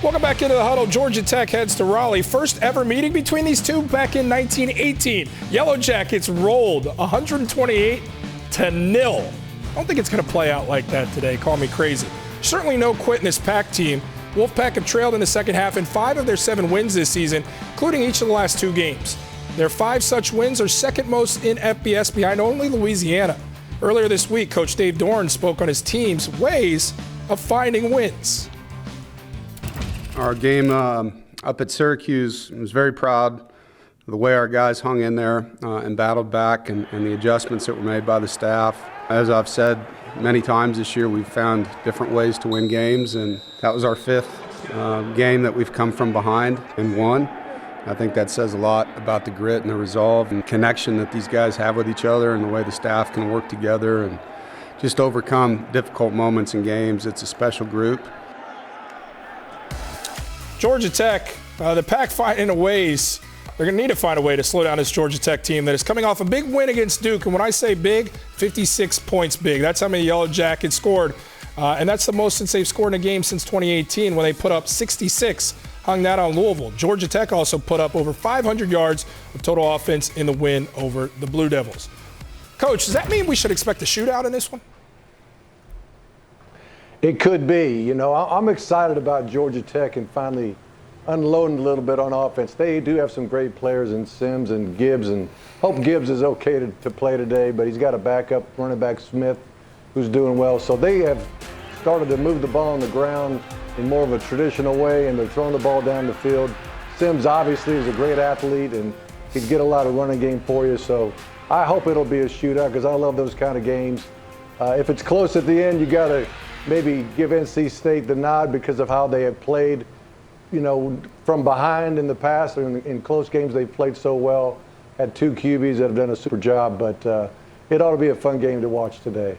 Welcome back into the huddle. Georgia Tech heads to Raleigh. First ever meeting between these two back in 1918. Yellow Jackets rolled 128-0. I don't think it's going to play out like that today. Call me crazy. Certainly no quit in this Pack team. Wolfpack have trailed in the second half in 5 of their 7 wins this season, including each of the last 2 games. Their 5 such wins are second most in FBS behind only Louisiana. Earlier this week, Coach Dave Dorn spoke on his team's ways of finding wins. Our game up at Syracuse, I was very proud of the way our guys hung in there and battled back and the adjustments that were made by the staff. As I've said many times this year, we've found different ways to win games, and that was our 5th game that we've come from behind and won. I think that says a lot about the grit and the resolve and connection that these guys have with each other and the way the staff can work together and just overcome difficult moments in games. It's a special group. Georgia Tech, the Pack finding ways. They're going to need to find a way to slow down this Georgia Tech team that is coming off a big win against Duke. And when I say big, 56 points big. That's how many Yellow Jackets scored. And that's the most since they've scored in a game since 2018 when they put up 66, hung that on Louisville. Georgia Tech also put up over 500 yards of total offense in the win over the Blue Devils. Coach, does that mean we should expect a shootout in this one? It could be. You know, I'm excited about Georgia Tech and finally unloading a little bit on offense. They do have some great players in Sims and Gibbs, and hope Gibbs is okay to play today, but he's got a backup running back, Smith, who's doing well. So they have started to move the ball on the ground in more of a traditional way, and they're throwing the ball down the field. Sims obviously is a great athlete and can get a lot of running game for you. So I hope it'll be a shootout because I love those kind of games. If it's close at the end, you got to maybe give NC State the nod because of how they have played, you know, from behind in the past. In close games, they've played so well. Had 2 QBs that have done a super job, but it ought to be a fun game to watch today.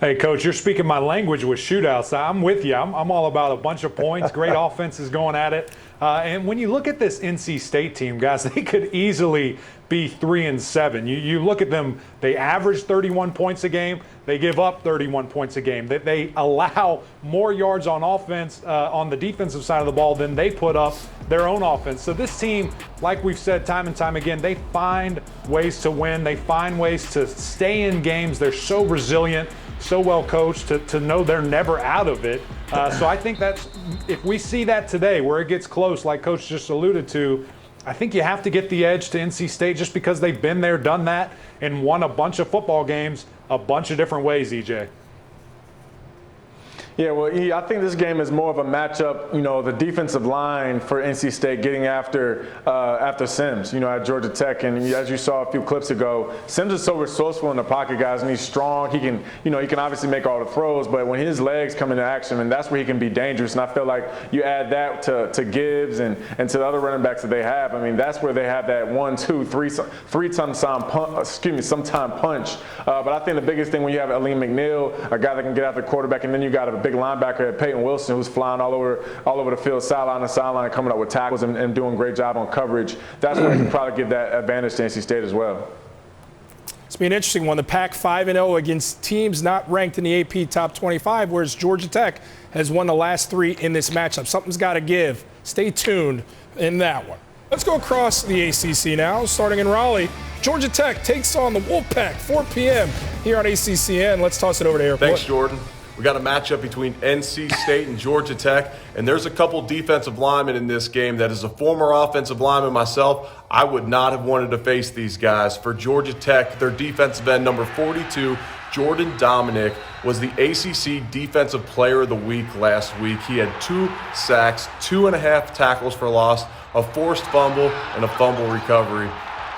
Hey, Coach, you're speaking my language with shootouts. I'm with you. I'm all about a bunch of points, great offenses going at it. And when you look at this NC State team, guys, they could easily be 3-7. You look at them, they average 31 points a game. They give up 31 points a game. They allow more yards on offense on the defensive side of the ball than they put up their own offense. So this team, like we've said time and time again, they find ways to win. They find ways to stay in games. They're so resilient, so well coached to know they're never out of it. So I think that's, if we see that today where it gets close, like Coach just alluded to, I think you have to get the edge to NC State just because they've been there, done that, and won a bunch of football games a bunch of different ways, EJ. Yeah, well, I think this game is more of a matchup, you know, the defensive line for NC State getting after Sims, you know, at Georgia Tech. And as you saw a few clips ago, Sims is so resourceful in the pocket, guys, and he's strong. He can, you know, he can obviously make all the throws, but when his legs come into action, and that's where he can be dangerous. And I feel like you add that to Gibbs and to the other running backs that they have. I mean, that's where they have that 1, 2, 3 sometime punch. But I think the biggest thing when you have Aleem McNeil, a guy that can get after the quarterback, and then you got a big linebacker, Peyton Wilson, who's flying all over the field, sideline to sideline, and coming up with tackles and doing a great job on coverage. That's where you can probably give that advantage to NC State as well. It's been an interesting one. The Pack 5-0 against teams not ranked in the AP top 25, whereas Georgia Tech has won the last 3 in this matchup. Something's got to give. Stay tuned in that one. Let's go across the ACC now, starting in Raleigh. Georgia Tech takes on the Wolfpack, 4 p.m. here on ACCN. Let's toss it over to Airport. Thanks, Jordan. We got a matchup between NC State and Georgia Tech, and there's a couple defensive linemen in this game that, as a former offensive lineman myself, I would not have wanted to face these guys. For Georgia Tech, their defensive end, number 42, Jordan Dominic, was the ACC Defensive Player of the Week last week. He had 2 sacks, 2.5 tackles for loss, a forced fumble, and a fumble recovery.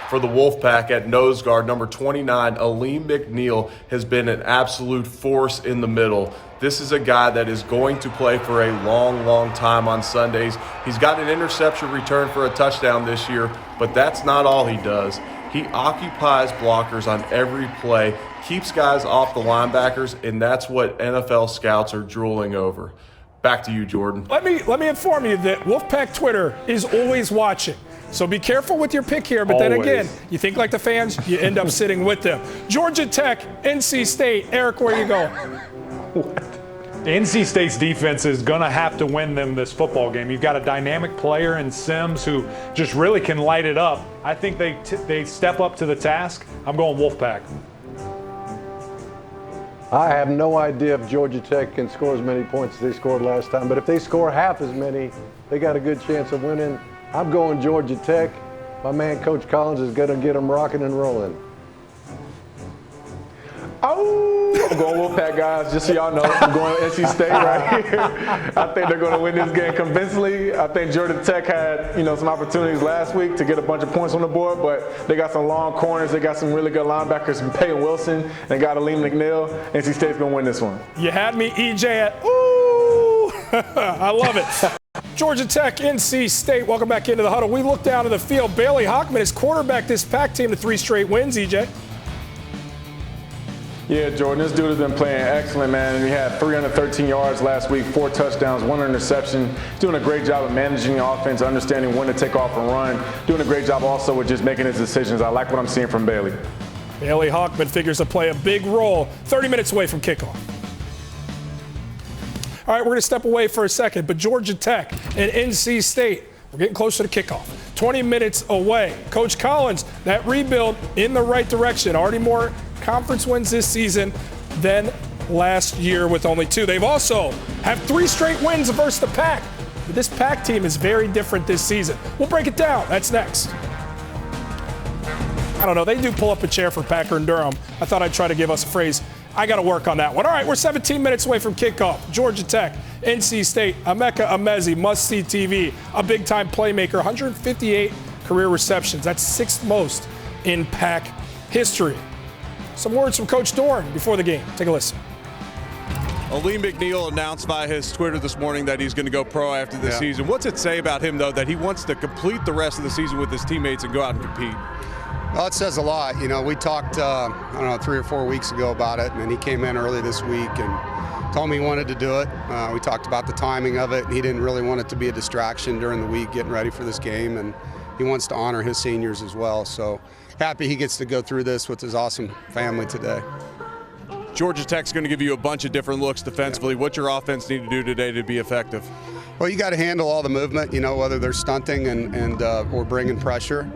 For the Wolfpack at nose guard, number 29, Aleem McNeil, has been an absolute force in the middle. This is a guy that is going to play for a long, long time on Sundays. He's got an interception return for a touchdown this year, but that's not all he does. He occupies blockers on every play, keeps guys off the linebackers, and that's what NFL scouts are drooling over. Back to you, Jordan. Let me inform you that Wolfpack Twitter is always watching. So be careful with your pick here, but then again, you think like the fans, you end up sitting with them. Georgia Tech, NC State. Eric, where are you going? What? NC State's defense is going to have to win them this football game. You've got a dynamic player in Sims who just really can light it up. I think they step up to the task. I'm going Wolfpack. I have no idea if Georgia Tech can score as many points as they scored last time, but if they score half as many, they got a good chance of winning. I'm going Georgia Tech. My man, Coach Collins, is going to get them rocking and rolling. Oh, I'm going Wolfpack, guys. Just so y'all know, I'm going NC State right here. I think they're going to win this game convincingly. I think Georgia Tech had, some opportunities last week to get a bunch of points on the board, but they got some long corners. They got some really good linebackers, Peyton Wilson and got Aleem McNeil. NC State's going to win this one. You had me, EJ, at ooh. I love it. Georgia Tech, NC State. Welcome back into the huddle. We look down to the field. Bailey Hockman has quarterbacked this Pac team to 3 straight wins, EJ. Yeah, Jordan, this dude has been playing excellent, man. He had 313 yards last week, 4 touchdowns, 1 interception. He's doing a great job of managing the offense, understanding when to take off and run. Doing a great job also with just making his decisions. I like what I'm seeing from Bailey. Bailey Hockman figures to play a big role 30 minutes away from kickoff. All right, we're going to step away for a second, but Georgia Tech and NC State, we're getting closer to kickoff. 20 minutes away. Coach Collins, that rebuild in the right direction. Already more conference wins this season than last year with only 2. They've also have 3 straight wins versus the Pac. But this Pac team is very different this season. We'll break it down. That's next. I don't know. They do pull up a chair for Packer and Durham. I thought I'd try to give us a phrase. I got to work on that one. All right, we're 17 minutes away from kickoff. Georgia Tech, NC State, Emeka Emezi, must-see TV, a big-time playmaker, 158 career receptions. That's 6th most in Pac history. Some words from Coach Dorn before the game. Take a listen. Aleem McNeil announced via his Twitter this morning that he's going to go pro after the season. What's it say about him, though, that he wants to complete the rest of the season with his teammates and go out and compete? Well, it says a lot. We talked, 3 or 4 weeks ago about it, and he came in early this week and told me he wanted to do it. We talked about the timing of it. He didn't really want it to be a distraction during the week getting ready for this game, and he wants to honor his seniors as well. So happy he gets to go through this with his awesome family today. Georgia Tech's going to give you a bunch of different looks defensively. What's your offense need to do today to be effective? Well, you got to handle all the movement, whether they're stunting and or bringing pressure.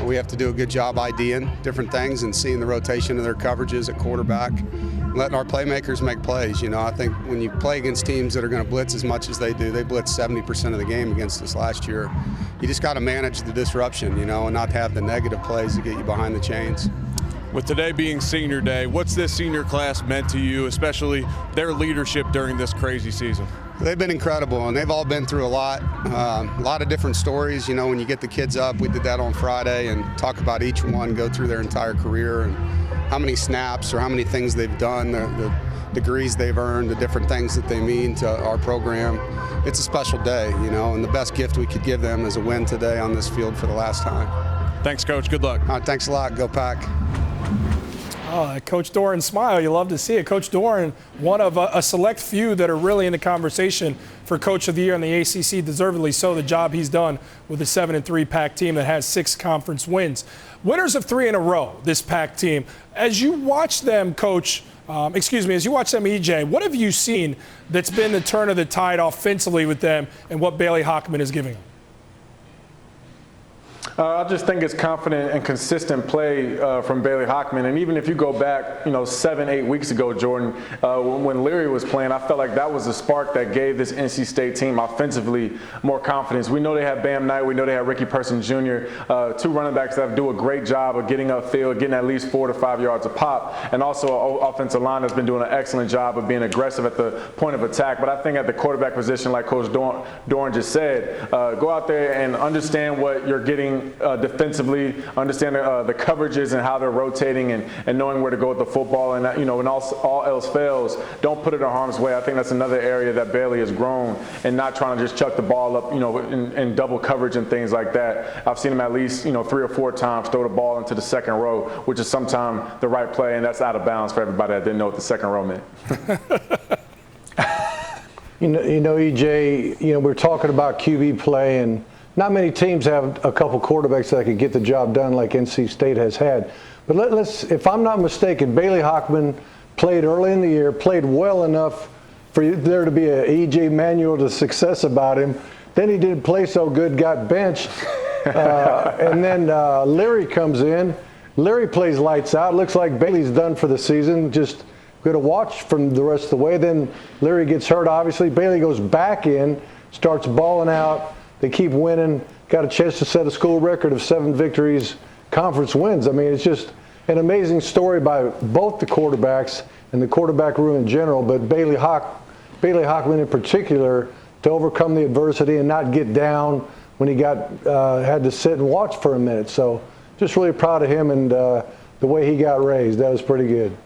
We have to do a good job IDing different things and seeing the rotation of their coverages at quarterback, letting our playmakers make plays. I think when you play against teams that are going to blitz as much as they do, they blitz 70% of the game against us last year. You just got to manage the disruption, and not have the negative plays to get you behind the chains. With today being senior day, what's this senior class meant to you, especially their leadership during this crazy season? They've been incredible, and they've all been through a lot of different stories. When you get the kids up, we did that on Friday, and talk about each one, go through their entire career and how many snaps or how many things they've done, the degrees they've earned, the different things that they mean to our program. It's a special day, and the best gift we could give them is a win today on this field for the last time. Thanks, Coach. Good luck. Thanks a lot. Go Pack. Oh, Coach Doran smile. You love to see it. Coach Doran, one of a select few that are really in the conversation for Coach of the Year in the ACC, deservedly so, the job he's done with the 7-3 Pac team that has 6 conference wins. Winners of 3 in a row, this Pac team. As you watch them, Coach, as you watch them, EJ, what have you seen that's been the turn of the tide offensively with them and what Bailey Hockman is giving them? I just think it's confident and consistent play from Bailey Hockman. And even if you go back, 7-8 weeks ago, Jordan, when Leary was playing, I felt like that was the spark that gave this NC State team offensively more confidence. We know they have Bam Knight. We know they have Ricky Person Jr., 2 running backs that do a great job of getting upfield, getting at least 4 to 5 yards a pop. And also an offensive line that's been doing an excellent job of being aggressive at the point of attack. But I think at the quarterback position, like Coach Doran just said, go out there and understand what you're getting defensively, understand the coverages and how they're rotating and knowing where to go with the football. And, when all else fails, don't put it in harm's way. I think that's another area that Bailey has grown and not trying to just chuck the ball up, in double coverage and things like that. I've seen him at least, 3 or 4 times throw the ball into the second row, which is sometimes the right play, and that's out of bounds for everybody that didn't know what the second row meant. EJ, we're talking about QB play, and not many teams have a couple quarterbacks that could get the job done like NC State has had. But let's, if I'm not mistaken, Bailey Hockman played early in the year, played well enough for there to be an E.J. manual to success about him. Then he didn't play so good, got benched. And then Leary comes in. Leary plays lights out. Looks like Bailey's done for the season. Just going to watch from the rest of the way. Then Leary gets hurt, obviously. Bailey goes back in, starts balling out. They keep winning. Got a chance to set a school record of 7 victories, conference wins. I mean, it's just an amazing story by both the quarterbacks and the quarterback room in general, but Bailey Hockman in particular, to overcome the adversity and not get down when he had to sit and watch for a minute. So just really proud of him and the way he got raised. That was pretty good.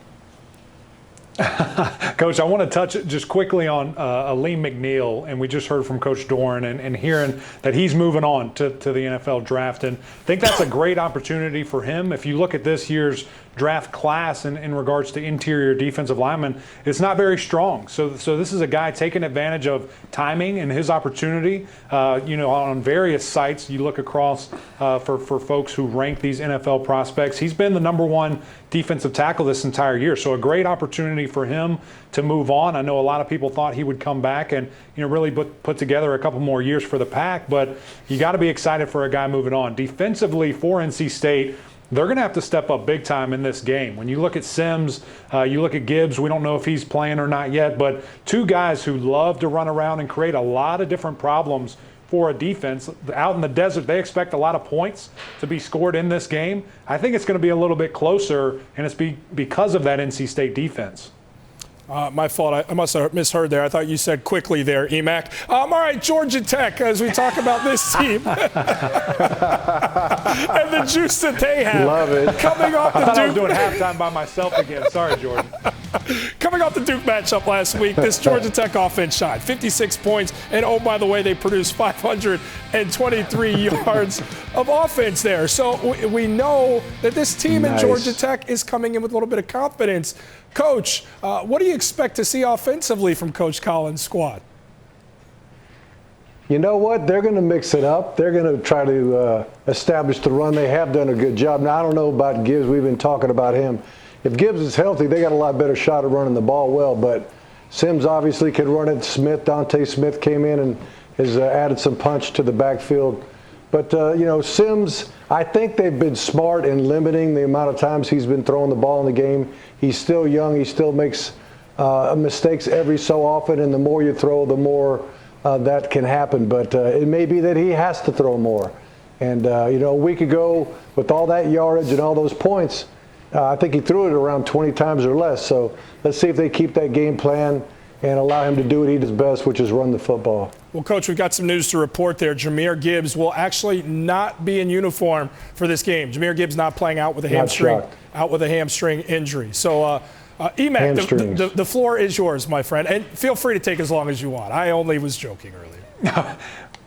Coach, I want to touch just quickly on Aleem McNeil, and we just heard from Coach Doran and hearing that he's moving on to the NFL draft, and I think that's a great opportunity for him. If you look at this year's draft class in regards to interior defensive linemen, it's not very strong. So this is a guy taking advantage of timing and his opportunity. On various sites, you look across for folks who rank these NFL prospects. He's been the #1 defensive tackle this entire year. So a great opportunity for him to move on. I know a lot of people thought he would come back and really put together a couple more years for the Pack, but you got to be excited for a guy moving on. Defensively for NC State, they're going to have to step up big time in this game. When you look at Sims, you look at Gibbs, we don't know if he's playing or not yet, but 2 guys who love to run around and create a lot of different problems for a defense. Out in the desert, they expect a lot of points to be scored in this game. I think it's going to be a little bit closer, and it's because of that NC State defense. My fault. I must have misheard there. I thought you said quickly there, Emac. All right, Georgia Tech, as we talk about this team. And the juice that they have. Love it. Coming off the I thought I was Duke. doing halftime by myself again. Sorry, Jordan. Coming off the Duke matchup last week, this Georgia Tech offense shot 56 points. And, oh, by the way, they produced 523 yards of offense there. So we know that this team in Georgia Tech is coming in with a little bit of confidence. Coach, what do you expect to see offensively from Coach Collins' squad? You know what? They're going to mix it up. They're going to try to establish the run. They have done a good job. Now, I don't know about Gibbs. We've been talking about him. If Gibbs is healthy, they got a lot better shot of running the ball well. But Sims obviously can run it. Dante Smith came in and has added some punch to the backfield. But, Sims, I think they've been smart in limiting the amount of times he's been throwing the ball in the game. He's still young. He still makes mistakes every so often, and the more you throw, the more that can happen. But it may be that he has to throw more. And, a week ago, with all that yardage and all those points, I think he threw it around 20 times or less. So let's see if they keep that game plan and allow him to do what he does best, which is run the football. Well, Coach, we've got some news to report there. Jahmyr Gibbs will actually not be in uniform for this game. Jahmyr Gibbs not playing out with a hamstring injury. So, Emac, the floor is yours, my friend. And feel free to take as long as you want. I only was joking earlier.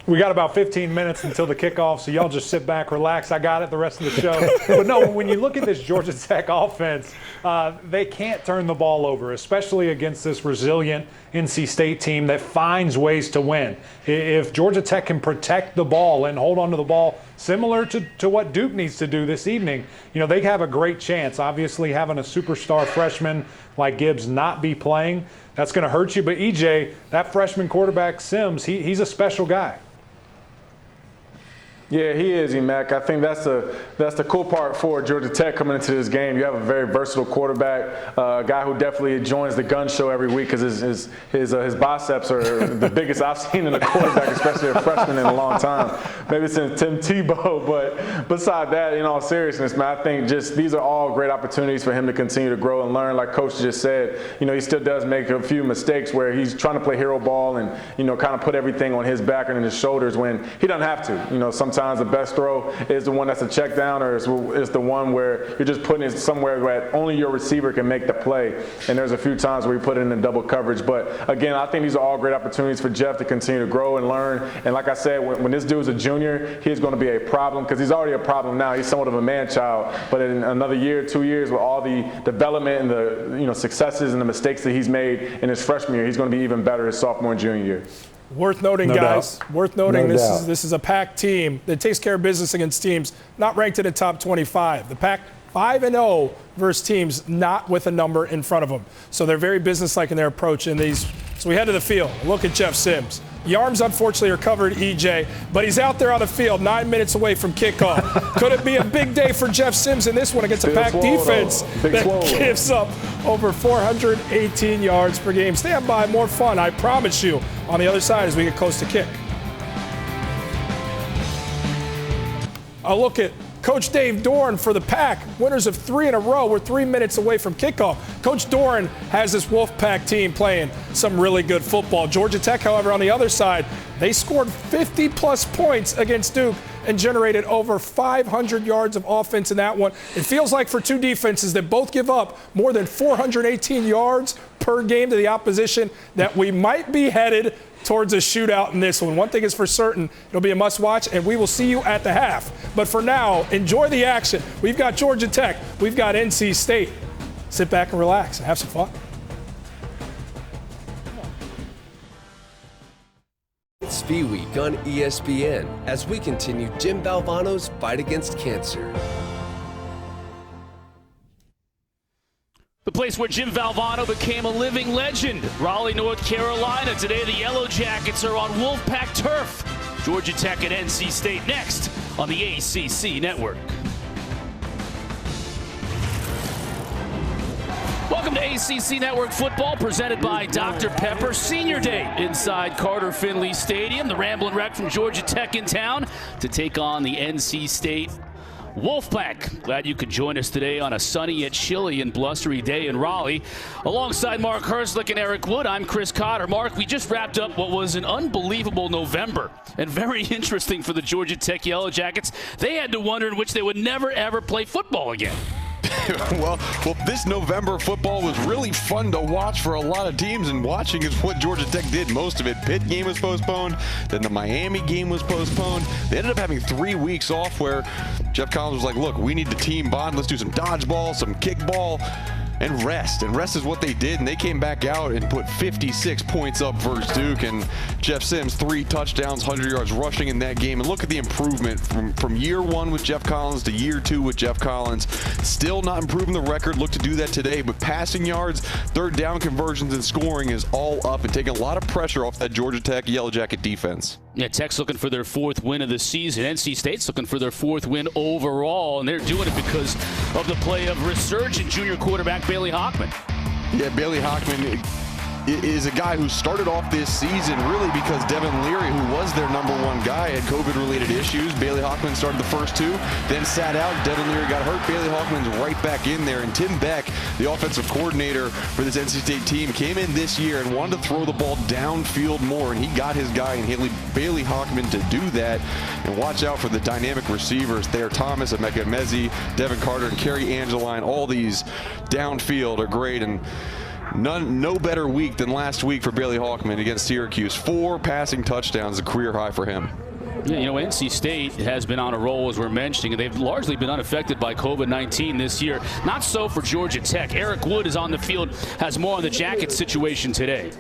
We got about 15 minutes until the kickoff, so y'all just sit back, relax. I got it the rest of the show. But no, when you look at this Georgia Tech offense, they can't turn the ball over, especially against this resilient NC State team that finds ways to win. If Georgia Tech can protect the ball and hold on to the ball, similar to what Duke needs to do this evening, they have a great chance. Obviously, having a superstar freshman like Gibbs not be playing, that's going to hurt you. But, EJ, that freshman quarterback, Sims, he's a special guy. Yeah, he is, Emac. I think that's the cool part for Georgia Tech coming into this game. You have a very versatile quarterback, a guy who definitely joins the gun show every week because his biceps are the biggest I've seen in a quarterback, especially a freshman, in a long time. Maybe since Tim Tebow. But beside that, in all seriousness, man, I think just these are all great opportunities for him to continue to grow and learn. Like Coach just said, he still does make a few mistakes where he's trying to play hero ball and kind of put everything on his back and his shoulders when he doesn't have to. Sometimes the best throw is the one that's a check down, or is the one where you're just putting it somewhere where only your receiver can make the play. And there's a few times where you put it in double coverage. But again, I think these are all great opportunities for Jeff to continue to grow and learn. And like I said, when this dude's a junior, he's going to be a problem because he's already a problem now. He's somewhat of a man-child. But in another year, 2 years, with all the development and the successes and the mistakes that he's made in his freshman year, he's going to be even better his sophomore and junior year. Worth noting, guys. Worth noting, this is a Pack team that takes care of business against teams not ranked in the top 25. The Pack 5-0 versus teams not with a number in front of them. So they're very businesslike in their approach in these So we head to the field. Look at Jeff Sims. The arms, unfortunately, are covered, EJ, but he's out there on the field 9 minutes away from kickoff. Could it be a big day for Jeff Sims in this one against a packed defense that gives up over 418 yards per game? Stand by, more fun, I promise you, on the other side as we get close to kick. A look at Coach Dave Doran for the Pack, winners of 3 in a row. We're 3 minutes away from kickoff. Coach Doran has this Wolfpack team playing some really good football. Georgia Tech, however, on the other side, they scored 50-plus points against Duke and generated over 500 yards of offense in that one. It feels like for two defenses that both give up more than 418 yards per game to the opposition that we might be headed towards a shootout in this one. One thing is for certain, it'll be a must-watch, and we will see you at the half. But for now, enjoy the action. We've got Georgia Tech. We've got NC State. Sit back and relax and have some fun. It's Fee Week on ESPN as we continue Jim Valvano's fight against cancer. The place where Jim Valvano became a living legend. Raleigh, North Carolina. Today the Yellow Jackets are on Wolfpack turf. Georgia Tech and NC State next on the ACC Network. Welcome to ACC Network Football, presented by Dr. Pepper. Senior Day inside Carter-Finley Stadium. The Ramblin' Wreck from Georgia Tech in town to take on the NC State Wolfpack. Glad you could join us today on a sunny yet chilly and blustery day in Raleigh. Alongside Mark Herslick and Eric Wood, I'm Chris Cotter. Mark, we just wrapped up what was an unbelievable November and very interesting for the Georgia Tech Yellow Jackets. They had to wonder in which they would never, ever play football again. Well, this November football was really fun to watch for a lot of teams, and watching is what Georgia Tech did. Most of it. Pitt game was postponed, then the Miami game was postponed. They ended up having 3 weeks off where Jeff Collins was like, look, we need the team bond. Let's do some dodgeball, some kickball, and rest. And rest is what they did, and they came back out and put 56 points up versus Duke. And Jeff Sims, 3 touchdowns, 100 yards rushing in that game. And look at the improvement from year 1 with Jeff Collins to year 2 with Jeff Collins. Still not improving the record. Look to do that today. But passing yards, third down conversions, and scoring is all up and taking a lot of pressure off that Georgia Tech Yellow Jacket defense. Yeah, Tech's looking for their 4th win of the season. NC State's looking for their 4th win overall, and they're doing it because of the play of resurgent junior quarterback Bailey Hockman. Yeah, Bailey Hockman is a guy who started off this season really because Devin Leary, who was their #1 guy, had COVID-related issues. Bailey Hockman started the first 2, then sat out. Devin Leary got hurt. Bailey Hockman's right back in there. And Tim Beck, the offensive coordinator for this NC State team, came in this year and wanted to throw the ball downfield more, and he got his guy in Bailey Hockman to do that. And watch out for the dynamic receivers there. Thomas, Emeka Mezi, Devin Carter, and Kerry Angeline. All these downfield are great. And no better week than last week for Bailey Hockman against Syracuse. 4 passing touchdowns, a career high for him. Yeah, you know, NC State has been on a roll, as we're mentioning, and they've largely been unaffected by COVID-19 this year. Not so for Georgia Tech. Eric Wood is on the field, has more on the Jackets situation today.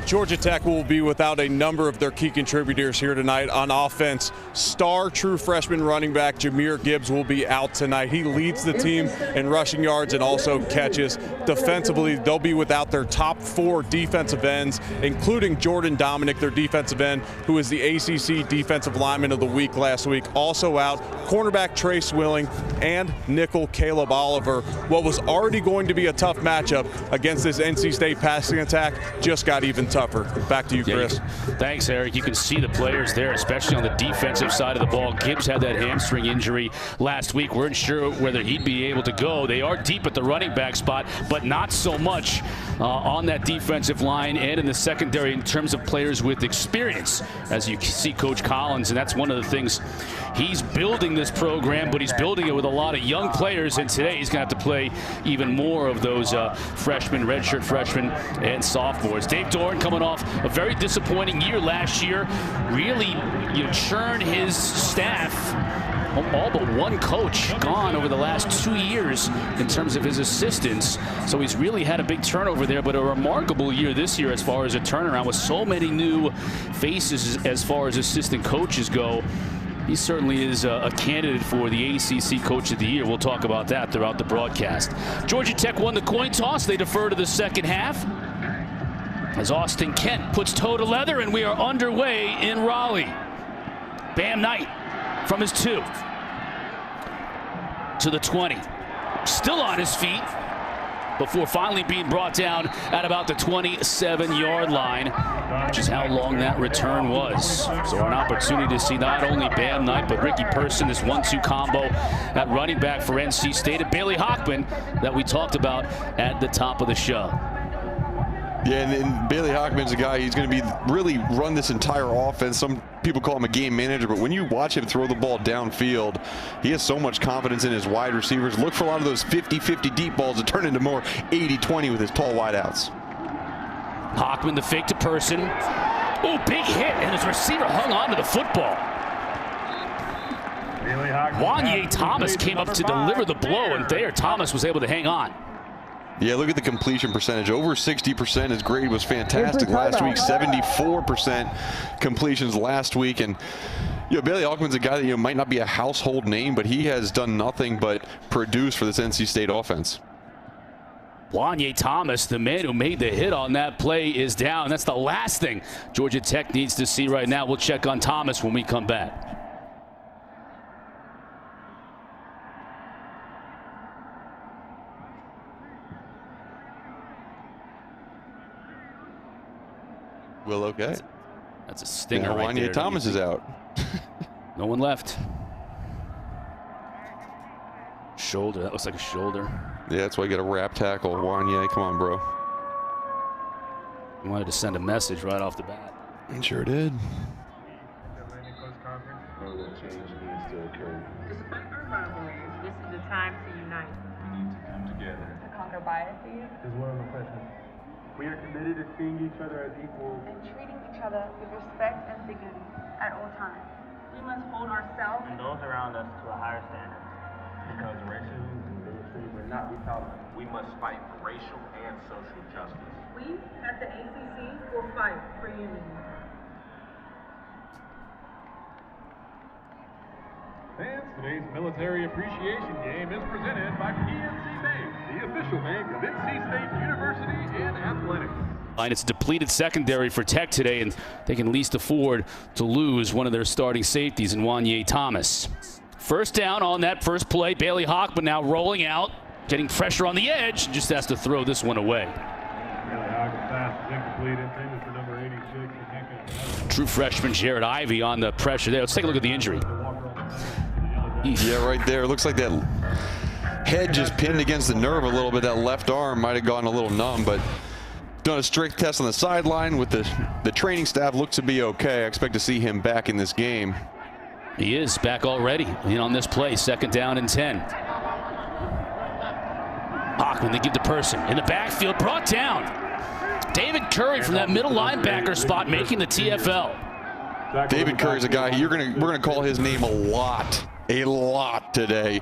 Georgia Tech will be without a number of their key contributors here tonight on offense. Star true freshman running back Jahmyr Gibbs will be out tonight. He leads the team in rushing yards and also catches. Defensively, they'll be without their top 4 defensive ends, including Jordan Dominic, their defensive end, who is the ACC Defensive Lineman of the Week last week. Also out, cornerback Trey Swilling and nickel Caleb Oliver. What was already going to be a tough matchup against this NC State passing attack just got even tougher. Back to you, Chris. Thanks, Eric. You can see the players there, especially on the defensive side of the ball. Gibbs had that hamstring injury last week. Weren't sure whether he'd be able to go. They are deep at the running back spot, but not so much on that defensive line and in the secondary in terms of players with experience, as you see Coach Collins, and that's one of the things. He's building this program, but he's building it with a lot of young players, and today he's going to have to play even more of those freshmen, redshirt freshmen, and sophomores. Dave Doran coming off a very disappointing year last year. Really, churn his staff. All but one coach gone over the last 2 years in terms of his assistants. So he's really had a big turnover there, but a remarkable year this year as far as a turnaround with so many new faces as far as assistant coaches go. He certainly is a candidate for the ACC Coach of the Year. We'll talk about that throughout the broadcast. Georgia Tech won the coin toss. They defer to the second half. as Austin Kent puts toe to leather, and we are underway in Raleigh. Bam Knight from his 2 to the 20. Still on his feet before finally being brought down at about the 27-yard line, which is how long that return was. So an opportunity to see not only Bam Knight, but Ricky Person, this 1-2 combo at running back for NC State, and Bailey Hockman that we talked about at the top of the show. Yeah, and Bailey Hockman's a guy, he's going to be really run this entire offense. Some people call him a game manager, but when you watch him throw the ball downfield, he has so much confidence in his wide receivers. Look for a lot of those 50-50 deep balls to turn into more 80-20 with his tall wideouts. Hockman, the fake to Person. Oh, big hit, and his receiver hung on to the football. Wanye Thomas came up to deliver the blow, and there Thomas was able to hang on. Yeah, look at the completion percentage. Over 60%. His grade was fantastic last week. 74% completions last week. And Bailey Hockman's a guy that might not be a household name, but he has done nothing but produce for this NC State offense. Wanye Thomas, the man who made the hit on that play, is down. That's the last thing Georgia Tech needs to see right now. We'll check on Thomas when we come back. Well, okay. That's a stinger right there. Thomas is out. No one left. Shoulder. That looks like a shoulder. Yeah, that's why you got a wrap tackle. Wanye, come on, bro. You wanted to send a message right off the bat. Sure did. Despite our rivalries, this is the time to unite. We need to come together. To conquer biases. As well as oppression. We are committed to seeing each other as equals. And treating each other with respect and dignity at all times. We must hold ourselves and those around us to a higher standard. Because racism and bigotry will not be tolerant. We must fight for racial and social justice. We at the ACC will fight for unity. Fans, today's military appreciation game is presented by PNC Bank, the official bank of NC State University in athletics. And it's a depleted secondary for Tech today, and they can least afford to lose one of their starting safeties in Wanye Thomas. First down on that first play. Bailey Hockman now rolling out, getting pressure on the edge, just has to throw this one away. Bailey Hockman pass is incomplete, intended for number 86. True freshman Jared Ivey on the pressure there. Let's take a look at the injury. Yeah, right there. Looks like that head just pinned against the nerve a little bit. That left arm might have gone a little numb, but done a strict test on the sideline with the training staff. Looks to be okay. I expect to see him back in this game. He is back already in on this play. 2nd down and 10. Hockman, they give the Person in the backfield, brought down. David Curry from that middle linebacker spot making the TFL. David Curry's a guy we're gonna call his name a lot today.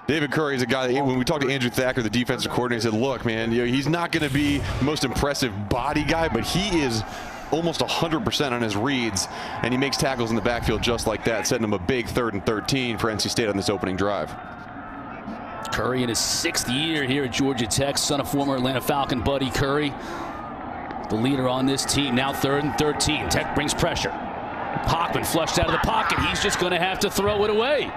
David Curry is a guy that when we talked to Andrew Thacker, the defensive coordinator, he said, look, man, he's not going to be the most impressive body guy, but he is almost 100% on his reads, and he makes tackles in the backfield just like that, setting him a big 3rd and 13 for NC State on this opening drive. Curry in his 6th year here at Georgia Tech, son of former Atlanta Falcon Buddy Curry, the leader on this team. Now 3rd and 13. Tech brings pressure. Hockman flushed out of the pocket. He's just going to have to throw it away.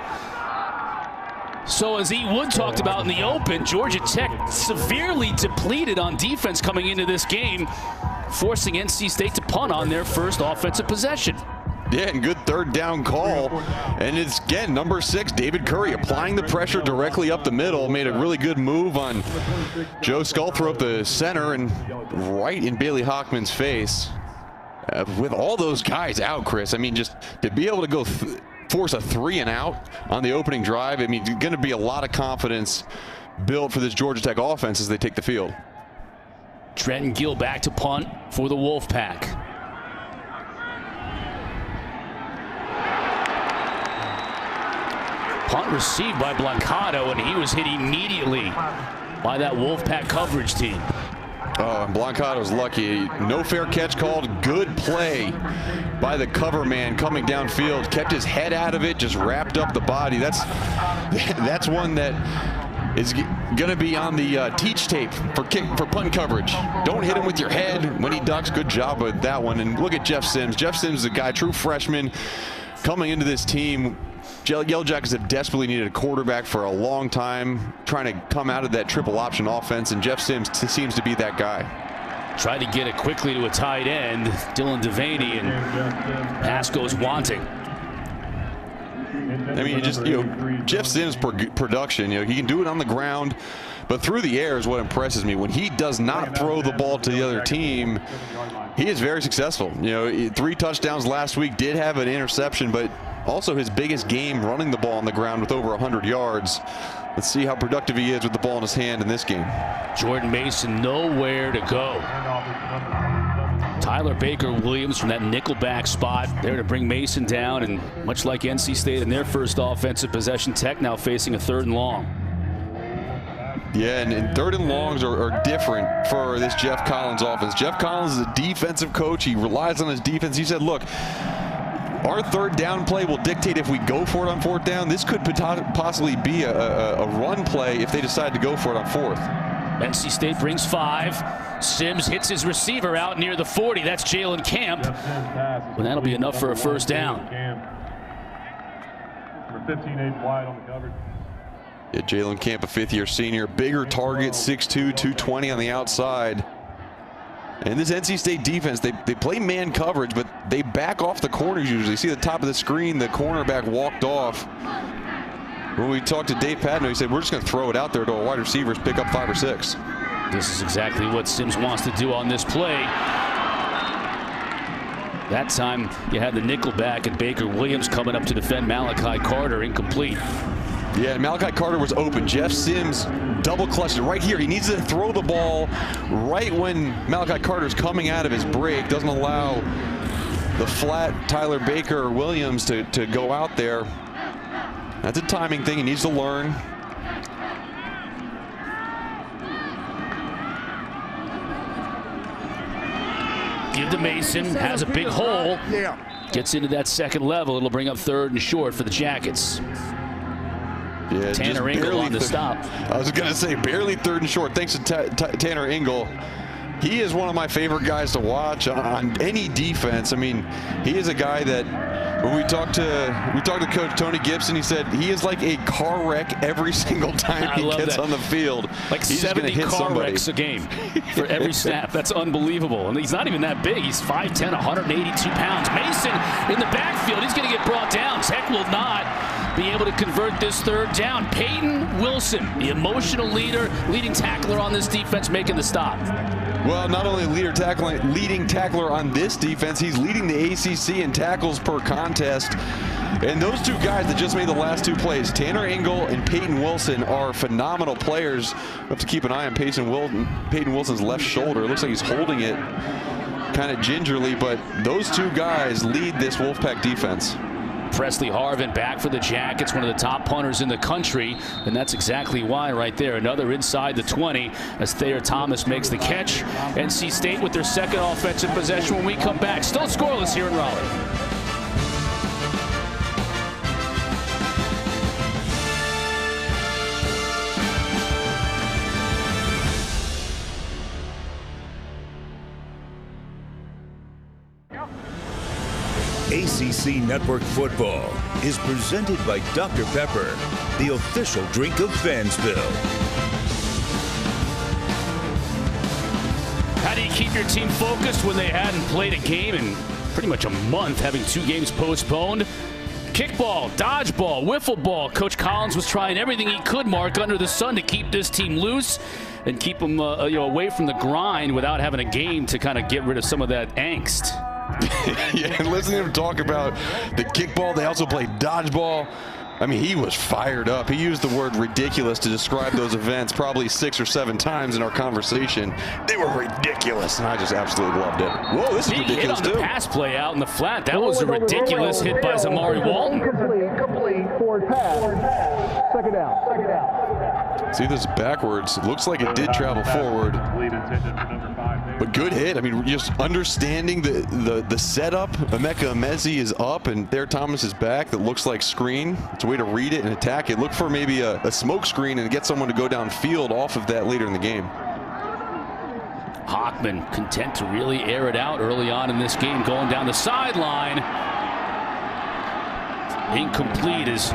So as E. Wood talked about in the open, Georgia Tech severely depleted on defense coming into this game, forcing NC State to punt on their first offensive possession. Yeah, and good 3rd down call. And it's, again, number 6, David Curry, applying the pressure directly up the middle. Made a really good move on Joe Skullthorpe, the center, and right in Bailey Hockman's face. With all those guys out, Chris, I mean, just to be able to go force a 3 and out on the opening drive, I mean, going to be a lot of confidence built for this Georgia Tech offense as they take the field. Trenton Gill back to punt for the Wolfpack. Punt received by Blancado, and he was hit immediately by that Wolfpack coverage team. Oh, and Blancado's lucky. No fair catch called. Good play by the cover man coming downfield. Kept his head out of it, just wrapped up the body. That's one that is going to be on the teach tape for punt coverage. Don't hit him with your head when he ducks. Good job with that one. And look at Jeff Sims. Jeff Sims is a guy, true freshman, coming into this team. Yellow Jackets have desperately needed a quarterback for a long time, trying to come out of that triple option offense, and Jeff Sims seems to be that guy. Tried to get it quickly to a tight end, Dylan Devaney, and pass goes wanting. I mean, just, Jeff Sims' production, he can do it on the ground, but through the air is what impresses me. When he does not throw the ball to the other team, he is very successful. 3 touchdowns last week, did have an interception, but also his biggest game running the ball on the ground with over 100 yards. Let's see how productive he is with the ball in his hand in this game. Jordan Mason nowhere to go. Tyler Baker-Williams from that nickelback spot there to bring Mason down, and much like NC State in their first offensive possession, Tech now facing a 3rd and long. Yeah, and 3rd and longs are different for this Jeff Collins offense. Jeff Collins is a defensive coach. He relies on his defense. He said, look, our 3rd down play will dictate if we go for it on 4th down. This could possibly be a run play if they decide to go for it on 4th. NC State brings 5. Sims hits his receiver out near the 40. That's Jalen Camp. And that'll be enough for a 1st down. Number 15-8 wide on the coverage. Yeah, Jalen Camp, a 5th-year senior, bigger target, 6'2", 220 on the outside. And this NC State defense, they play man coverage, but they back off the corners usually. See the top of the screen, the cornerback walked off. When we talked to Dave Padno, he said, we're just going to throw it out there to our wide receivers, pick up 5 or 6. This is exactly what Sims wants to do on this play. That time you had the nickel back and Baker-Williams coming up to defend Malachi Carter, incomplete. Yeah, Malachi Carter was open. Jeff Sims double clutched it right here. He needs to throw the ball right when Malachi Carter's coming out of his break. Doesn't allow the flat Tyler Baker-Williams to go out there. That's a timing thing. He needs to learn. Give to Mason, has a big hole. Gets into that 2nd level. It'll bring up 3rd and short for the Jackets. Yeah, Tanner Ingle on the stop. I was going to say barely 3rd and short. Thanks to Tanner Ingle. He is one of my favorite guys to watch on any defense. I mean, he is a guy that when we talked to Coach Tony Gibson, he said he is like a car wreck every single time he gets on the field. Like he's 70 hit car somebody. wrecks a game for every snap. That's unbelievable. And he's not even that big. He's 5'10", 182 pounds. Mason in the backfield. He's going to get brought down. Tech will not be able to convert this 3rd down. Peyton Wilson, the emotional leader, leading tackler on this defense, making the stop. Well, not only leading tackler on this defense, he's leading the ACC in tackles per contest. And those 2 guys that just made the last 2 plays, Tanner Ingle and Peyton Wilson, are phenomenal players. We have to keep an eye on Peyton Wilson's left shoulder. It looks like he's holding it kind of gingerly, but those 2 guys lead this Wolfpack defense. Presley Harvin back for the Jackets, one of the top punters in the country, and that's exactly why right there. Another inside the 20 as Thayer Thomas makes the catch. NC State with their 2nd offensive possession when we come back. Still scoreless here in Raleigh. ACC Network Football is presented by Dr. Pepper, the official drink of Fansville. How do you keep your team focused when they hadn't played a game in pretty much a month, having 2 games postponed? Kickball, dodgeball, wiffle ball. Coach Collins was trying everything he could, Mark, under the sun to keep this team loose and keep them away from the grind without having a game to kind of get rid of some of that angst. Yeah, and listening to him talk about the kickball, they also played dodgeball. I mean, he was fired up. He used the word ridiculous to describe those events probably 6 or 7 times in our conversation. They were ridiculous, and I just absolutely loved it. Whoa, this is ridiculous, hit on too. The pass play out in the flat. That was a ridiculous hit by Zamari Walton. Complete, forward pass. Second down. See this backwards. It looks like it did travel forward. But good hit. I mean, just understanding the setup. Emeka Emezi is up and there Thomas is back. That looks like screen. It's a way to read it and attack it. Look for maybe a smoke screen and get someone to go downfield off of that later in the game. Hockman content to really air it out early on in this game, going down the sideline. Incomplete as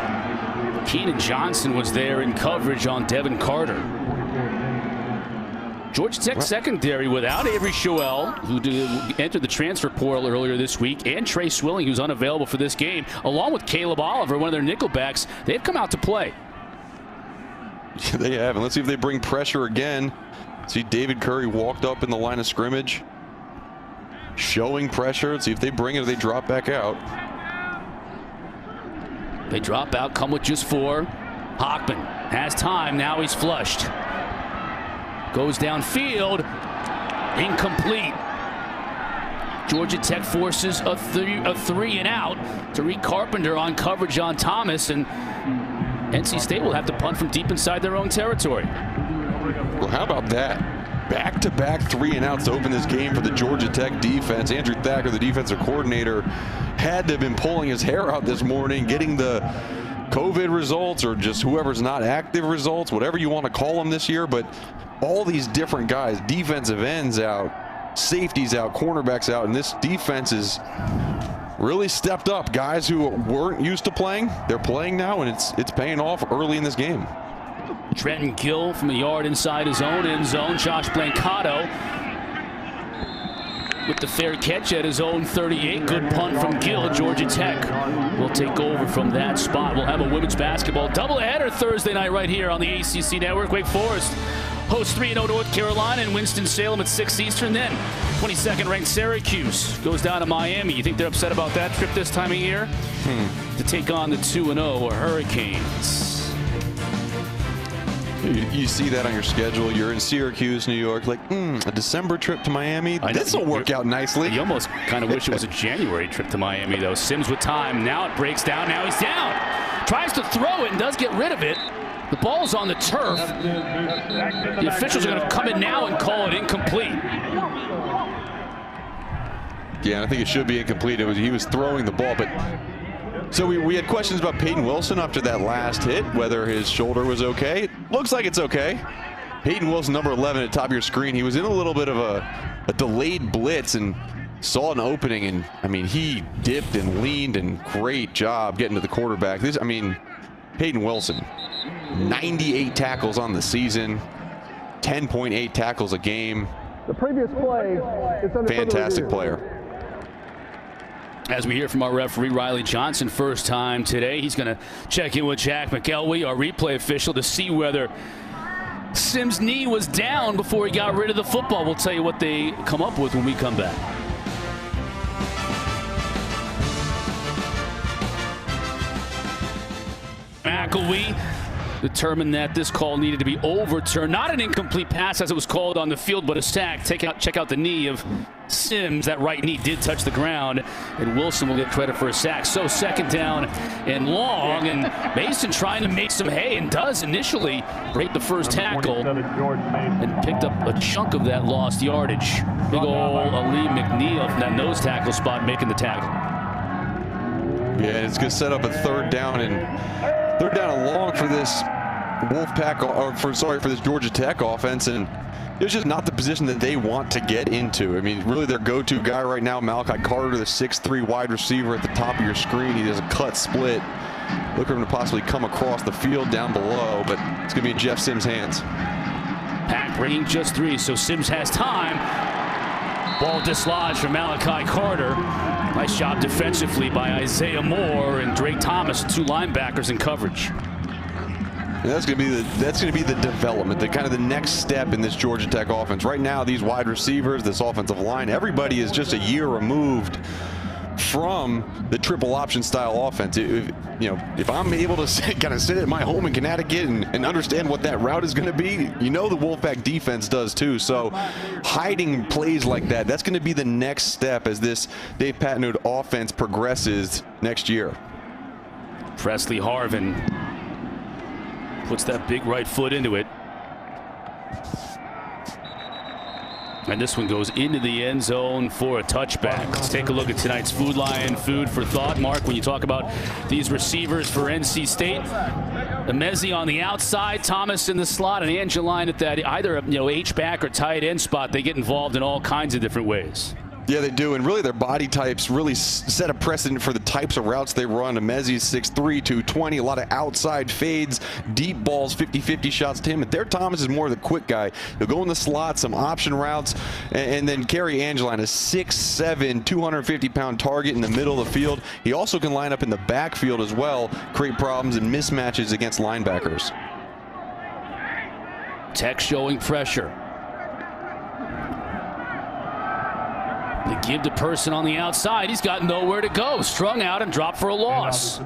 Keenan Johnson was there in coverage on Devin Carter. Georgia Tech secondary without Avery Shoel, who entered the transfer portal earlier this week, and Trey Swilling, who's unavailable for this game, along with Caleb Oliver, one of their nickelbacks. They've come out to play. They have, and let's see if they bring pressure again. See David Curry walked up in the line of scrimmage, showing pressure. Let's see if they bring it or they drop back out. They drop out, come with just 4. Hockman has time, now he's flushed. Goes downfield, incomplete. Georgia Tech forces a 3 and out. Tariq Carpenter on coverage on Thomas, and NC State will have to punt from deep inside their own territory. Well, how about that? Back-to-back 3 and outs to open this game for the Georgia Tech defense. Andrew Thacker, the defensive coordinator, had to have been pulling his hair out this morning, getting the COVID results or just whoever's not active results, whatever you want to call them this year. But all these different guys, defensive ends out, safeties out, cornerbacks out, and this defense is really stepped up. Guys who weren't used to playing, they're playing now, and it's paying off early in this game. Trenton Gill from a yard inside his own end zone. Josh Blancato with the fair catch at his own 38. Good punt from Gill. Georgia Tech will take over from that spot. We'll have a women's basketball doubleheader Thursday night right here on the ACC Network. Wake Forest hosts 3-0 North Carolina and Winston-Salem at 6 Eastern. Then 22nd ranked Syracuse goes down to Miami. You think they're upset about that trip this time of year? To take on the 2-0 Hurricanes. You see that on your schedule. You're in Syracuse, New York, like, a December trip to Miami. This will work out nicely. You almost kind of wish it was a January trip to Miami, though. Sims with time. Now it breaks down. Now he's down. Tries to throw it and does get rid of it. The ball's on the turf. The officials are going to come in now and call it incomplete. Yeah, I think it should be incomplete. He was throwing the ball, but so we had questions about Peyton Wilson after that last hit, whether his shoulder was okay. It looks like it's okay. Peyton Wilson, number 11 at the top of your screen. He was in a little bit of a delayed blitz and saw an opening, and I mean, he dipped and leaned, and great job getting to the quarterback. Peyton Wilson, 98 tackles on the season, 10.8 tackles a game. The previous play, it's under fantastic player. As we hear from our referee, Riley Johnson, first time today. He's going to check in with Jack McElwee, our replay official, to see whether Sims' knee was down before he got rid of the football. We'll tell you what they come up with when we come back. McElwee determined that this call needed to be overturned. Not an incomplete pass as it was called on the field, but a sack. Check out the knee of Sims. That right knee did touch the ground, and Wilson will get credit for a sack. So second down and long, and Mason trying to make some hay, and does initially break the first tackle and picked up a chunk of that lost yardage. Big ol' Ali McNeil from that nose tackle spot making the tackle. Yeah, it's going to set up a third down and long for this Wolfpack, for this Georgia Tech offense, and it's just not the position that they want to get into. I mean, really their go-to guy right now, Malachi Carter, the 6'3" wide receiver at the top of your screen. He does a cut split. Look for him to possibly come across the field down below, but it's going to be in Jeff Sims' hands. Pack bringing just 3, so Sims has time. Ball dislodged from Malachi Carter. Nice job defensively by Isaiah Moore and Drake Thomas, 2 linebackers in coverage. And that's going to be the development, the kind of the next step in this Georgia Tech offense. Right now, these wide receivers, this offensive line, everybody is just a year removed from the triple option style offense. If I'm able to kind of sit at my home in Connecticut and understand what that route is going to be, the Wolfpack defense does too. So hiding plays like that, that's going to be the next step as this Dave Patnode offense progresses next year. Presley Harvin Puts that big right foot into it. And this one goes into the end zone for a touchback. Let's take a look at tonight's Food Lion food for thought. Mark, when you talk about these receivers for NC State, Emezi on the outside, Thomas in the slot, and Angeline at that either H-back or tight end spot. They get involved in all kinds of different ways. Yeah, they do, and really their body types really set a precedent for the types of routes they run. Emezi's 6'3", 220, a lot of outside fades, deep balls, 50-50 shots to him. And there, Thomas is more the quick guy. He'll go in the slot, some option routes, and then carry Angeline, a 6'7", 250-pound target in the middle of the field. He also can line up in the backfield as well, create problems and mismatches against linebackers. Tech showing pressure. They give the person on the outside. He's got nowhere to go. Strung out and dropped for a loss.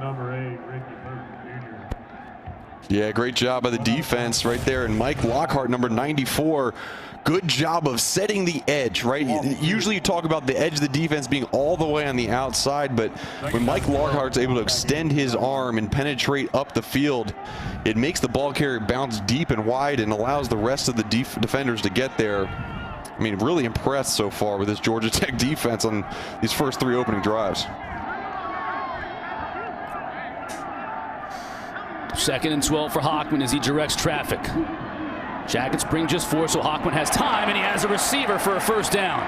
Yeah, great job by the defense right there. And Mike Lockhart, number 94, good job of setting the edge, right? Usually you talk about the edge of the defense being all the way on the outside, but when Mike Lockhart's able to extend his arm and penetrate up the field, it makes the ball carrier bounce deep and wide and allows the rest of the defenders to get there. I mean, really impressed so far with this Georgia Tech defense on these first 3 opening drives. 2nd and 12 for Hockman as he directs traffic. Jackets bring just 4, so Hockman has time, and he has a receiver for a first down.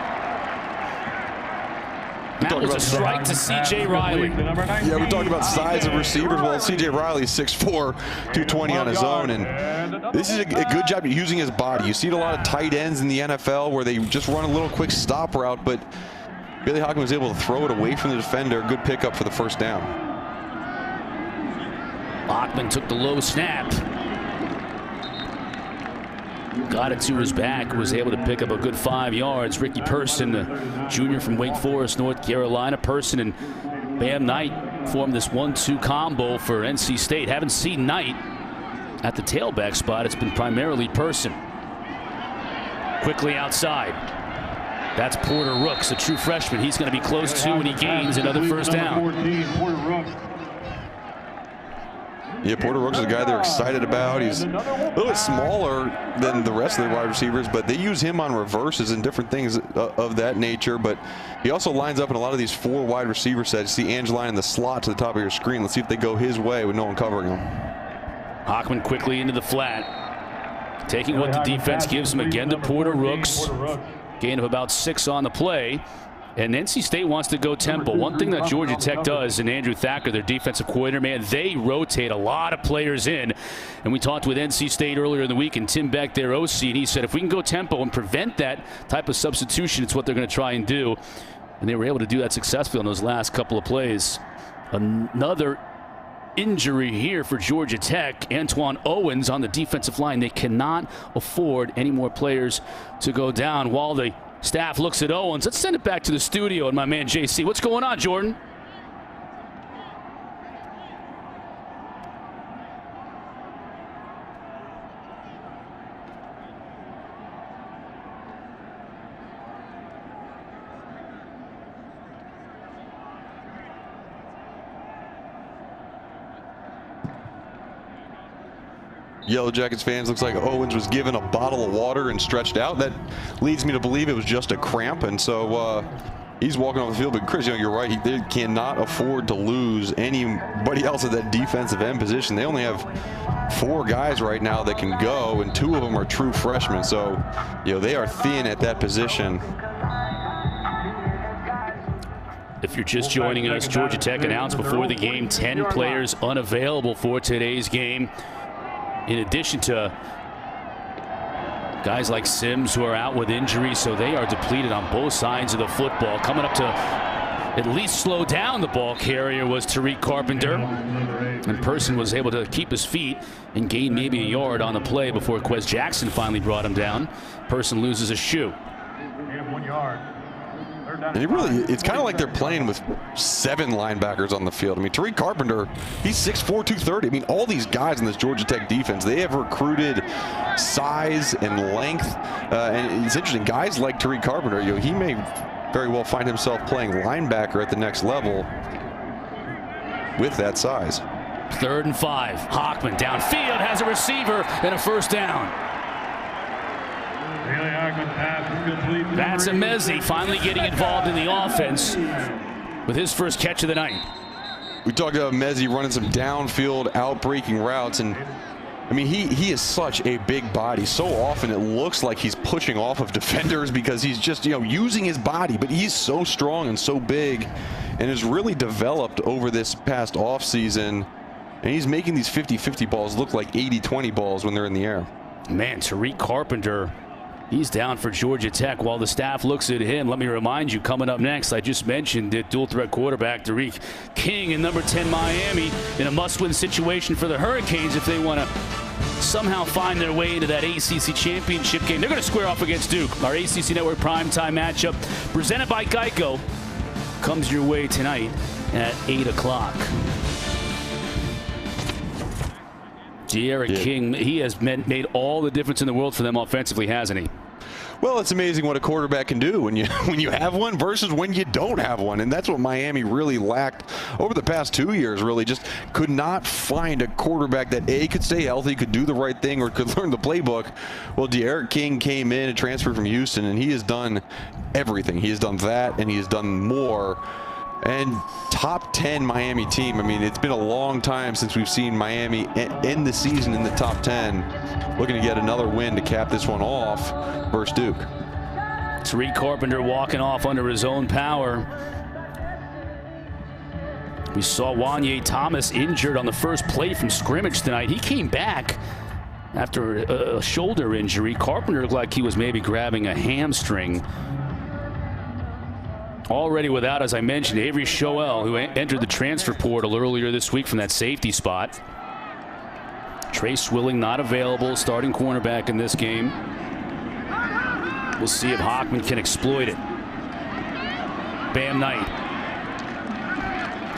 That was a strike to C.J. Riley. Yeah, we're talking about size of receivers. Well, C.J. Riley is 6'4", 220 on his own, and this is a good job of using his body. You see it a lot of tight ends in the NFL where they just run a little quick stop route, but Billy Hockman was able to throw it away from the defender. Good pickup for the first down. Hockman took the low snap. Got it to his back, was able to pick up a good 5 yards. Ricky Person, the junior from Wake Forest, North Carolina. Person and Bam Knight formed this 1-2 combo for NC State. Haven't seen Knight at the tailback spot. It's been primarily Person. Quickly outside. That's Porter Rooks, a true freshman. He's going to be close to when he gains another first down. Yeah, Porter Rooks is a guy they're excited about. He's a little bit smaller than the rest of the wide receivers, but they use him on reverses and different things of that nature. But he also lines up in a lot of these 4 wide receiver sets. You see Angeline in the slot to the top of your screen. Let's see if they go his way with no one covering him. Hockman quickly into the flat. Taking what the defense gives him again to Porter Rooks. Gain of about 6 on the play. And NC State wants to go tempo. One thing that Georgia Tech does, and Andrew Thacker, their defensive coordinator, man, they rotate a lot of players in. And we talked with NC State earlier in the week, and Tim Beck, their OC, and he said if we can go tempo and prevent that type of substitution, it's what they're going to try and do. And they were able to do that successfully on those last couple of plays. Another injury here for Georgia Tech. Antoine Owens on the defensive line. They cannot afford any more players to go down. While the staff looks at Owens, let's send it back to the studio and my man JC. What's going on, Jordan? Yellow Jackets fans, looks like Owens was given a bottle of water and stretched out. That leads me to believe it was just a cramp, and so he's walking off the field. But Chris, you're right. They cannot afford to lose anybody else at that defensive end position. They only have 4 guys right now that can go, and 2 of them are true freshmen. So, they are thin at that position. If you're just joining us, Georgia Tech announced before the game 10 players unavailable for today's game. In addition to guys like Sims who are out with injuries, so they are depleted on both sides of the football. Coming up to at least slow down the ball carrier was Tariq Carpenter. And Person was able to keep his feet and gain maybe a yard on the play before Quez Jackson finally brought him down. Person loses a shoe. 1 yard. And it's kind of like they're playing with 7 linebackers on the field. I mean, Tariq Carpenter, he's 6'4", 230. I mean, all these guys in this Georgia Tech defense, they have recruited size and length. And it's interesting, guys like Tariq Carpenter, he may very well find himself playing linebacker at the next level with that size. 3rd and 5. Hockman downfield, has a receiver and a first down. That's Emezi finally getting involved in the offense with his first catch of the night. We talked about Emezi running some downfield, out-breaking routes, and I mean, he is such a big body. So often it looks like he's pushing off of defenders because he's just, using his body, but he's so strong and so big and has really developed over this past offseason. And he's making these 50-50 balls look like 80-20 balls when they're in the air. Man, Tariq Carpenter, he's down for Georgia Tech while the staff looks at him. Let me remind you, coming up next, I just mentioned that dual threat quarterback Tariq King in number 10 Miami in a must-win situation for the Hurricanes if they want to somehow find their way into that ACC championship game. They're going to square off against Duke. Our ACC Network primetime matchup presented by Geico comes your way tonight at 8 o'clock. De'Aaron King, he has made all the difference in the world for them offensively, hasn't he? Well, it's amazing what a quarterback can do when you have one versus when you don't have one. And that's what Miami really lacked over the past 2 years, really. Just could not find a quarterback that, A, could stay healthy, could do the right thing, or could learn the playbook. Well, De'Aaron King came in and transferred from Houston, and he has done everything. He has done that, and he has done more. And top 10 Miami team. I mean, it's been a long time since we've seen Miami end the season in the top 10. Looking to get another win to cap this one off versus Duke. Tariq Carpenter walking off under his own power. We saw Wanye Thomas injured on the first play from scrimmage tonight. He came back after a shoulder injury. Carpenter looked like he was maybe grabbing a hamstring. Already without, as I mentioned, Avery Shoel, who entered the transfer portal earlier this week from that safety spot. Trey Swilling not available, starting cornerback in this game. We'll see if Hockman can exploit it. Bam Knight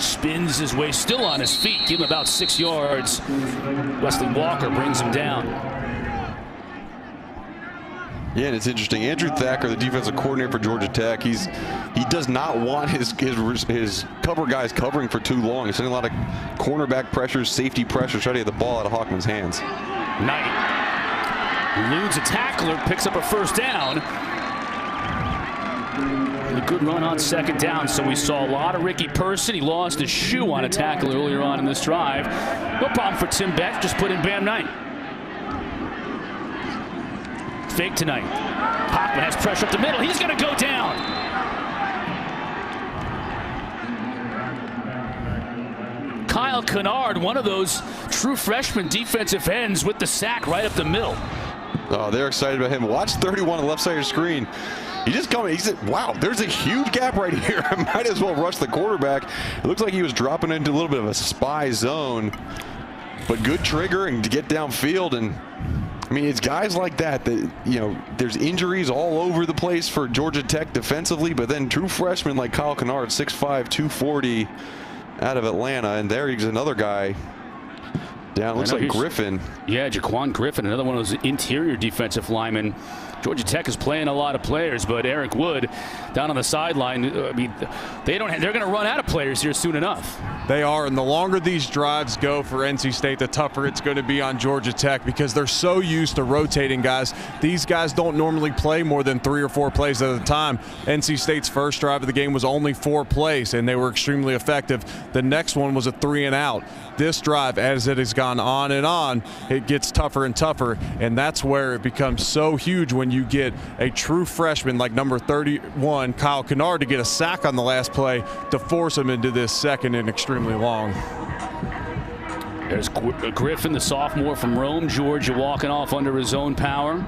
spins his way, still on his feet, give him about 6 yards. Wesley Walker brings him down. Yeah, and it's interesting. Andrew Thacker, the defensive coordinator for Georgia Tech, he does not want his cover guys covering for too long. He's sending a lot of cornerback pressures, safety pressures, trying to get the ball out of Hockman's hands. Knight eludes a tackler, picks up a first down. A good run on second down, so we saw a lot of Ricky Person. He lost his shoe on a tackle earlier on in this drive. No problem for Tim Beck, just put in Bam Knight. Fake tonight. Hockman has pressure up the middle. He's going to go down. Kyle Kennard, one of those true freshman defensive ends with the sack right up the middle. Oh, they're excited about him. Watch 31 on the left side of your screen. He just come. He said, wow, there's a huge gap right here. I might as well rush the quarterback. It looks like he was dropping into a little bit of a spy zone. But good trigger and to get downfield. And I mean, it's guys like that there's injuries all over the place for Georgia Tech defensively, but then true freshmen like Kyle Kennard, 6'5", 240 out of Atlanta. And there he's another guy down. Looks like Griffin. Yeah, Jaquan Griffin, another one of those interior defensive linemen. Georgia Tech is playing a lot of players, but Eric Wood down on the sideline. I mean, they're going to run out of players here soon enough. They are, and the longer these drives go for NC State, the tougher it's going to be on Georgia Tech because they're so used to rotating guys. These guys don't normally play more than 3 or 4 plays at a time. NC State's first drive of the game was only 4 plays, and they were extremely effective. The next one was a 3 and out. This drive, as it has gone on and on, it gets tougher and tougher, and that's where it becomes so huge when you get a true freshman like number 31, Kyle Kennard, to get a sack on the last play to force him into this second and extremely long. There's Griffin, the sophomore from Rome, Georgia, walking off under his own power.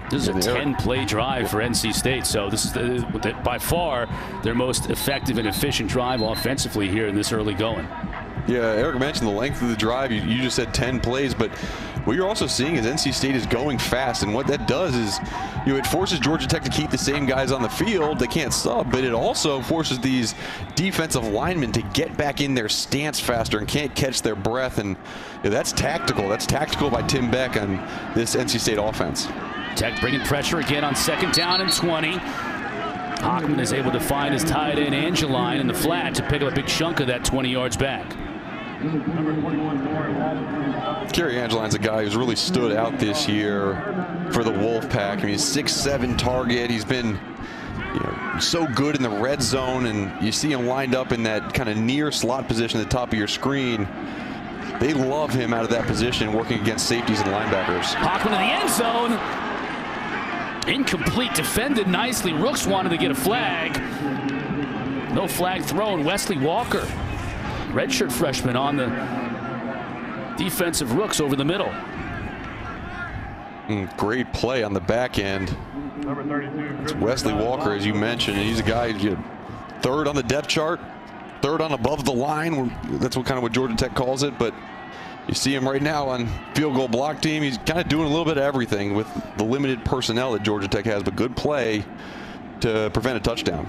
This is a 10-play drive for NC State, so this is by far their most effective and efficient drive offensively here in this early going. Yeah, Eric mentioned the length of the drive. You just said 10 plays, but what you're also seeing is NC State is going fast, and what that does is, it forces Georgia Tech to keep the same guys on the field. They can't sub, but it also forces these defensive linemen to get back in their stance faster and can't catch their breath, and that's tactical. That's tactical by Tim Beck on this NC State offense. Tech bringing pressure again on second down and 20. Hockman is able to find his tight end Angeline in the flat to pick up a big chunk of that 20 yards back. Kerry Angeline's a guy who's really stood out this year for the Wolfpack. I mean, he's 6'7" target. He's been so good in the red zone, and you see him lined up in that kind of near slot position at the top of your screen. They love him out of that position, working against safeties and linebackers. Hockman in the end zone. Incomplete, defended nicely. Rooks wanted to get a flag. No flag thrown. Wesley Walker, redshirt freshman, on the defensive Rooks over the middle. Great play on the back end. Number 32. It's Wesley Walker, as you mentioned. He's a guy third on the depth chart, third on above the line. That's what Georgia Tech calls it. But you see him right now on field goal block team. He's kind of doing a little bit of everything with the limited personnel that Georgia Tech has, but good play to prevent a touchdown.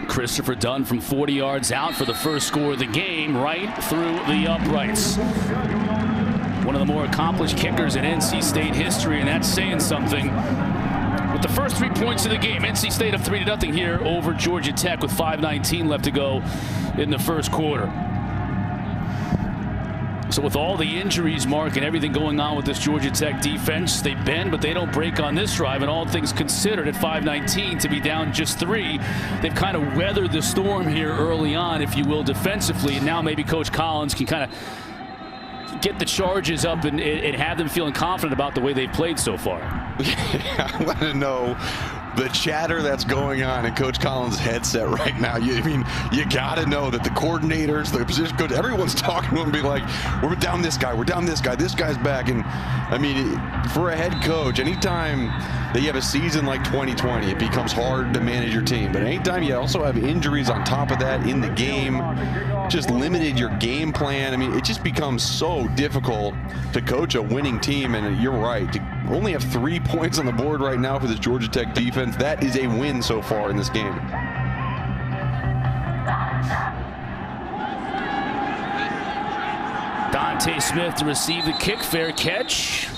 Christopher Dunn from 40 yards out for the first score of the game, right through the uprights. One of the more accomplished kickers in NC State history, and that's saying something. With the first 3 points of the game, NC State up 3-0 here over Georgia Tech with 5:19 left to go in the first quarter. So with all the injuries, Mark, and everything going on with this Georgia Tech defense, they bend, but they don't break on this drive. And all things considered, at 5:19 to be down just 3, they've kind of weathered the storm here early on, if you will, defensively. And now maybe Coach Collins can kind of get the charges up and have them feeling confident about the way they've played so far. Yeah, I want to know the chatter that's going on in Coach Collins' headset right now. You got to know that the coordinators, the position coach, everyone's talking to him, be like, we're down this guy, this guy's back. And I mean, for a head coach, anytime that you have a season like 2020, it becomes hard to manage your team. But anytime you also have injuries on top of that in the game, just limited your game plan. I mean, it just becomes so difficult to coach a winning team. And you're right, to only have 3 points on the board right now for this Georgia Tech defense, that is a win so far in this game. Dante Smith to receive the kick, fair catch.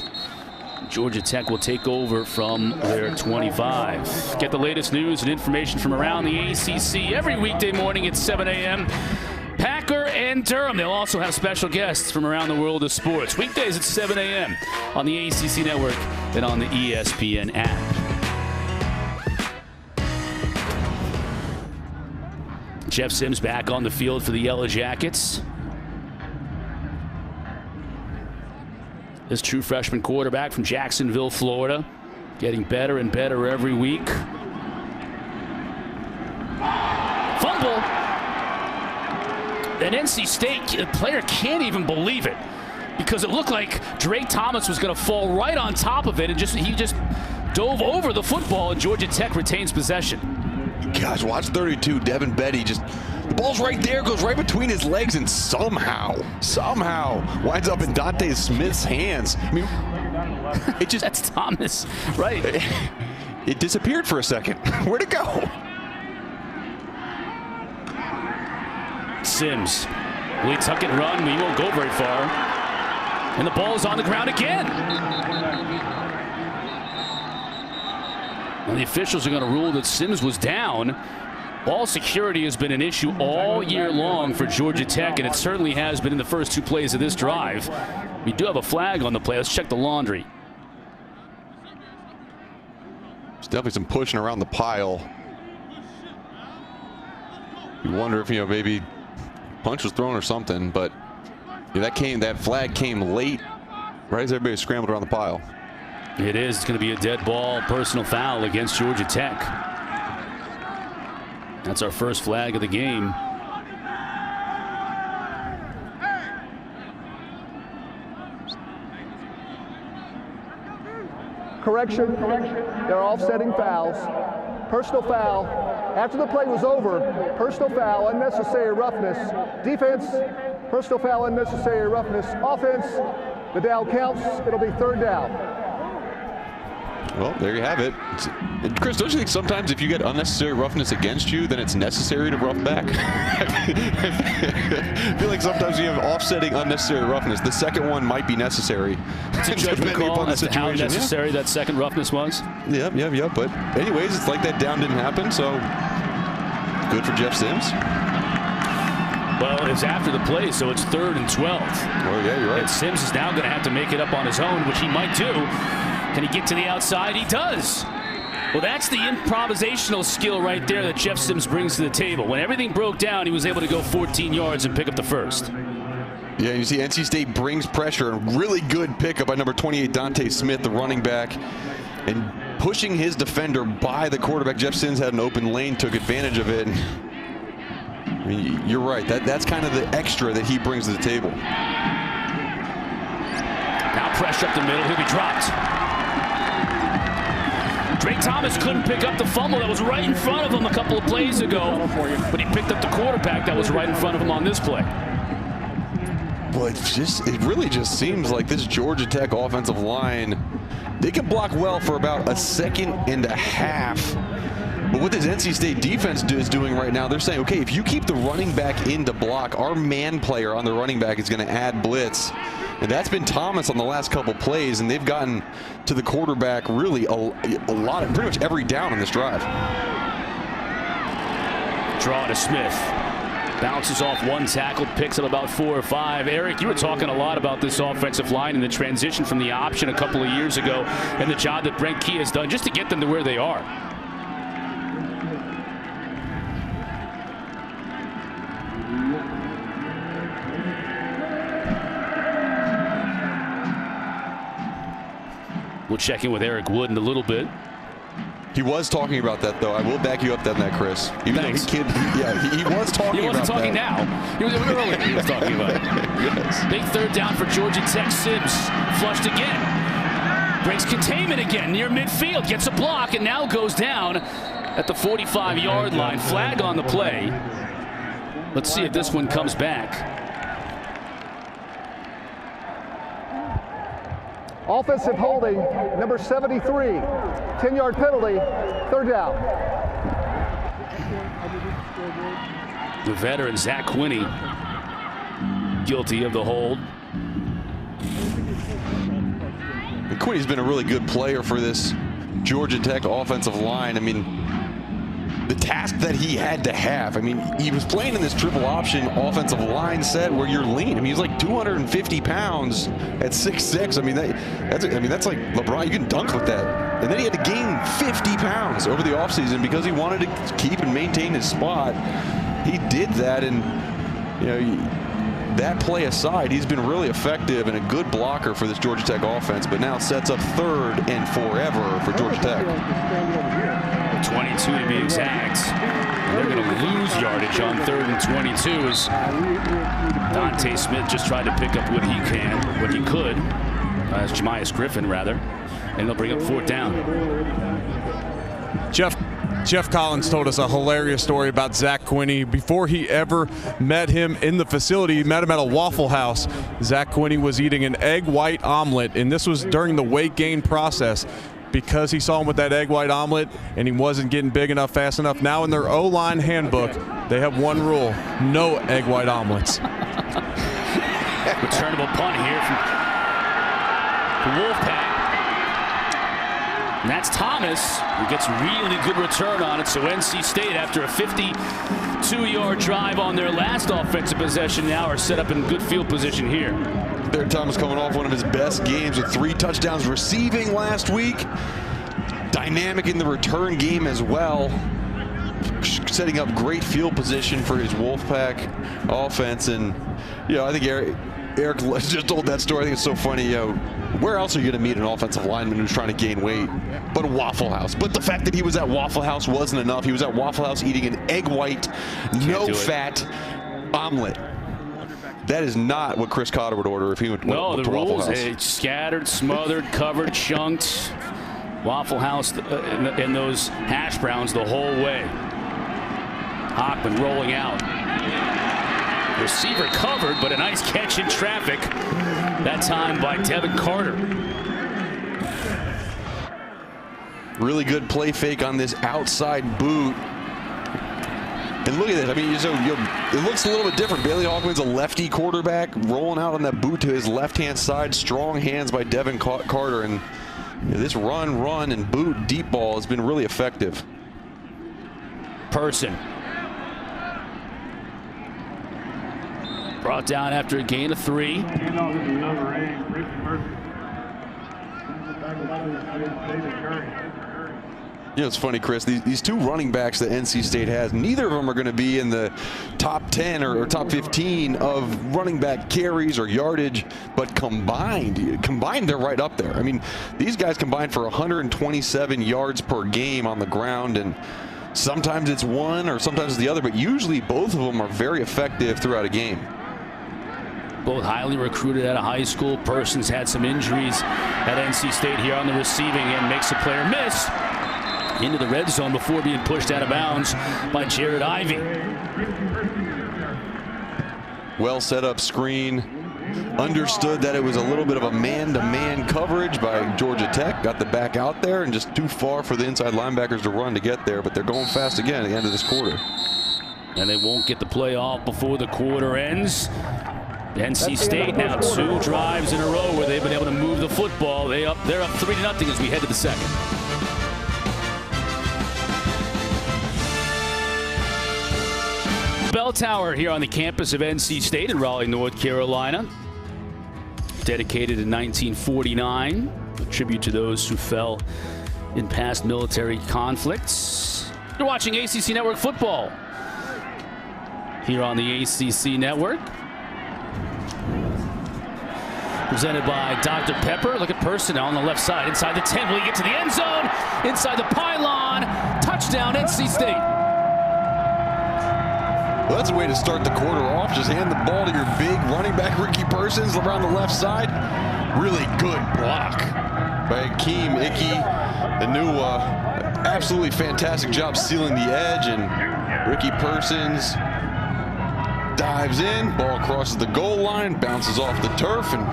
Georgia Tech will take over from their 25. Get the latest news and information from around the ACC every weekday morning at 7 a.m. Packer and Durham. They'll also have special guests from around the world of sports. Weekdays at 7 a.m. on the ACC Network and on the ESPN app. Jeff Sims back on the field for the Yellow Jackets. This true freshman quarterback from Jacksonville, Florida, getting better and better every week. Fumble. And NC State, the player can't even believe it, because it looked like Drake Thomas was going to fall right on top of it, and he just dove over the football, and Georgia Tech retains possession. Gosh, watch 32. Devin Betty the ball's right there, goes right between his legs, and somehow winds up in Dante Smith's hands. I mean, it just that's Thomas, right? It disappeared for a second. Where'd it go? Sims, will he tuck and run? He won't go very far. And the ball is on the ground again. And the officials are going to rule that Sims was down. Ball security has been an issue all year long for Georgia Tech, and it certainly has been in the first 2 plays of this drive. We do have a flag on the play. Let's check the laundry. There's definitely some pushing around the pile. You wonder if, maybe punch was thrown or something, but that flag came late, right as everybody scrambled around the pile. It is. It's going to be a dead ball, personal foul against Georgia Tech. That's our first flag of the game. Correction. They're offsetting fouls. Personal foul. After the play was over, personal foul, unnecessary roughness. Defense, personal foul, unnecessary roughness. Offense, the down counts. It'll be 3rd down. Well, there you have it. And Chris, don't you think sometimes if you get unnecessary roughness against you, then it's necessary to rough back? I feel like sometimes you have offsetting unnecessary roughness. The second one might be necessary. It's a judgment call as to how necessary that second roughness was. Yep. But anyways, it's like that down didn't happen, so good for Jeff Sims. Well, it's after the play, so it's 3rd and 12. Oh, yeah, you're right. And Sims is now going to have to make it up on his own, which he might do. Can he get to the outside? He does. Well, that's the improvisational skill right there that Jeff Sims brings to the table. When everything broke down, he was able to go 14 yards and pick up the first. Yeah, and you see NC State brings pressure. A really good pickup by number 28, Dante Smith, the running back. And pushing his defender by the quarterback. Jeff Sims had an open lane, took advantage of it. I mean, you're right. That's kind of the extra that he brings to the table. Now pressure up the middle. He'll be dropped. Drake Thomas couldn't pick up the fumble that was right in front of him a couple of plays ago, but he picked up the quarterback that was right in front of him on this play. Well, it really just seems like this Georgia Tech offensive line, they can block well for about a second and a half. But what this NC State defense is doing right now, they're saying, okay, if you keep the running back in to block, our man player on the running back is going to add blitz. And that's been Thomas on the last couple plays, and they've gotten to the quarterback really a lot of pretty much every down on this drive. Draw to Smith. Bounces off one tackle, picks up about 4 or 5. Eric, you were talking a lot about this offensive line and the transition from the option a couple of years ago and the job that Brent Key has done just to get them to where they are. We'll check in with Eric Wood in a little bit. He was talking about that, though. I will back you up on that, Chris. Even Thanks. Though he was talking about that. He wasn't talking now. He was earlier he was talking about it. Yes. Big 3rd down for Georgia Tech. Sims flushed again. Breaks containment again near midfield. Gets a block and now goes down at the 45-yard line. Flag on the play. Let's see if this one comes back. Offensive holding, number 73, 10-yard penalty, 3rd down. The veteran Zach Quinney guilty of the hold. And Quinney's been a really good player for this Georgia Tech offensive line. I mean, the task that he had to have. I mean, he was playing in this triple option offensive line set where you're lean. I mean, he's like 250 pounds at 6'6". I mean, that's like LeBron. You can dunk with that. And then he had to gain 50 pounds over the offseason because he wanted to keep and maintain his spot. He did that, and you know, that play aside, he's been really effective and a good blocker for this Georgia Tech offense. But now sets up 3rd and forever for Georgia Tech. 22 to be exact. They're going to lose yardage on 3rd and 22 as Dante Smith just tried to pick up what he could. As Jemias Griffin, rather. And they'll bring up 4th down. Jeff Collins told us a hilarious story about Zach Quinney. Before he ever met him in the facility, he met him at a Waffle House. Zach Quinney was eating an egg white omelet, and this was during the weight gain process. Because he saw him with that egg white omelet and he wasn't getting big enough fast enough. Now in their O-line handbook, they have one rule: no egg white omelets. Returnable punt here from the Wolfpack. And that's Thomas, who gets really good return on it. So NC State, after a 52-yard drive on their last offensive possession, now are set up in good field position here. There, Thomas coming off one of his best games with 3 touchdowns receiving last week. Dynamic in the return game as well. Setting up great field position for his Wolfpack offense. And, you know, I think Eric just told that story. I think it's so funny. You know, where else are you going to meet an offensive lineman who's trying to gain weight? But a Waffle House. But the fact that he was at Waffle House wasn't enough. He was at Waffle House eating an egg white, no fat omelet. That is not what Chris Cotter would order if he went to Waffle House. No, the rules, scattered, smothered, covered, chunked. Waffle House and those hash browns the whole way. Hockman rolling out. Receiver covered, but a nice catch in traffic. That time by Devin Carter. Really good play fake on this outside boot. And look at this. I mean, it looks a little bit different. Bailey Hawkman's a lefty quarterback, rolling out on that boot to his left-hand side. Strong hands by Devin Carter. And this run, and boot deep ball has been really effective. Person. Brought down after a gain of 3. You know, it's funny, Chris, these two running backs that NC State has, neither of them are going to be in the top 10 or top 15 of running back carries or yardage, but combined, they're right up there. I mean, these guys combined for 127 yards per game on the ground, and sometimes it's one or sometimes it's the other, but usually both of them are very effective throughout a game. Both highly recruited out of high school. Persons had some injuries at NC State here on the receiving end. Makes a player miss into the red zone before being pushed out of bounds by Jared Ivey. Well set up screen. Understood that it was a little bit of a man-to-man coverage by Georgia Tech. Got the back out there and just too far for the inside linebackers to run to get there, but they're going fast again at the end of this quarter. And they won't get the play off before the quarter ends. NC State now 2 drives in a row where they've been able to move the football. They're up 3-0 as we head to the second. Bell Tower here on the campus of NC State in Raleigh, North Carolina. Dedicated in 1949. A tribute to those who fell in past military conflicts. You're watching ACC Network football here on the ACC Network. Presented by Dr. Pepper. Look at Person on the left side. Inside the 10. Will he get to the end zone? Inside the pylon. Touchdown, NC State. Well, that's a way to start the quarter off. Just hand the ball to your big running back, Ricky Persons, around the left side. Really good block by Akeem Ickey. The new absolutely fantastic job sealing the edge. And Ricky Persons dives in. Ball crosses the goal line, bounces off the turf, and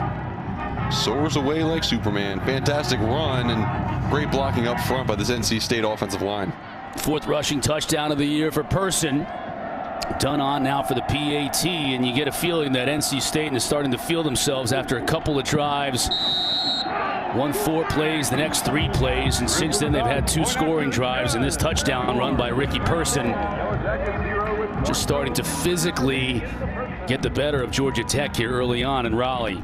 soars away like Superman. Fantastic run and great blocking up front by this NC State offensive line. 4th rushing touchdown of the year for Person. Done on now for the PAT, and you get a feeling that NC State is starting to feel themselves after a couple of drives. 1-4 plays, the next 3 plays, and since then they've had 2 scoring drives, and this touchdown run by Ricky Person just starting to physically get the better of Georgia Tech here early on in Raleigh.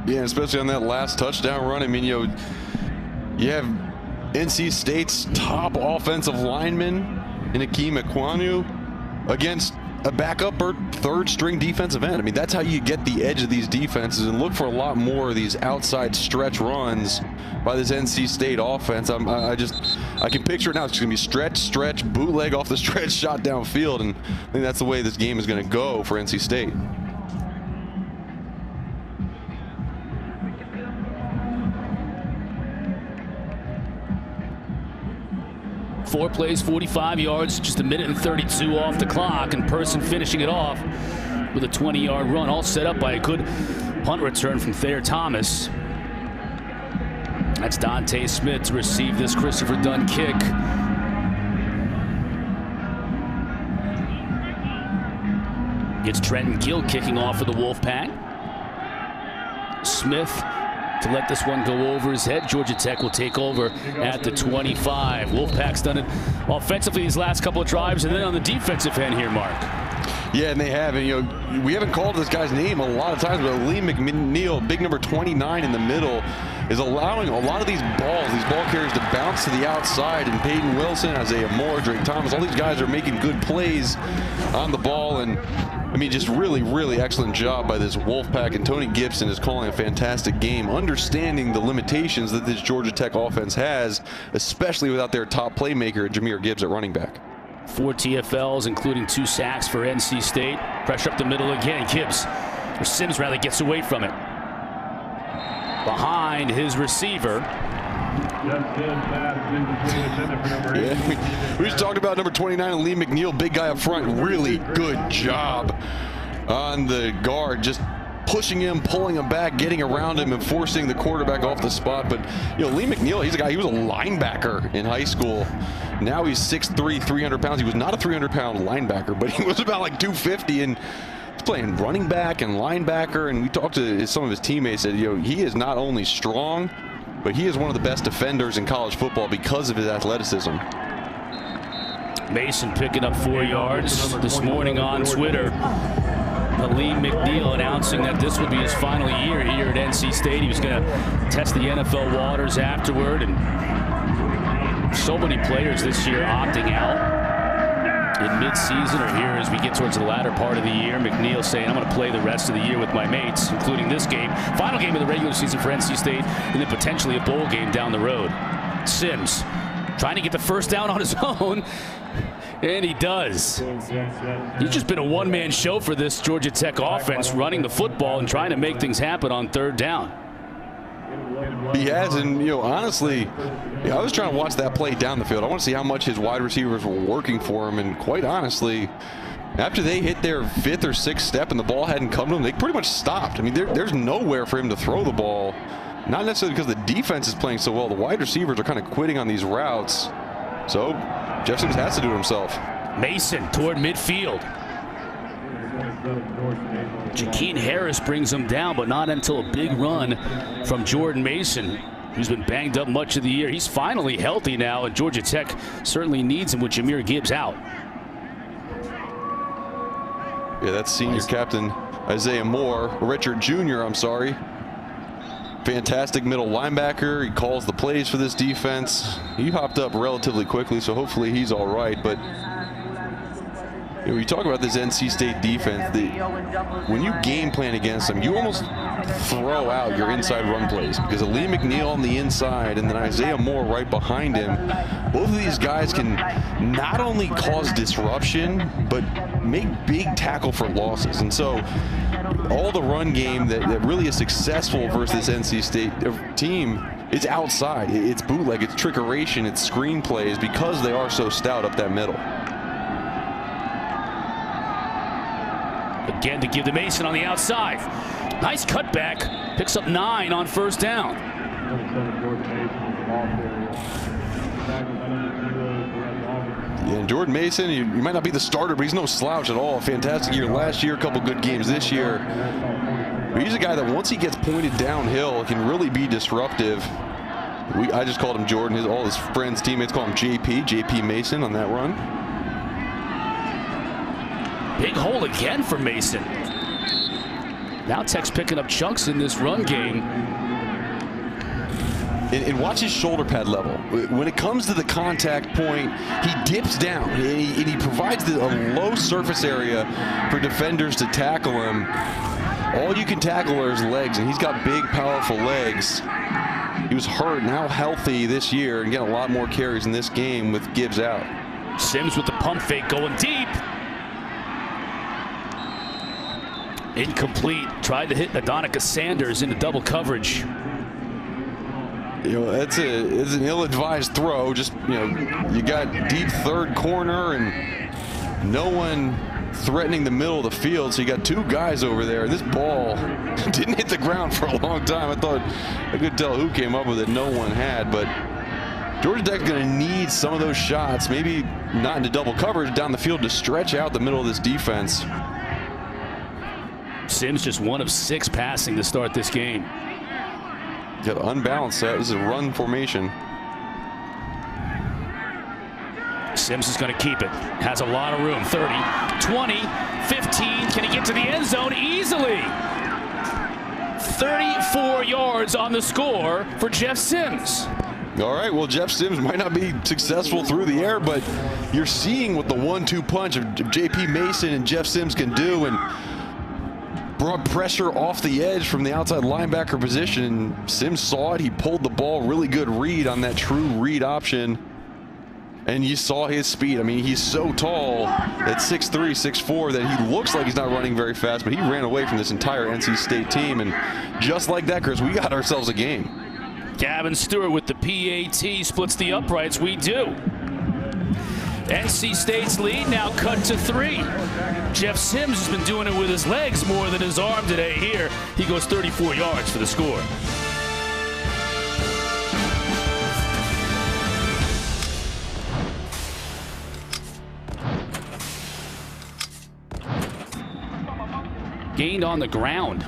Yeah, especially on that last touchdown run. I mean, you have NC State's top offensive lineman in Akeem Ekwonu against a backup or 3rd string defensive end. I mean, that's how you get the edge of these defenses, and look for a lot more of these outside stretch runs by this NC State offense. I can picture it now. It's just gonna be stretch, bootleg off the stretch, shot downfield, and I think that's the way this game is gonna go for NC State. Four plays, 45 yards, just 1:32 off the clock, and Person finishing it off with a 20-yard run, all set up by a good punt return from Thayer Thomas. That's Dante Smith to receive this Christopher Dunn kick. It's Trenton Gill kicking off for the Wolfpack. Smith to let this one go over his head. Georgia Tech will take over at the 25. Wolfpack's done it offensively these last couple of drives, and then on the defensive end here, Mark. Yeah, and they have. And, we haven't called this guy's name a lot of times, but Lee McNeil, big number 29 in the middle, is allowing a lot of these ball carriers to bounce to the outside. And Peyton Wilson, Isaiah Moore, Drake Thomas, all these guys are making good plays on the ball. And I mean, just really, really excellent job by this Wolfpack, and Tony Gibson is calling a fantastic game, understanding the limitations that this Georgia Tech offense has, especially without their top playmaker, Jahmyr Gibbs, at running back. 4 TFLs, including 2 sacks for NC State. Pressure up the middle again. Sims rather gets away from it. Behind his receiver. Yeah, we just talked about number 29, Lee McNeil, big guy up front. Really good job on the guard, just pushing him, pulling him back, getting around him, and forcing the quarterback off the spot. But, you know, Lee McNeil, he's a guy, he was a linebacker in high school. Now he's 6'3", 300 pounds. He was not a 300-pound linebacker, but he was about like 250, and he's playing running back and linebacker. And we talked to some of his teammates, said, you know, he is not only strong, but he is one of the best defenders in college football because of his athleticism. Mason picking up 4 yards this morning on Twitter. Lee McNeil announcing that this would be his final year here at NC State. He was going to test the NFL waters afterward, and so many players this year opting out in mid-season or here as we get towards the latter part of the year. McNeil saying, I'm going to play the rest of the year with my mates, including this game, final game of the regular season for NC State, and then potentially a bowl game down the road. Sims trying to get the first down on his own, and he does. He's just been a one-man show for this Georgia Tech offense, running the football and trying to make things happen on 3rd down. He has, and, you know, honestly, I was trying to watch that play down the field. I want to see how much his wide receivers were working for him, and quite honestly, after they hit their 5th or 6th step and the ball hadn't come to them, they pretty much stopped. I mean, there's nowhere for him to throw the ball. Not necessarily because the defense is playing so well. The wide receivers are kind of quitting on these routes. So Jeff Sims has to do it himself. Mason toward midfield. Jakeem Harris brings him down, but not until a big run from Jordan Mason, who's been banged up much of the year. He's finally healthy now, and Georgia Tech certainly needs him with Jahmyr Gibbs out. Yeah, that's senior captain Isaiah Moore. Richard Jr., I'm sorry. Fantastic middle linebacker. He calls the plays for this defense. He hopped up relatively quickly, so hopefully he's all right. But you know, you talk about this NC State defense, when you game plan against them, you almost throw out your inside run plays because of Lee McNeil on the inside and then Isaiah Moore right behind him. Both of these guys can not only cause disruption, but make big tackle for losses. And so all the run game that really is successful versus this NC State team is outside. It's bootleg, it's trickeration, it's screen plays because they are so stout up that middle. Again to give to Mason on the outside. Nice cutback. Picks up 9 on 1st down. Yeah, and Jordan Mason, you might not be the starter, but he's no slouch at all. Fantastic year last year, a couple good games this year. But he's a guy that once he gets pointed downhill can really be disruptive. I just called him Jordan. All his friends, teammates call him JP Mason on that run. Big hole again for Mason. Now Tech's picking up chunks in this run game. And watch his shoulder pad level. When it comes to the contact point, he dips down and he provides a low surface area for defenders to tackle him. All you can tackle are his legs, and he's got big, powerful legs. He was hurt, now healthy this year, and getting a lot more carries in this game with Gibbs out. Sims with the pump fake going deep. Incomplete. Tried to hit Adonica Sanders into double coverage. You know, it's an ill-advised throw. Just, you know, you got deep 3rd corner and no one threatening the middle of the field, so you got 2 guys over there. This ball didn't hit the ground for a long time. I thought I could tell who came up with it. No one had, but Georgia Tech's going to need some of those shots, maybe not into double coverage, down the field to stretch out the middle of this defense. Sims just 1 of 6 passing to start this game. Got an unbalanced set. This is a run formation. Sims is going to keep it. Has a lot of room. 30, 20, 15. Can he get to the end zone easily? 34 yards on the score for Jeff Sims. All right, well, Jeff Sims might not be successful through the air, but you're seeing what the 1-2 punch of JP Mason and Jeff Sims can do, and brought pressure off the edge from the outside linebacker position. Sims saw it. He pulled the ball. Really good read on that true read option. And you saw his speed. I mean, he's so tall at 6'3", 6'4", that he looks like he's not running very fast, but he ran away from this entire NC State team. And just like that, Chris, we got ourselves a game. Gavin Stewart with the PAT splits the uprights. We do. NC State's lead now cut to 3. Jeff Sims has been doing it with his legs more than his arm today. Here, he goes 34 yards for the score. Gained on the ground.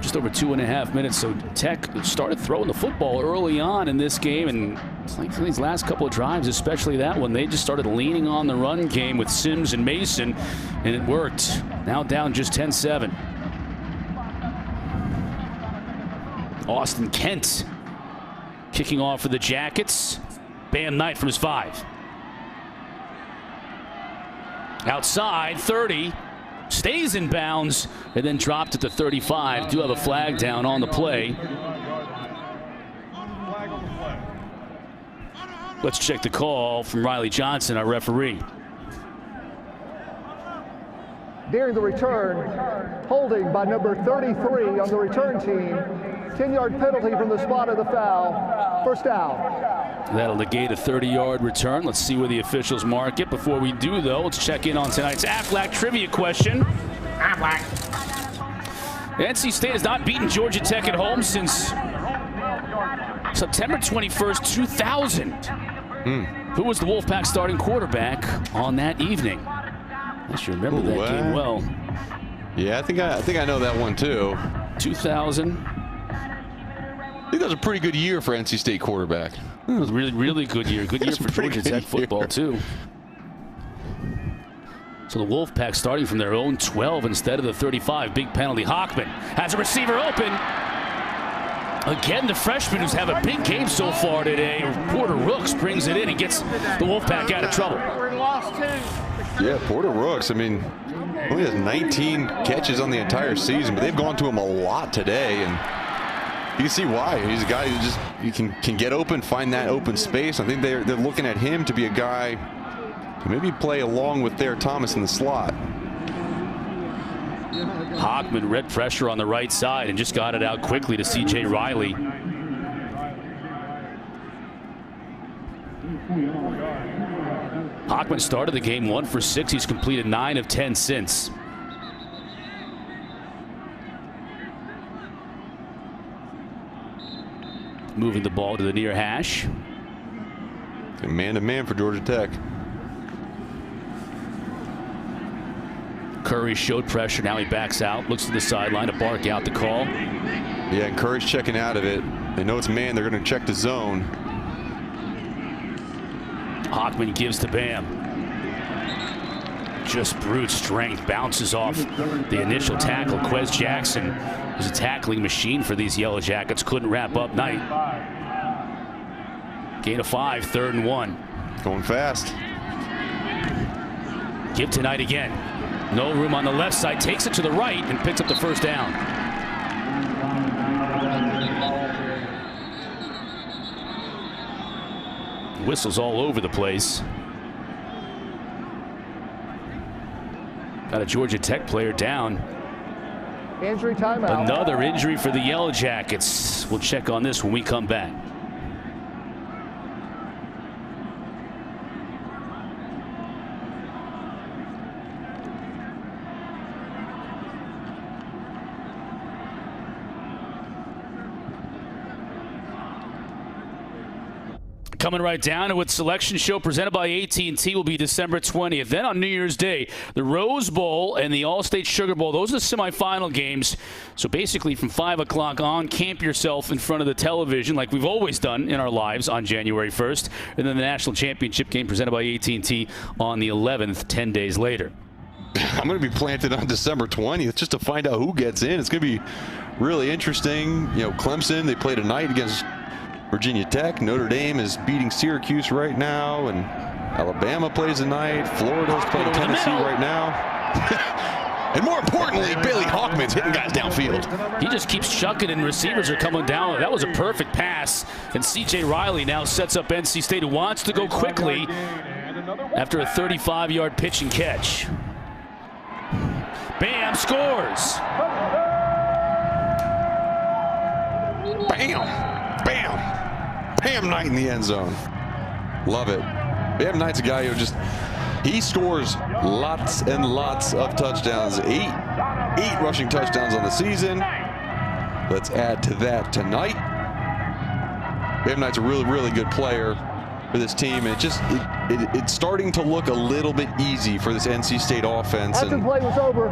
Just over 2.5 minutes, so Tech started throwing the football early on in this game, and it's like these last couple of drives, especially that one, they just started leaning on the run game with Sims and Mason, and it worked. Now down just 10-7. Austin Kent kicking off for the Jackets. Bam Knight from his 5. Outside, 30. Stays in bounds and then dropped at the 35. Do have a flag down on the play. Let's check the call from Riley Johnson, our referee. During the return, holding by number 33 on the return team. 10-yard penalty from the spot of the foul. First down. That'll negate a 30-yard return. Let's see where the officials mark it. Before we do, though, let's check in on tonight's Aflac trivia question. Aflac. NC State has not beaten Georgia Tech at home since September 21st, 2000. Who was the Wolfpack starting quarterback on that evening? I should remember that game well. Yeah, I think I know that one too. 2000. I think that was a pretty good year for NC State quarterback. It was a really, really good year. Good year for Georgia Tech football, too. So the Wolfpack starting from their own 12 instead of the 35. Big penalty. Hockman has a receiver open. Again, the freshman who's having a big game so far today. Porter Rooks brings it in and gets the Wolfpack out of trouble. Yeah, Porter Rooks, I mean, only has 19 catches on the entire season, but they've gone to him a lot today, and you can see why. He's a guy who just can get open, find that open space. I think they're looking at him to be a guy who maybe play along with their Thomas in the slot. Hockman read pressure on the right side and just got it out quickly to C.J. Riley. Hockman started the game 1 for 6. He's completed 9 of 10 since. Moving the ball to the near hash. Man-to-man for Georgia Tech. Curry showed pressure. Now he backs out. Looks to the sideline to bark out the call. Yeah, and Curry's checking out of it. They know it's man. They're going to check the zone. Hockman gives to Bam. Just brute strength. Bounces off the initial tackle. Quez Jackson is a tackling machine for these Yellow Jackets. Couldn't wrap up Knight. Gain of 5, 3rd and 1. Going fast. Give to Knight again. No room on the left side. Takes it to the right and picks up the first down. Whistles all over the place. Got a Georgia Tech player down. Injury timeout. Another injury for the Yellow Jackets. We'll check on this when we come back. Coming right down to its selection show presented by AT&T will be December 20th. Then on New Year's Day, the Rose Bowl and the All-State Sugar Bowl. Those are the semifinal games. So basically from 5 o'clock on, camp yourself in front of the television like we've always done in our lives on January 1st. And then the National Championship game presented by AT&T on the 11th, 10 days later. I'm going to be planted on December 20th just to find out who gets in. It's going to be really interesting. You know, Clemson, they played tonight against Virginia Tech. Notre Dame is beating Syracuse right now, and Alabama plays tonight. Florida's playing Tennessee right now. And more importantly, Bailey Hockman's hitting guys downfield. He just keeps chucking and receivers are coming down. That was a perfect pass. And C.J. Riley now sets up NC State, who wants to go quickly after a 35-yard pitch and catch. Bam, scores. Bam, bam. Bam Knight in the end zone. Love it. Bam Knight's a guy who just He scores lots and lots of touchdowns. Eight rushing touchdowns on the season. Let's add to that tonight. Bam Knight's a really, really good player for this team. It's starting to look a little bit easy for this NC State offense. After the play was over,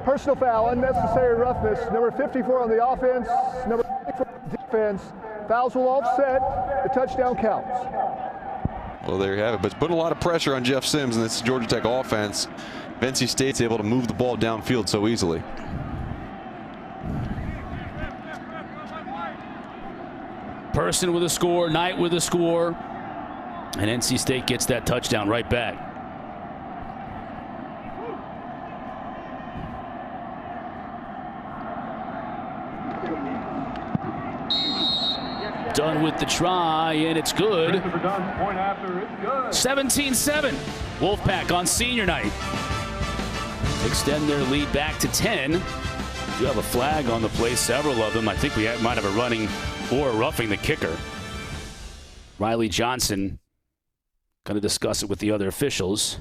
personal foul, unnecessary roughness. Number 54 on the offense, number 54 on the defense. Fouls will offset. The touchdown counts. Well, there you have it. But it's put a lot of pressure on Jeff Sims and this Georgia Tech offense. NC State's able to move the ball downfield so easily. Person with a score, Knight with a score, and NC State gets that touchdown right back. Done with the try, and it's good. 17-7. Wolfpack on senior night. Extend their lead back to 10. Do have a flag on the play, several of them. I think we might have a running or roughing the kicker. Riley Johnson going to discuss it with the other officials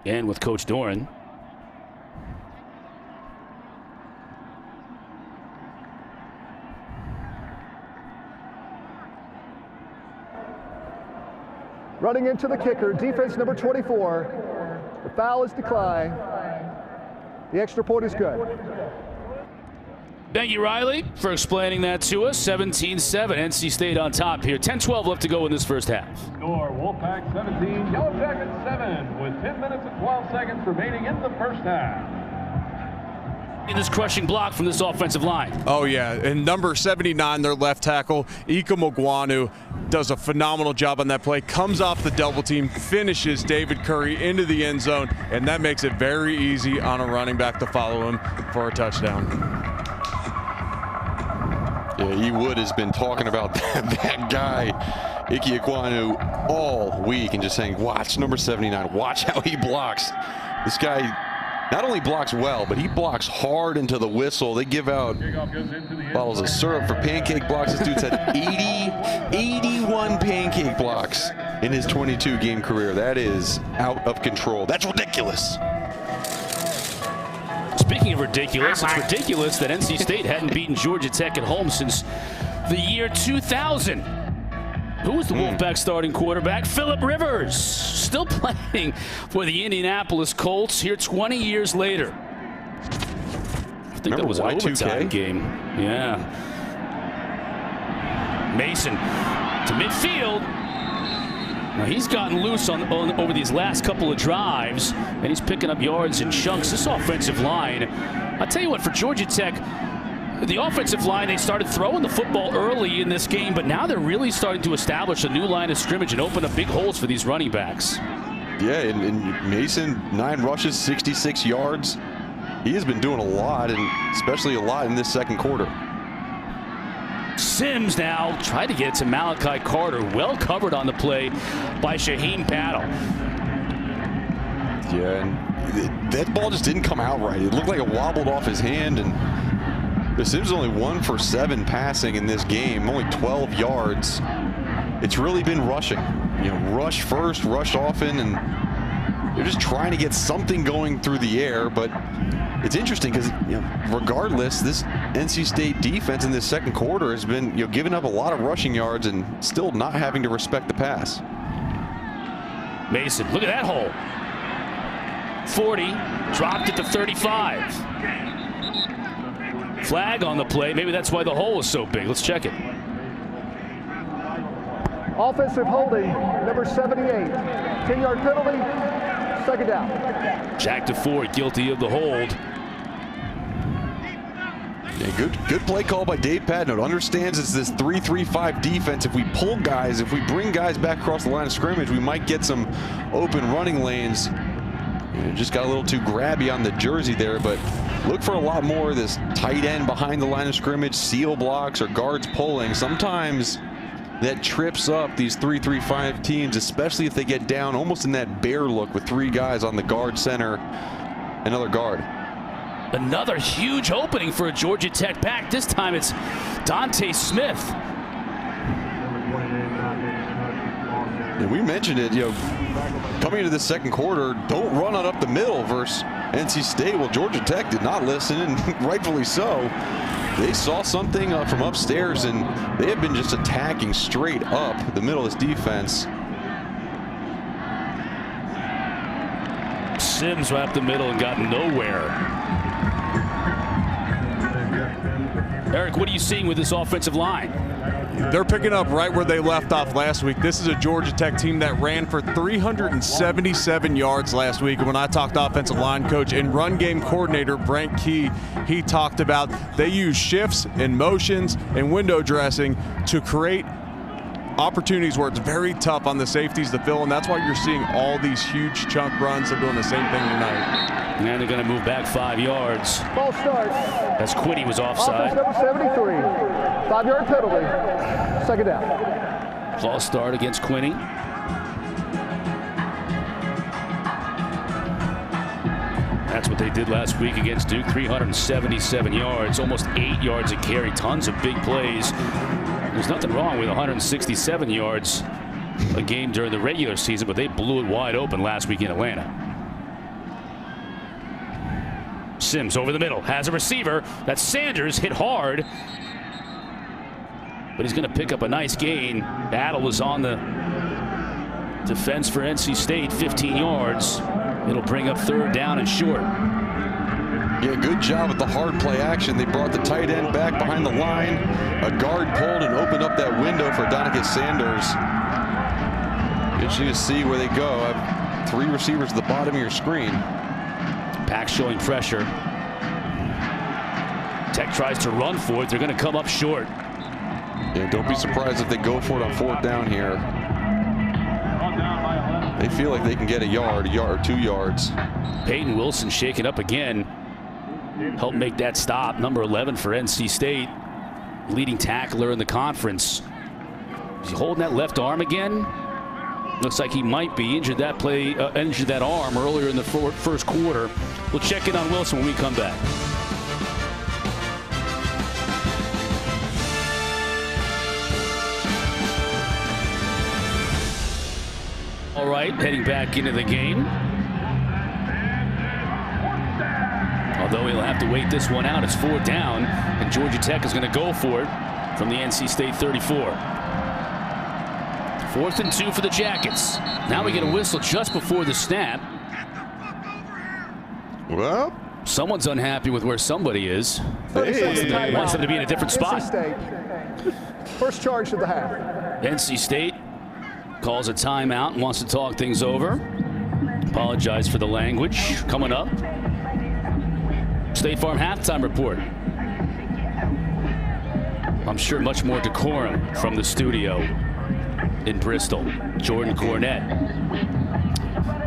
and with Coach Doran. Running into the kicker, defense number 24. The foul is declined. The extra point is good. Thank you, Riley, for explaining that to us. 17-7, NC State on top here. 10-12 left to go in this first half. Score, Wolfpack 17, Yellow Jackets 7, with 10 minutes and 12 seconds remaining in the first half. In this crushing block from this offensive line. Oh, yeah. And number 79, their left tackle, Ika Mogwanu, does a phenomenal job on that play. Comes off the double team, finishes David Curry into the end zone, and that makes it very easy on a running back to follow him for a touchdown. Yeah, E. Wood has been talking about that guy, Ike Ekwonu, all week and just saying, watch number 79, watch how he blocks. This guy not only blocks well, but he blocks hard into the whistle. They give out bottles of syrup for pancake blocks. This dude's had 81 pancake blocks in his 22-game career. That is out of control. That's ridiculous. Speaking of ridiculous, it's ridiculous that NC State hadn't beaten Georgia Tech at home since the year 2000. Who was the Wolfpack starting quarterback? Phillip Rivers, still playing for the Indianapolis Colts here 20 years later. I think that was an overtime game. Yeah. Mason to midfield. Now he's gotten loose over these last couple of drives, and he's picking up yards in chunks. This offensive line, I'll tell you what, for Georgia Tech, the offensive line, they started throwing the football early in this game, but now they're really starting to establish a new line of scrimmage and open up big holes for these running backs. Yeah, and Mason, 9 rushes, 66 yards. He has been doing a lot, and especially a lot in this second quarter. Sims now tried to get it to Malachi Carter. Well covered on the play by Shaheen Paddle. Yeah, and that ball just didn't come out right. It looked like it wobbled off his hand, and Sims is only 1 for 7 passing in this game, only 12 yards. It's really been rushing. You know, rush first, rush often, and they're just trying to get something going through the air. But it's interesting because, you know, regardless, this NC State defense in this second quarter has been, you know, giving up a lot of rushing yards and still not having to respect the pass. Mason, look at that hole. 40, dropped it to 35. Flag on the play. Maybe that's why the hole is so big. Let's check it. Offensive holding, number 78. 10-yard penalty, second down. Jack DeFord guilty of the hold. Yeah, good play call by Dave Padnott. Understands it's this 3-3-5 defense. If we pull guys, if we bring guys back across the line of scrimmage, we might get some open running lanes. Just got a little too grabby on the jersey there, but look for a lot more of this tight end behind the line of scrimmage, seal blocks, or guards pulling. Sometimes that trips up these 3-3-5 teams, especially if they get down almost in that bear look with 3 guys on the guard, center, another guard. Another huge opening for a Georgia Tech back. This time it's Dante Smith. And we mentioned it, coming into the second quarter, don't run it up the middle versus NC State. Well, Georgia Tech did not listen, and rightfully so. They saw something from upstairs, and they have been just attacking straight up the middle of this defense. Sims right up the middle and got nowhere. Eric, what are you seeing with this offensive line? They're picking up right where they left off last week. This is a Georgia Tech team that ran for 377 yards last week. And when I talked to offensive line coach and run game coordinator Brent Key, he talked about they use shifts and motions and window dressing to create opportunities where it's very tough on the safeties to fill, and that's why you're seeing all these huge chunk runs. They're doing the same thing tonight. And they're going to move back 5 yards. Ball starts. As Quiddy was offside. Offense number 73. 5-yard penalty. Second down. False start against Quiddy. That's what they did last week against Duke. 377 yards, almost 8 yards a carry. Tons of big plays. There's nothing wrong with 167 yards a game during the regular season, but they blew it wide open last week in Atlanta. Sims over the middle, has a receiver. That's Sanders, hit hard. But he's going to pick up a nice gain. Battle is on the defense for NC State, 15 yards. It'll bring up third down and short. Yeah, good job with the hard play action. They brought the tight end back behind the line. A guard pulled and opened up that window for Donicus Sanders. Interesting to see where they go. I have 3 receivers at the bottom of your screen. Pack showing pressure. Tech tries to run for it. They're going to come up short. Yeah, don't be surprised if they go for it on 4th down here. They feel like they can get a yard or 2 yards. Peyton Wilson shaken up again. Helped make that stop. Number 11 for NC State. Leading tackler in the conference. Is he holding that left arm again? Looks like he might be. Injured that arm earlier in the first quarter. We'll check in on Wilson when we come back. All right, heading back into the game. Although he'll have to wait this one out. It's 4th down, and Georgia Tech is going to go for it from the NC State 34. 4th and 2 for the Jackets. Now we get a whistle just before the snap. Well, someone's unhappy with where somebody is. Wants them to be in a different spot. First charge of the half. NC State calls a timeout and wants to talk things over. Apologize for the language. Coming up, State Farm halftime report. I'm sure much more decorum from the studio in Bristol. Jordan Cornette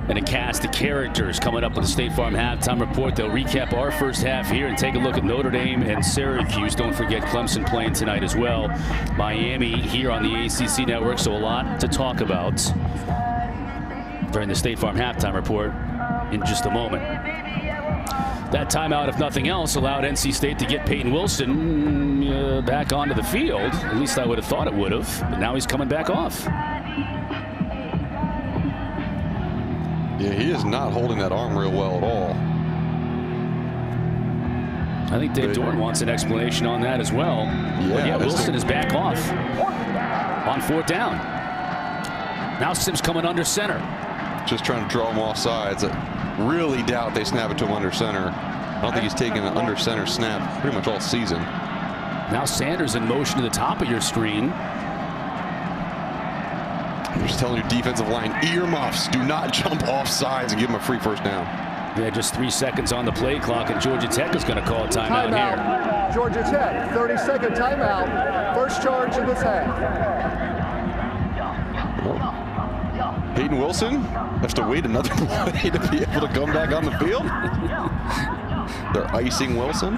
and a cast of characters coming up with the State Farm halftime report. They'll recap our first half here and take a look at Notre Dame and Syracuse. Don't forget Clemson playing tonight as well. Miami here on the ACC network, so a lot to talk about during the State Farm halftime report in just a moment. That timeout, if nothing else, allowed NC State to get Peyton Wilson back onto the field. At least I would have thought it would have. But now he's coming back off. Yeah, he is not holding that arm real well at all. I think Dave Dorn wants an explanation on that as well. Yeah, Wilson is back off on 4th down. Now Sims coming under center. Just trying to draw him off sides. I really doubt they snap it to him under center. I don't think he's taken an under center snap pretty much all season. Now Sanders in motion to the top of your screen. I'm just telling your defensive line, earmuffs, do not jump off sides and give him a free first down. Yeah, just 3 seconds on the play clock, and Georgia Tech is going to call a timeout here. Georgia Tech, 30-second timeout. First charge of this half. Well, Peyton Wilson has to wait another play to be able to come back on the field. They're icing Wilson.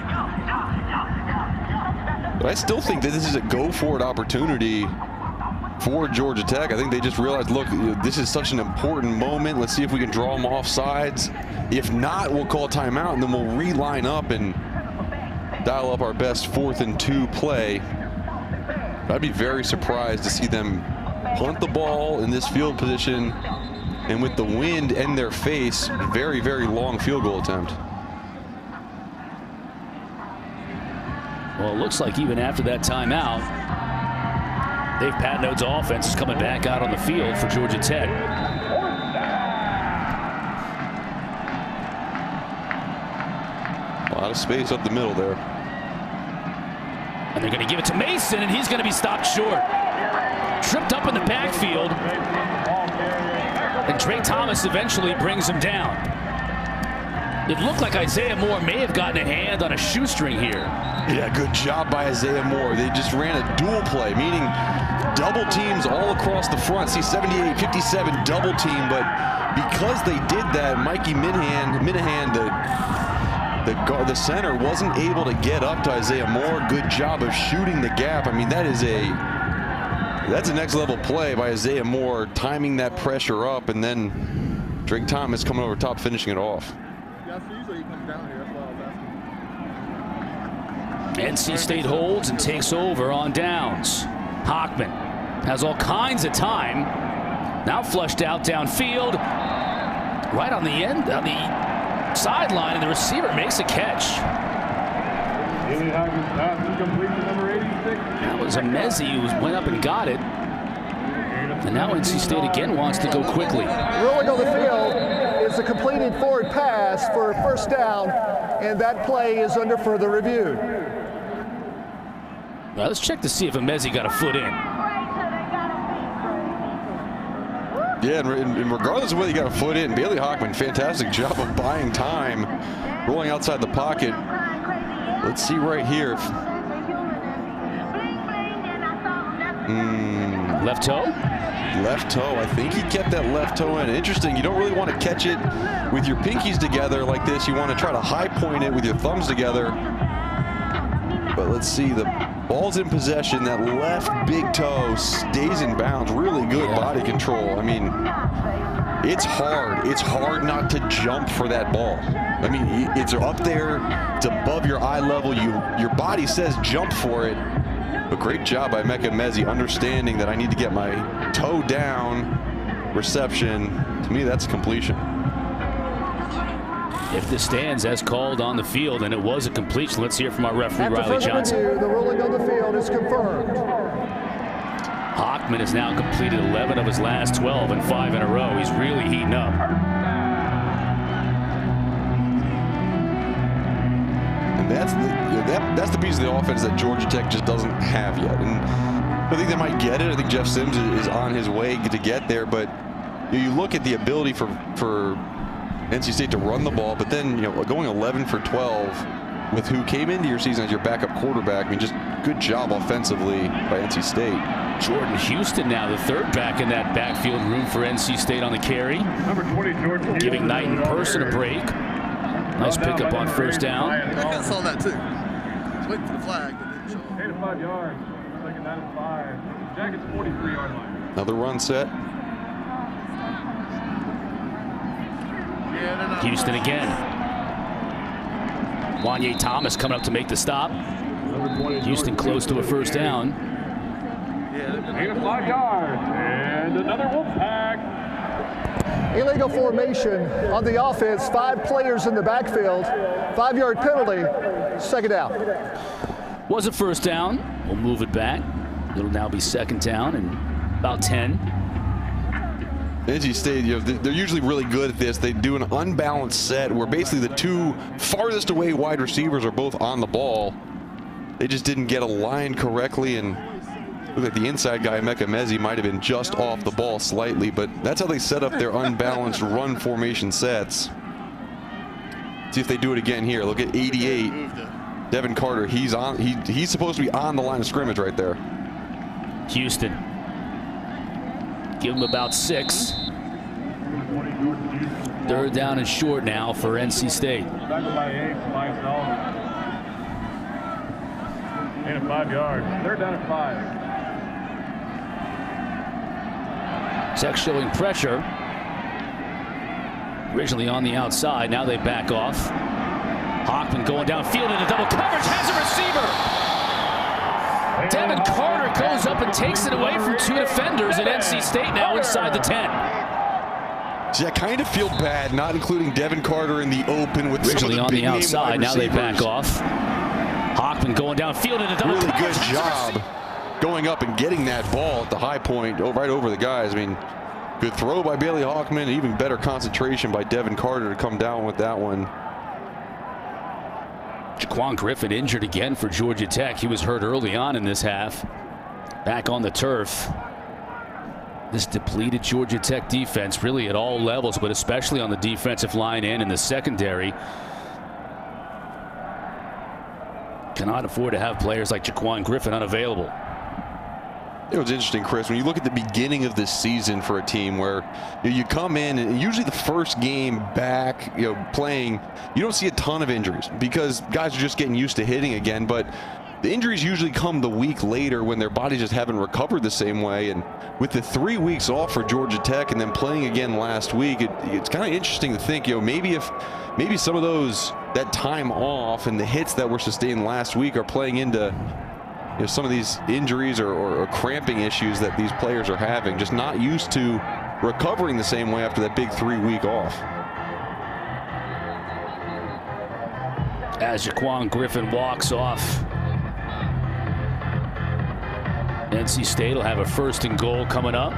But I still think that this is a go-for-it opportunity for Georgia Tech. I think they just realized, look, this is such an important moment. Let's see if we can draw them off sides. If not, we'll call a timeout, and then we'll re-line up and dial up our best 4th and 2 play. I'd be very surprised to see them punt the ball in this field position, and with the wind in their face, very, very long field goal attempt. Well, it looks like even after that timeout, Dave Patnode's offense is coming back out on the field for Georgia Tech. A lot of space up the middle there. And they're going to give it to Mason, and he's going to be stopped short. Tripped up in the backfield. And Drake Thomas eventually brings him down. It looked like Isaiah Moore may have gotten a hand on a shoestring here. Yeah, good job by Isaiah Moore. They just ran a dual play, meaning double teams all across the front. See, 78, 57 double team, but because they did that, Mikey Minahan, the center, wasn't able to get up to Isaiah Moore. Good job of shooting the gap. I mean, that's a next level play by Isaiah Moore, timing that pressure up, and then Drake Thomas coming over top, finishing it off. NC State holds and takes over on downs. Hockman has all kinds of time. Now flushed out downfield. Right on the end, on the sideline, and the receiver makes a catch. That was Amezi who went up and got it. And now NC State again wants to go quickly. Rolling on the field is a completed forward pass for a first down, and that play is under further review. Now let's check to see if Amezi got a foot in. Yeah, and regardless of whether he got a foot in, Bailey Hockman, fantastic job of buying time, rolling outside the pocket. Let's see right here. Left toe? Left toe. I think he kept that left toe in. Interesting. You don't really want to catch it with your pinkies together like this. You want to try to high point it with your thumbs together. But let's see. The ball's in possession. That left big toe stays in bounds. Really good body control. I mean, it's hard. It's hard not to jump for that ball. I mean, it's up there. It's above your eye level. Your body says jump for it. But great job by Mecca Mezzi, understanding that I need to get my toe down reception. To me, that's completion. If this stands as called on the field, and it was a completion, let's hear from our referee, Riley Johnson. The ruling on the field is confirmed. Hockman has now completed 11 of his last 12 and 5 in a row. He's really heating up. And that's the piece of the offense that Georgia Tech just doesn't have yet. And I think they might get it. I think Jeff Sims is on his way to get there. But you look at the ability for NC State to run the ball, but then going 11 for 12 with who came into your season as your backup quarterback. I mean, just good job offensively by NC State. Jordan Houston now the third back in that backfield room for NC State on the carry. Number 20, Jordan. Giving Knight in person a break. Nice pickup on first down. I saw that too. I was waiting for the flag, but didn't show up. 8 to 5 yards. Second down and 5. Jackets 43-yard line. Another run set. Houston again. Wanye Thomas coming up to make the stop. Houston close to a first down. 8 to 5 yards. And another Wolfpack. Illegal formation on the offense. 5 players in the backfield. 5-yard penalty. Second down. Was a first down. We'll move it back. It'll now be second down and about 10. NC State, they're usually really good at this. They do an unbalanced set where basically the two farthest away wide receivers are both on the ball. They just didn't get aligned correctly, and look like the inside guy, Mecca Mezzi, might have been just off the ball slightly, but that's how they set up their unbalanced run formation sets. See if they do it again here. Look at 88. Devin Carter, he's supposed to be on the line of scrimmage right there. Houston. Give him about 6. Third down and short now for NC State. 8 to 5 yards. Third down and 5. Tech showing pressure. Originally on the outside, now they back off. Hockman going downfield into double coverage, has a receiver. Devin Carter goes up and takes it away from 2 defenders at NC State now inside the 10. See, I kind of feel bad not including Devin Carter in the open with originally some of the on the outside. Now they back off. Hockman going downfield in a double. Really good job going up and getting that ball at the high point, right over the guys. I mean, good throw by Bailey Hockman. Even better concentration by Devin Carter to come down with that one. Jaquan Griffin injured again for Georgia Tech. He was hurt early on in this half. Back on the turf. This depleted Georgia Tech defense really at all levels, but especially on the defensive line and in the secondary. Cannot afford to have players like Jaquan Griffin unavailable. It was interesting, Chris, when you look at the beginning of this season for a team where you come in and usually the first game back, playing, you don't see a ton of injuries because guys are just getting used to hitting again. But the injuries usually come the week later when their bodies just haven't recovered the same way. And with the 3 weeks off for Georgia Tech and then playing again last week, it's kind of interesting to think, maybe some of that time off and the hits that were sustained last week are playing into some of these injuries or cramping issues that these players are having, just not used to recovering the same way after that big 3 week off. As Jaquan Griffin walks off, NC State will have a 1st and goal coming up.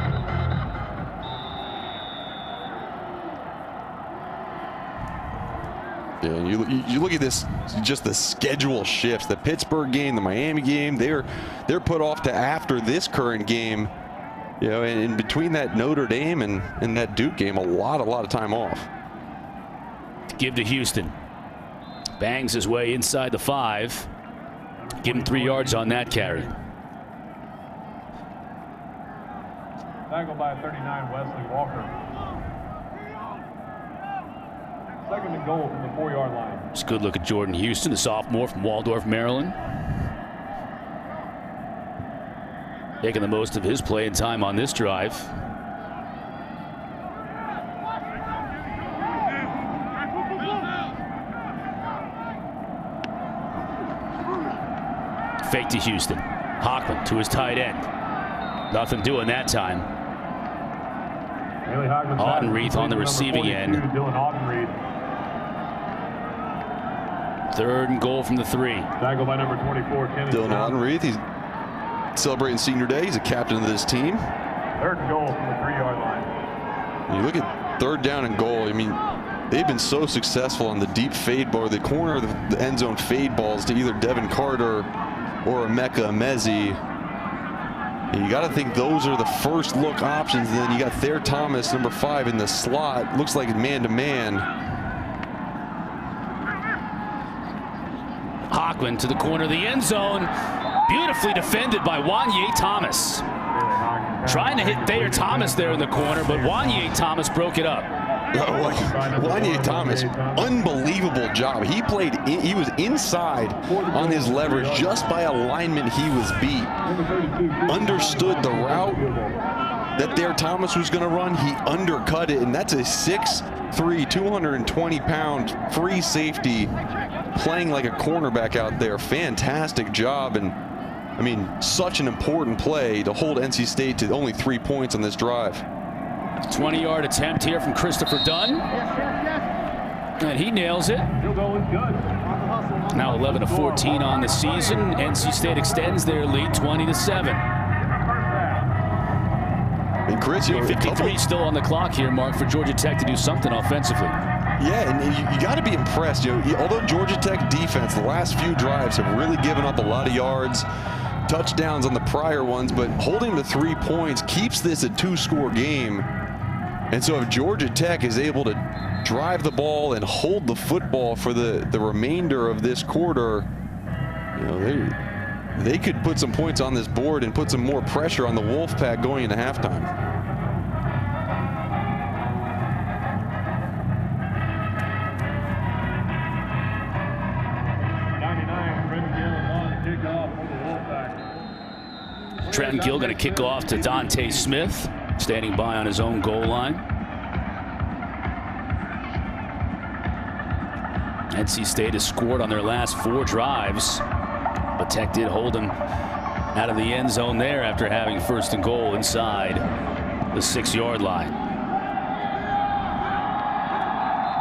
Yeah, you look at this, just the schedule shifts. The Pittsburgh game, the Miami game, they're put off to after this current game. And in between that Notre Dame and that Duke game, a lot of time off. Give to Houston. Bangs his way inside the 5. Give him 3 yards on that carry. Tackle by 39, Wesley Walker. 2nd and goal from the 4-yard line. It's a good look at Jordan Houston, a sophomore from Waldorf, Maryland. Making the most of his playing time on this drive. Fake to Houston. Hockman to his tight end. Nothing doing that time. Audenreath on the receiving end. 3rd and goal from the 3. Tackle by number 24, Kennedy. Dylan Audenreath, he's celebrating senior day. He's a captain of this team. 3rd and goal from the 3-yard line. You look at 3rd down and goal. I mean, they've been so successful on the deep fade ball, the corner of the end zone fade balls to either Devin Carter or Emeka Emezi. You got to think those are the first look options. And then you got Thayer Thomas, number 5, in the slot. Looks like man-to-man. Hockman to the corner of the end zone. Beautifully defended by Wanye Thomas. Trying to hit Thayer Thomas there in the corner, but Wanye Thomas broke it up. Wanye Thomas, unbelievable job. He was inside on his leverage just by alignment. He was beat. Understood the route that Thayer Thomas was going to run. He undercut it, and that's a 6'3", 220-pound free safety playing like a cornerback out there. Fantastic job, and I mean, such an important play to hold NC State to only 3 points on this drive. 20-yard attempt here from Christopher Dunn. And he nails it. Now 11-14 on the season. NC State extends their lead 20-7. And Chris, 53 still on the clock here, Mark, for Georgia Tech to do something offensively. Yeah, and you got to be impressed. Although Georgia Tech defense, the last few drives have really given up a lot of yards, touchdowns on the prior ones, but holding the 3 points keeps this a 2-score game. And so if Georgia Tech is able to drive the ball and hold the football for the remainder of this quarter, they could put some points on this board and put some more pressure on the Wolfpack going into halftime. Trenton Gill going to kick off to Dante Smith, standing by on his own goal line. NC State has scored on their last 4 drives, but Tech did hold them out of the end zone there after having 1st and goal inside the 6-yard line.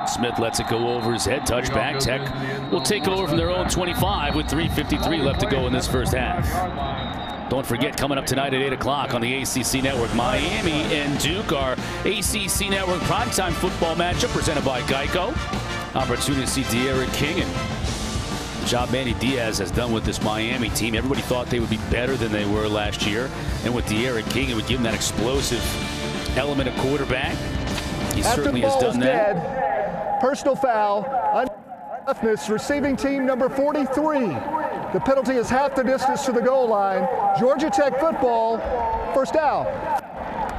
Smith lets it go over his head. Touchback. Tech will take over from their own 25 with 3:53 left to go in this first half. Don't forget, coming up tonight at 8 o'clock on the ACC Network, Miami and Duke, our ACC Network primetime football matchup presented by Geico. Opportunity to see De'Aaron King and the job Manny Diaz has done with this Miami team. Everybody thought they would be better than they were last year. And with De'Aaron King, it would give him that explosive element of quarterback. He certainly has done that. Dead. Personal foul, unroughness, receiving team number 43. The penalty is half the distance to the goal line. Georgia Tech football, first down.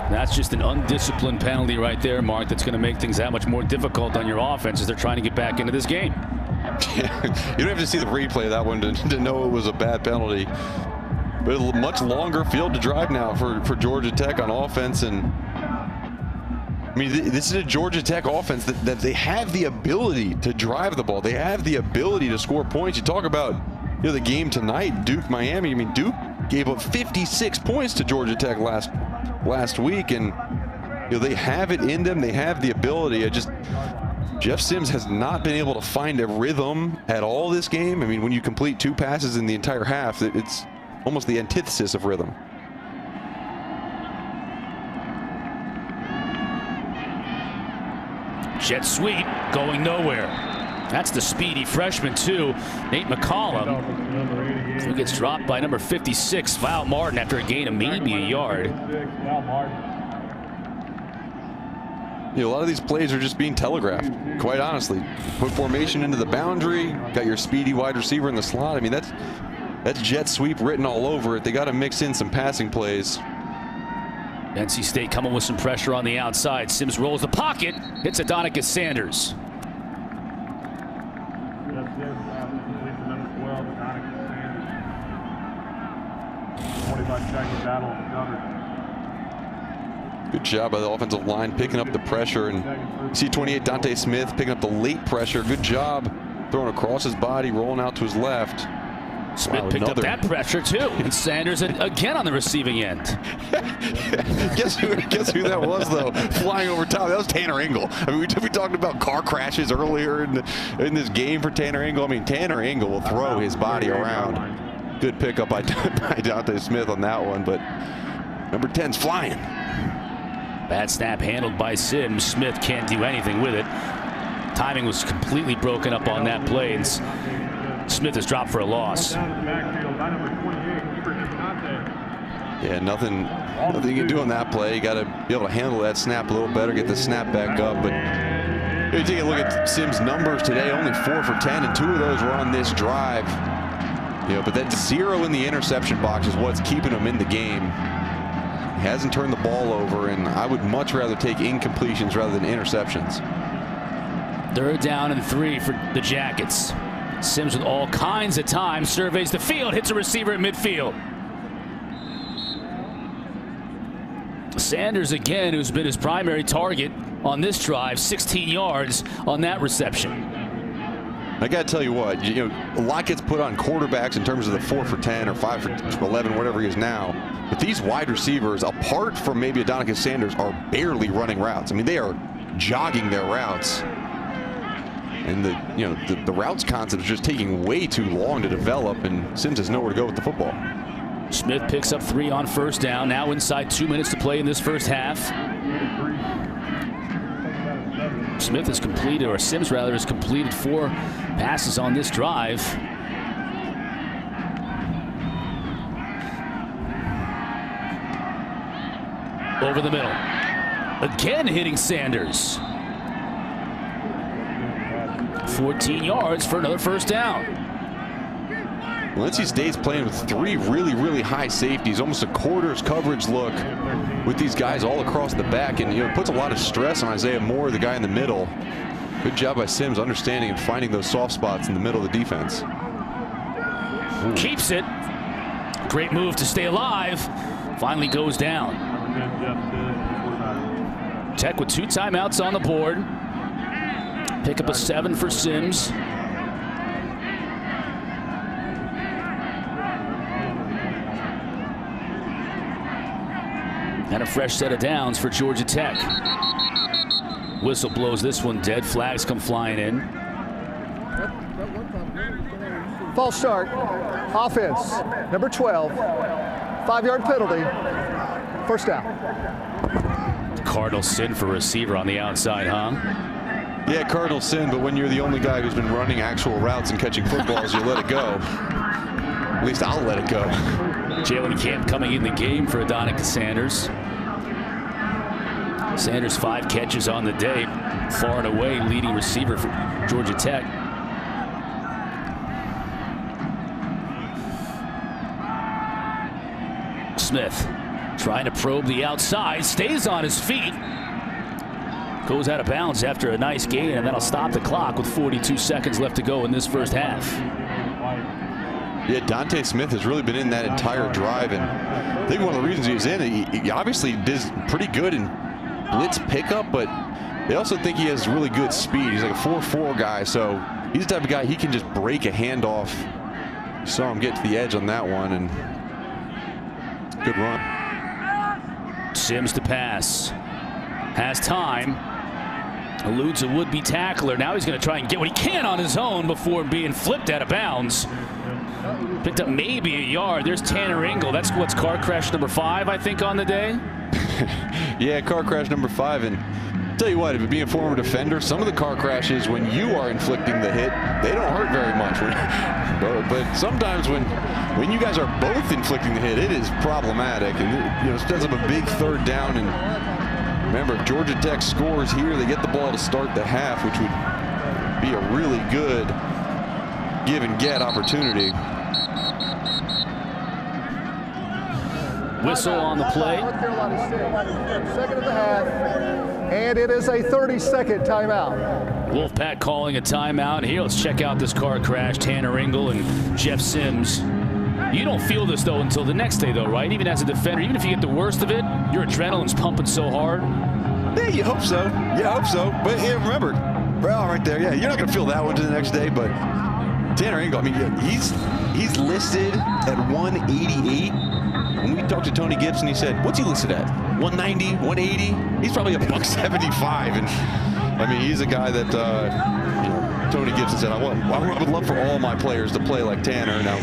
That's just an undisciplined penalty right there, Mark. That's going to make things that much more difficult on your offense as they're trying to get back into this game. You don't have to see the replay of that one to know it was a bad penalty. But a much longer field to drive now for Georgia Tech on offense. And I mean, this is a Georgia Tech offense that they have the ability to drive the ball. They have the ability to score points. You talk about the game tonight, Duke-Miami. I mean, Duke gave up 56 points to Georgia Tech last week, and they have it in them. They have the ability. Jeff Sims has not been able to find a rhythm at all this game. I mean, when you complete 2 passes in the entire half, it's almost the antithesis of rhythm. Jet sweep going nowhere. That's the speedy freshman too, Nate McCollum, who gets dropped by number 56, Val Martin, after a gain of maybe a yard. A lot of these plays are just being telegraphed, quite honestly. Put formation into the boundary, got your speedy wide receiver in the slot. I mean, that's jet sweep written all over it. They got to mix in some passing plays. NC State coming with some pressure on the outside. Sims rolls the pocket, hits Adonicus Sanders. Good job by the offensive line picking up the pressure, and see 28 Dante Smith picking up the late pressure. Good job throwing across his body, rolling out to his left. Smith picked up that pressure too, and Sanders again on the receiving end. Guess who that was though? Flying over top. That was Tanner Engel. I mean, we talked about car crashes earlier in this game for Tanner Engel. I mean, Tanner Engel will throw his body around. Good pickup by Dante Smith on that one, but number 10's flying. Bad snap handled by Sims. Smith can't do anything with it. Timing was completely broken up on that play, and Smith is dropped for a loss. Yeah, nothing you can do on that play. You got to be able to handle that snap a little better, get the snap back up. But you take a look at Sims' numbers today, only 4 for 10, and 2 of those were on this drive. But that 0 in the interception box is what's keeping him in the game. He hasn't turned the ball over, and I would much rather take incompletions rather than interceptions. 3rd down and 3 for the Jackets. Sims with all kinds of time, surveys the field, hits a receiver at midfield. Sanders again, who's been his primary target on this drive, 16 yards on that reception. I got to tell you what, a lot gets put on quarterbacks in terms of the 4 for 10 or 5 for 11, whatever he is now. But these wide receivers, apart from maybe Adonicus Sanders, are barely running routes. I mean, they are jogging their routes. And the routes concept is just taking way too long to develop, and Sims has nowhere to go with the football. Smith picks up 3 on 1st down. Now inside 2 minutes to play in this first half. Smith has completed, or Sims rather, has completed 4 passes on this drive. Over the middle. Again hitting Sanders. 14 yards for another 1st down. Well, NC State's playing with 3 really, really high safeties, almost a quarters coverage look with these guys all across the back, and it puts a lot of stress on Isaiah Moore, the guy in the middle. Good job by Sims understanding and finding those soft spots in the middle of the defense. Keeps it. Great move to stay alive. Finally goes down. Tech with 2 timeouts on the board. Pick up a 7 for Sims. And a fresh set of downs for Georgia Tech. Whistle blows this one dead. Flags come flying in. False start. Offense. Number 12. 5-yard penalty. First down. Cardinal sin for receiver on the outside, huh? Yeah, Cardinal sin, but when you're the only guy who's been running actual routes and catching footballs, you let it go. At least I'll let it go. Jalen Camp coming in the game for Adonica Sanders. Sanders 5 catches on the day. Far and away leading receiver for Georgia Tech. Smith trying to probe the outside, stays on his feet, goes out of bounds after a nice gain, and that'll stop the clock with 42 seconds left to go in this first half. Yeah, Dante Smith has really been in that entire drive, and I think one of the reasons he was in, he obviously did pretty good in blitz pickup, but they also think he has really good speed. He's like a 4.4 guy, so he's the type of guy he can just break a handoff. Saw him get to the edge on that one, and good run. Sims to pass. Has time. Eludes a would-be tackler. Now he's going to try and get what he can on his own before being flipped out of bounds. Picked up maybe a yard. There's Tanner Engel. That's what's car crash number 5, I think, on the day. Yeah, car crash number 5. And tell you what, if you're being a former defender, some of the car crashes, when you are inflicting the hit, they don't hurt very much. But sometimes when you guys are both inflicting the hit, it is problematic. And it sets up a big third down. And remember, if Georgia Tech scores here, they get the ball to start the half, which would be a really good give and get opportunity. Whistle on the play. Second of the half, and it is a 30-second timeout. Wolfpack calling a timeout. Here, let's check out this car crash. Tanner Engel and Jeff Sims. You don't feel this, though, until the next day, though, right? Even as a defender, even if you get the worst of it, your adrenaline's pumping so hard. Yeah, you hope so. Yeah, I hope so. But yeah, remember, Brown right there. Yeah, you're not going to feel that one to the next day, but Tanner Engel, I mean, he's listed at 188. When we talked to Tony Gibson, he said, what's he listed at? 190, 180? He's probably a $175. And I mean, he's a guy that Tony Gibson said, I would love for all my players to play like Tanner. Now,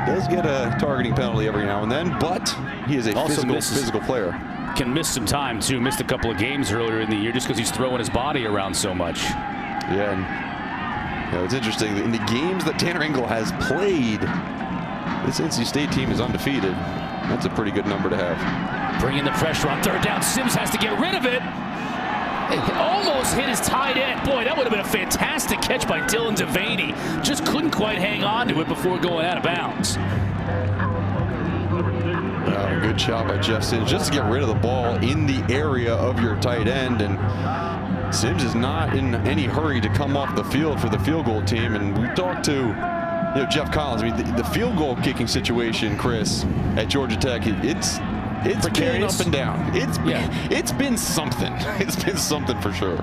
does get a targeting penalty every now and then, but he is a physical player. Can miss some time, too. Missed a couple of games earlier in the year just because he's throwing his body around so much. Yeah, and it's interesting. In the games that Tanner Engel has played, this NC State team is undefeated. That's a pretty good number to have. Bringing the pressure on third down. Sims has to get rid of it. It almost hit his tight end. Boy, that would have been a fantastic catch by Dylan Devaney. Just couldn't quite hang on to it before going out of bounds. Good job by Jeff Sims just to get rid of the ball in the area of your tight end. And Sims is not in any hurry to come off the field for the field goal team. And we talked to Jeff Collins. I mean, the field goal kicking situation, Chris, at Georgia Tech, it's been up and down. It's been something. It's been something for sure.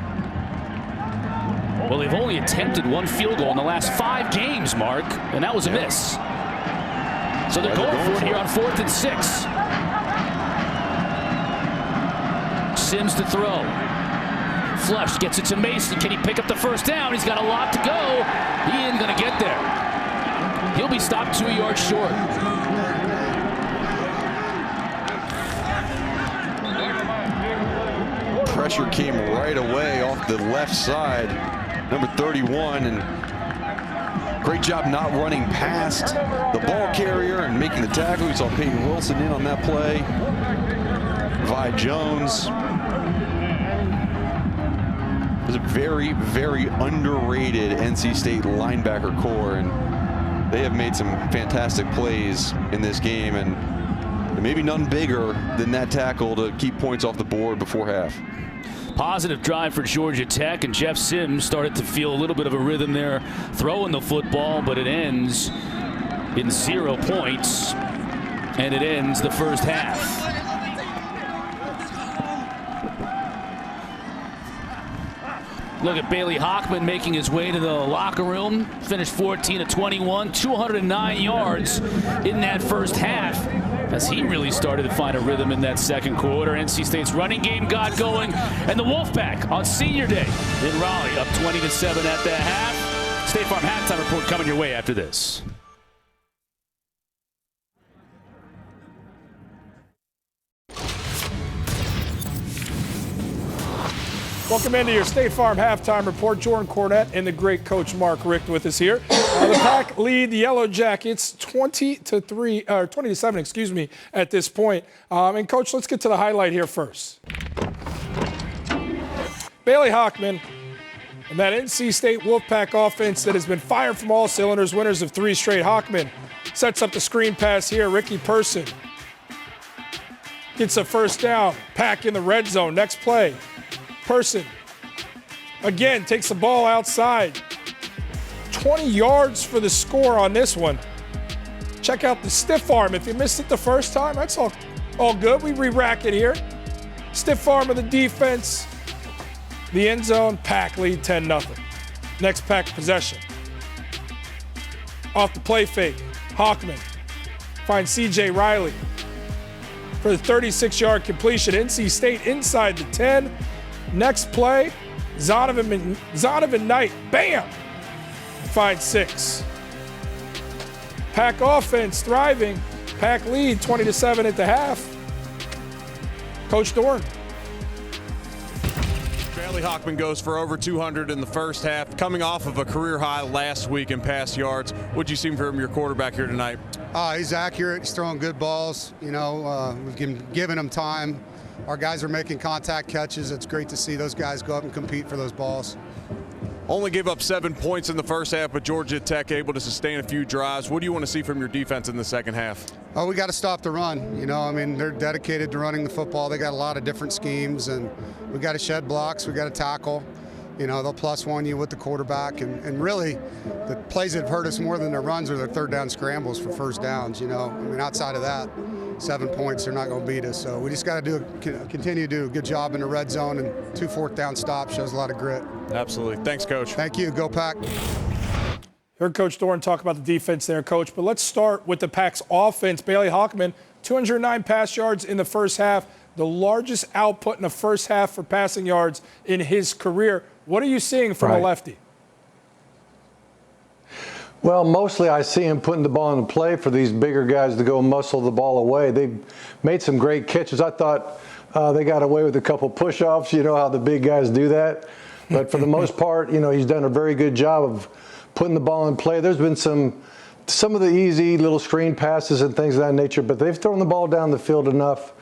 Well, they've only attempted 1 field goal in the last 5 games, Mark, and that was a miss. So they're going for it here on 4th and 6. Sims to throw. Flush gets it to Mason. Can he pick up the first down? He's got a lot to go. He ain't going to get there. He'll be stopped 2 yards short. Pressure came right away off the left side. Number 31, and great job not running past the ball carrier and making the tackle. We saw Peyton Wilson in on that play. Vi Jones. It was a very, very underrated NC State linebacker core, and they have made some fantastic plays in this game, and maybe none bigger than that tackle to keep points off the board before half. Positive drive for Georgia Tech, and Jeff Sims started to feel a little bit of a rhythm there throwing the football, but it ends in 0 points, and it ends the first half. Look at Bailey Hockman making his way to the locker room. Finished 14 of 21, 209 yards in that first half. as he really started to find a rhythm in that second quarter. NC State's running game got going, and the Wolfpack on Senior Day in Raleigh up 20-7 at the half. State Farm halftime report coming your way after this. Welcome into your State Farm halftime report. Jordan Cornette and the great coach Mark Richt with us here. The Pack lead the Yellow Jackets 20-7, excuse me, at this point. And coach, let's get to the highlight here first. Bailey Hockman and that NC State Wolfpack offense that has been fired from all cylinders, winners of 3 straight. Hockman sets up the screen pass here. Ricky Person gets a first down. Pack in the red zone. Next play. Person, again, takes the ball outside. 20 yards for the score on this one. Check out the stiff arm. If you missed it the first time, that's all good. We re-rack it here. Stiff arm of the defense. The end zone, Pack lead 10-0. Next Pack possession. Off the play fake, Hockman finds C.J. Riley for the 36-yard completion. NC State inside the 10. Next play, Zonovan Knight, bam, finds 6. Pack offense thriving. Pack lead 20-7 at the half. Coach Dorn. Bailey Hockman goes for over 200 in the first half, coming off of a career high last week in pass yards. What'd you see from your quarterback here tonight? He's accurate. He's throwing good balls. You know, we've given him time. Our guys are making contact catches. It's great to see those guys go up and compete for those balls. Only gave up 7 points in the first half, but Georgia Tech able to sustain a few drives. What do you want to see from your defense in the second half? Oh, we got to stop the run. You know, I mean, they're dedicated to running the football. They got a lot of different schemes, and we got to shed blocks. We got to tackle. You know, they'll +1 you with the quarterback, and really the plays that have hurt us more than their runs are their third down scrambles for first downs. You know, I mean, outside of that, 7 points, they're not going to beat us. So we just got to continue to do a good job in the red zone, and 2 fourth down stops shows a lot of grit. Absolutely. Thanks, Coach. Thank you. Go Pack. Heard Coach Dorn talk about the defense there, Coach. But let's start with the Pack's offense. Bailey Hockman, 209 pass yards in the first half, the largest output in the first half for passing yards in his career. What are you seeing from a lefty? Well, mostly I see him putting the ball in the play for these bigger guys to go muscle the ball away. They've made some great catches. I thought they got away with a couple push-offs. You know how the big guys do that. But for the most part, you know, he's done a very good job of putting the ball in play. There's been some of the easy little screen passes and things of that nature, but they've thrown the ball down the field enough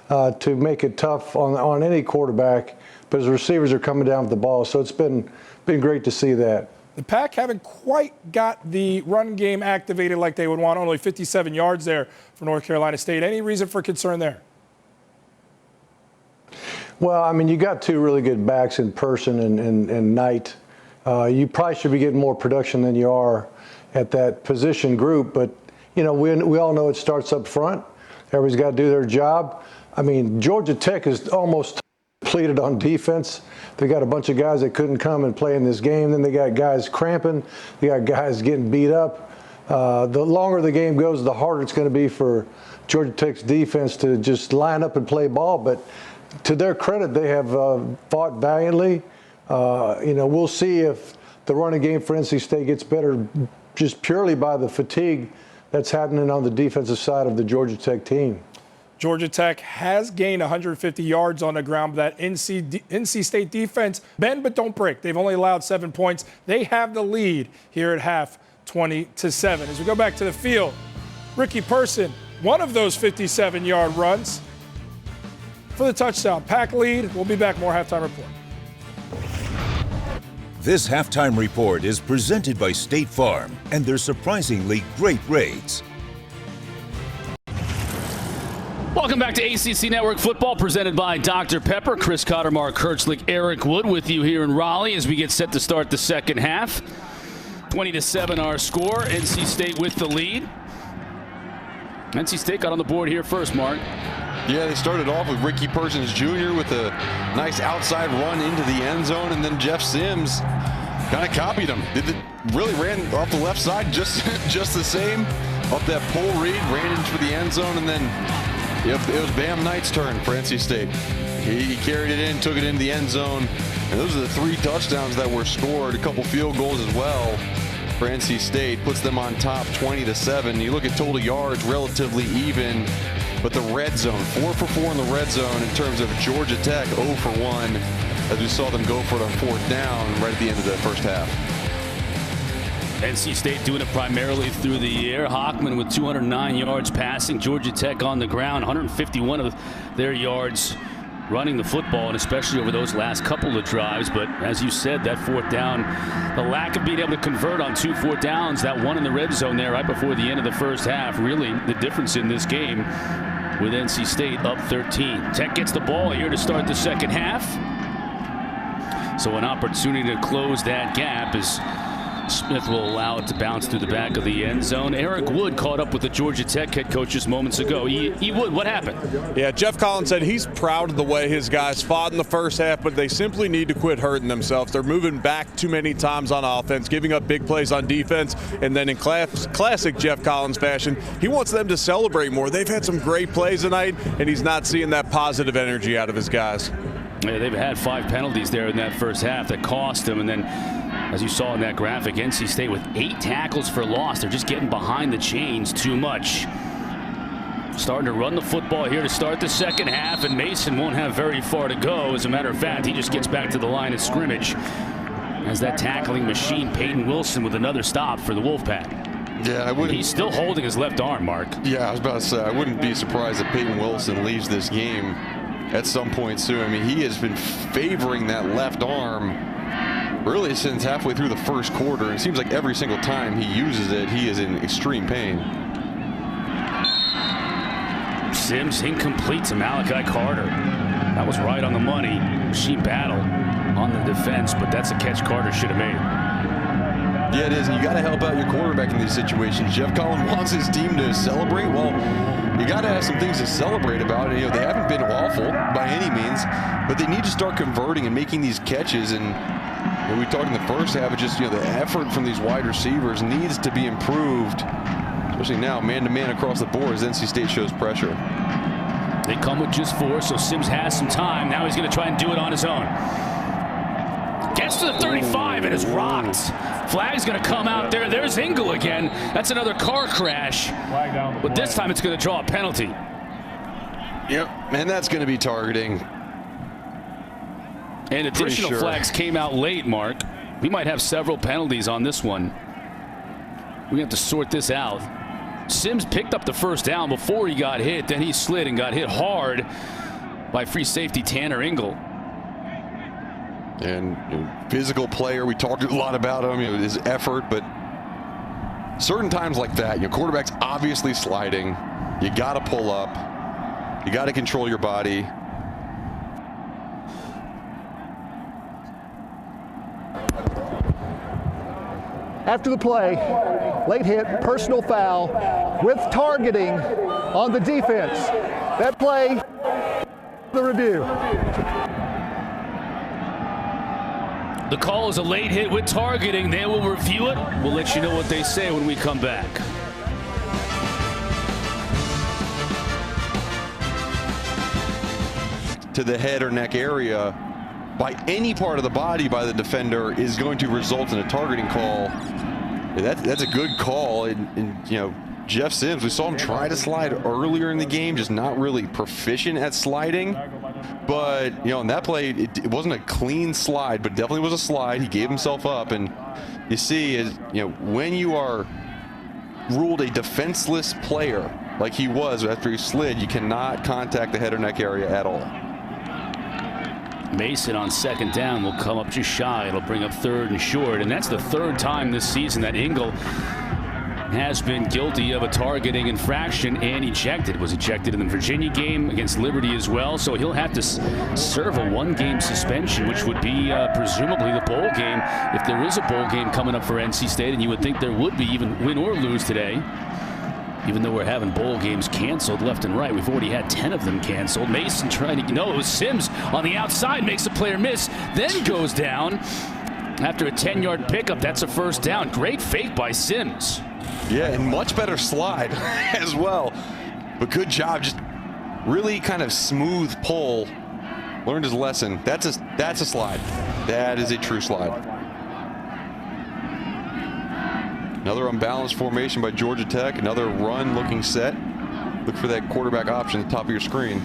to make it tough on any quarterback. But his receivers are coming down with the ball, so it's been great to see that. The Pack haven't quite got the run game activated like they would want. Only 57 yards there for North Carolina State. Any reason for concern there? Well, I mean, you got 2 really good backs in Person and Knight. You probably should be getting more production than you are at that position group. But, you know, we all know it starts up front. Everybody's got to do their job. I mean, Georgia Tech is almost depleted on defense. They got a bunch of guys that couldn't come and play in this game. Then they got guys cramping. They got guys getting beat up. The longer the game goes, the harder it's going to be for Georgia Tech's defense to just line up and play ball. But to their credit, they have fought valiantly. You know, we'll see if the running game for NC State gets better just purely by the fatigue that's happening on the defensive side of the Georgia Tech team. Georgia Tech has gained 150 yards on the ground, but that NC State defense, bend but don't break. They've only allowed 7 points. They have the lead here at half, 20-7. As we go back to the field, Ricky Person, one of those 57-yard runs for the touchdown. Pack lead. We'll be back. More halftime report. This halftime report is presented by State Farm and their surprisingly great rates. Welcome back to ACC Network Football, presented by Dr. Pepper. Chris Cotter, Mark Kirchlick, Eric Wood with you here in Raleigh as we get set to start the second half. 20-7 our score. NC State with the lead. NC State got on the board here first, Mark. Yeah, they started off with Ricky Persons Jr. with a nice outside run into the end zone, and then Jeff Sims kind of copied him. Really ran off the left side just the same. up that pull read, ran in for the end zone, and then it was Bam Knight's turn for NC State. He carried it in, took it into the end zone, and those are the 3 touchdowns that were scored, a couple field goals as well for NC State, puts them on top 20-7. You look at total yards, relatively even, but the red zone, 4 for 4 in the red zone in terms of Georgia Tech, 0 for 1, as we saw them go for it on 4th down right at the end of the first half. NC State doing it primarily through the air. Hockman with 209 yards passing. Georgia Tech on the ground, 151 of their yards running the football, and especially over those last couple of drives. But as you said, that 4th down, the lack of being able to convert on 2 4th downs, that one in the red zone there right before the end of the first half, really the difference in this game with NC State up 13. Tech gets the ball here to start the second half. So an opportunity to close that gap as Smith will allow it to bounce through the back of the end zone. Eric Wood caught up with the Georgia Tech head coaches moments ago. Wood, what happened? Yeah, Jeff Collins said he's proud of the way his guys fought in the first half, but they simply need to quit hurting themselves. They're moving back too many times on offense, giving up big plays on defense, and then in classic Jeff Collins fashion, he wants them to celebrate more. They've had some great plays tonight, and he's not seeing that positive energy out of his guys. Yeah, they've had 5 penalties there in that first half that cost them, and then as you saw in that graphic, NC State with 8 tackles for loss. They're just getting behind the chains too much. Starting to run the football here to start the second half, and Mason won't have very far to go. As a matter of fact, he just gets back to the line of scrimmage as that tackling machine, Peyton Wilson, with another stop for the Wolfpack. Yeah, I wouldn't. He's still holding his left arm, Mark. Yeah, I was about to say, I wouldn't be surprised if Peyton Wilson leaves this game at some point soon. I mean, he has been favoring that left arm really since halfway through the first quarter. It seems like every single time he uses it, he is in extreme pain. Sims incomplete to Malachi Carter. That was right on the money. Machine battle on the defense, but that's a catch Carter should have made. Yeah, it is. And you got to help out your quarterback in these situations. Jeff Collins wants his team to celebrate. Well, you got to have some things to celebrate about. And, they haven't been awful by any means, but they need to start converting and making these catches. And we talked in the first half of just, the effort from these wide receivers needs to be improved, especially now, man-to-man across the board as NC State shows pressure. They come with just 4, so Sims has some time. Now he's going to try and do it on his own. Gets to the 35 and is rocked. Flag's going to come out there. There's Engel again. That's another car crash. But this time it's going to draw a penalty. Yep, and that's going to be targeting. And additional flags came out late, Mark. We might have several penalties on this one. We have to sort this out. Sims picked up the first down before he got hit. Then he slid and got hit hard by free safety Tanner Engel. And physical player, we talked a lot about him, his effort, but certain times like that, quarterback's obviously sliding. You got to pull up. You got to control your body. After the play, late hit, personal foul with targeting on the defense. That play, the review. The call is a late hit with targeting. They will review it. We'll let you know what they say when we come back. To the head or neck area by any part of the body by the defender is going to result in a targeting call. That's a good call. And Jeff Sims, we saw him try to slide earlier in the game, just not really proficient at sliding. But, in that play, it wasn't a clean slide, but definitely was a slide. He gave himself up. And you see, when you are ruled a defenseless player like he was after he slid, you cannot contact the head or neck area at all. Mason on second down will come up just shy. It'll bring up 3rd and short. And that's the 3rd time this season that Engel has been guilty of a targeting infraction and ejected. Was ejected in the Virginia game against Liberty as well. So he'll have to serve a 1-game suspension, which would be presumably the bowl game if there is a bowl game coming up for NC State. And you would think there would be, even win or lose today. Even though we're having bowl games canceled left and right. We've already had 10 of them canceled. Mason trying to, no, it was Sims on the outside, makes a player miss, then goes down. After a 10-yard pickup, that's a first down. Great fake by Sims. Yeah, and much better slide as well. But good job, just really kind of smooth pull. Learned his lesson. That's a slide. That is a true slide. Another unbalanced formation by Georgia Tech. Another run-looking set. Look for that quarterback option at the top of your screen.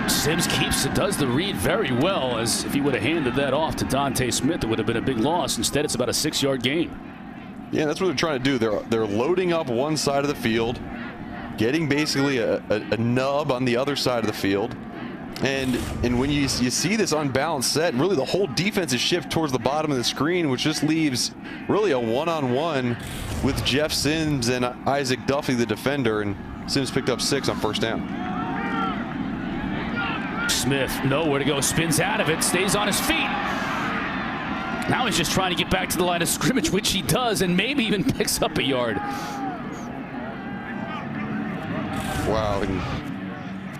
Sims keeps it, does the read very well, as if he would have handed that off to Dante Smith, it would have been a big loss. Instead, it's about a 6-yard gain. Yeah, that's what they're trying to do. They're loading up one side of the field, getting basically a nub on the other side of the field. And when you see this unbalanced set, really the whole defense is shifted towards the bottom of the screen, which just leaves really a one-on-one with Jeff Sims and Isaac Duffy, the defender, and Sims picked up 6 on first down. Smith, nowhere to go, spins out of it, stays on his feet. Now he's just trying to get back to the line of scrimmage, which he does, and maybe even picks up a yard. Wow. I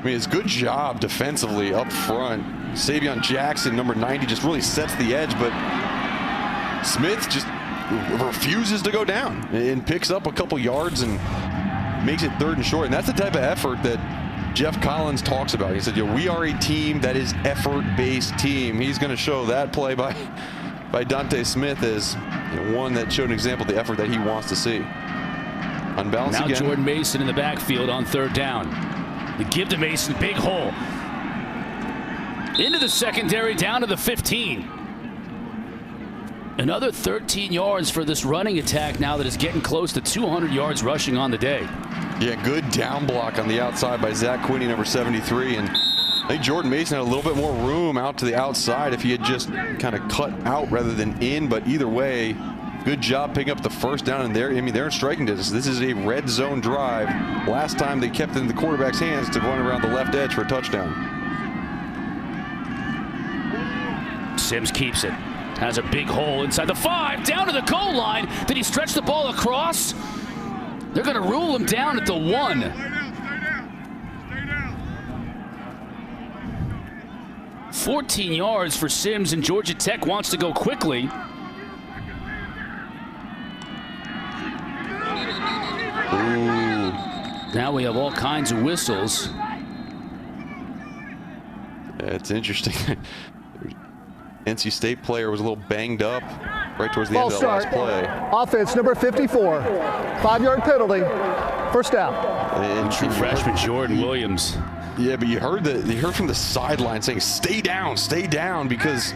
mean, it's a good job defensively up front. Savion Jackson, number 90, just really sets the edge, but Smith just refuses to go down and picks up a couple yards and makes it 3rd and short. And that's the type of effort that Jeff Collins talks about. He said, we are a team that is effort-based team. He's going to show that play by Dante Smith as one that showed an example of the effort that he wants to see. Unbalanced now again. Jordan Mason in the backfield on 3rd down. The give to Mason, big hole. Into the secondary, down to the 15. Another 13 yards for this running attack now that is getting close to 200 yards rushing on the day. Yeah, good down block on the outside by Zach Quinney, number 73. And I think Jordan Mason had a little bit more room out to the outside if he had just kind of cut out rather than in. But either way, good job picking up the first down in there. I mean, they're in striking distance. This is a red zone drive. Last time they kept it in the quarterback's hands to run around the left edge for a touchdown. Sims keeps it. Has a big hole inside the 5, down to the goal line. Did he stretch the ball across? They're going to rule him down at the 1. Stay down. 14 yards for Sims, and Georgia Tech wants to go quickly. Ooh. Now we have all kinds of whistles. It's interesting. NC State player was a little banged up right towards the end of that last play. Offense number 54. 5-yard penalty. First down. And true freshman Jordan Williams. Yeah, but you heard from the sideline saying stay down, because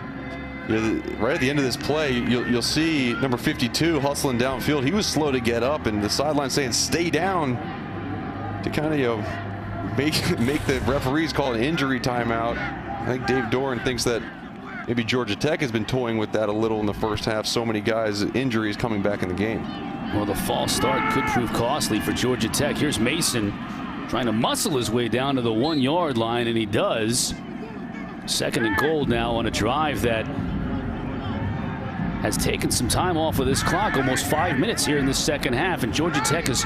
right at the end of this play you'll see number 52 hustling downfield. He was slow to get up, and the sideline saying stay down to kind of make the referees call an injury timeout. I think Dave Doran thinks that maybe Georgia Tech has been toying with that a little in the first half. So many guys, injuries coming back in the game. Well, the false start could prove costly for Georgia Tech. Here's Mason trying to muscle his way down to the 1-yard line, and he does. 2nd and goal now on a drive that has taken some time off of this clock, almost 5 minutes here in the second half, and Georgia Tech has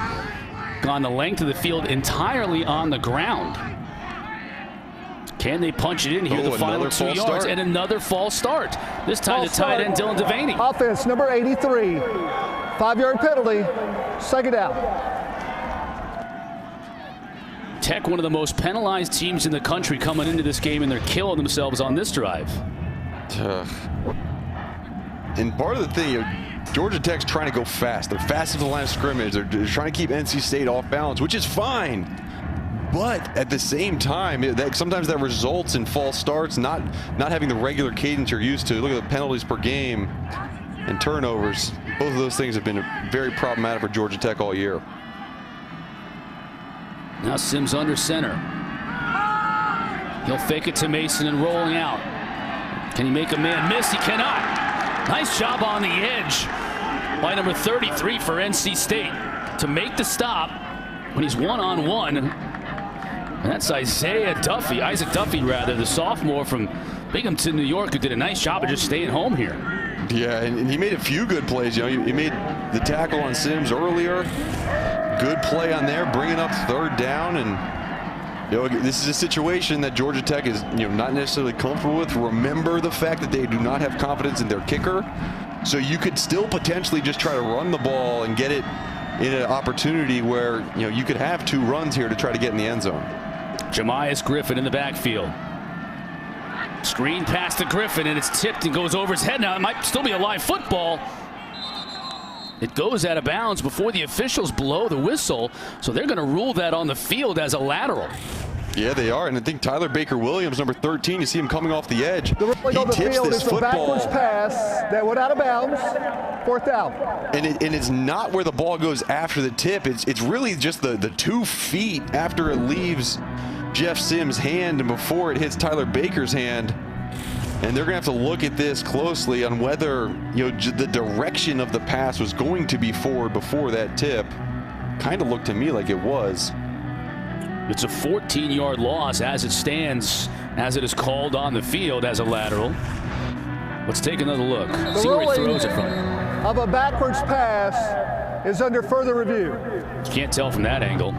gone the length of the field entirely on the ground. Can they punch it in here? The final 2 yards and another false start. This time to tight end Dylan Devaney. Offense number 83. 5-yard penalty. 2nd down. Tech, one of the most penalized teams in the country coming into this game, and they're killing themselves on this drive. And part of the thing, Georgia Tech's trying to go fast. They're fast at the line of scrimmage. They're trying to keep NC State off balance, which is fine. But at the same time, sometimes that results in false starts, not having the regular cadence you're used to. Look at the penalties per game and turnovers. Both of those things have been very problematic for Georgia Tech all year. Now Sims under center. He'll fake it to Mason and rolling out. Can he make a man miss? He cannot. Nice job on the edge by number 33 for NC State to make the stop when he's one-on-one. And that's Isaiah Duffy, Isaac Duffy rather, the sophomore from Binghamton, New York, who did a nice job of just staying home here. Yeah, and he made a few good plays. He made the tackle on Sims earlier. Good play on there, bringing up 3rd down, and This is a situation that Georgia Tech is not necessarily comfortable with. Remember the fact that they do not have confidence in their kicker. So you could still potentially just try to run the ball and get it in an opportunity where you could have 2 runs here to try to get in the end zone. Jamias Griffin in the backfield. Screen pass to Griffin, and it's tipped and goes over his head. Now it might still be a live football. It goes out of bounds before the officials blow the whistle, so they're going to rule that on the field as a lateral. Yeah, they are, and I think Tyler Baker-Williams, number 13, you see him coming off the edge. The ruling on the field is a backwards pass that went out of bounds, 4th down. And it's not where the ball goes after the tip. It's really just the 2 feet after it leaves Jeff Sims' hand and before it hits Tyler Baker's hand. And they're going to have to look at this closely on whether the direction of the pass was going to be forward before that tip. Kind of looked to me like it was. It's a 14-yard loss as it stands, as it is called on the field as a lateral. Let's take another look. See where he throws it from. Of a backwards pass is under further review. Can't tell from that angle.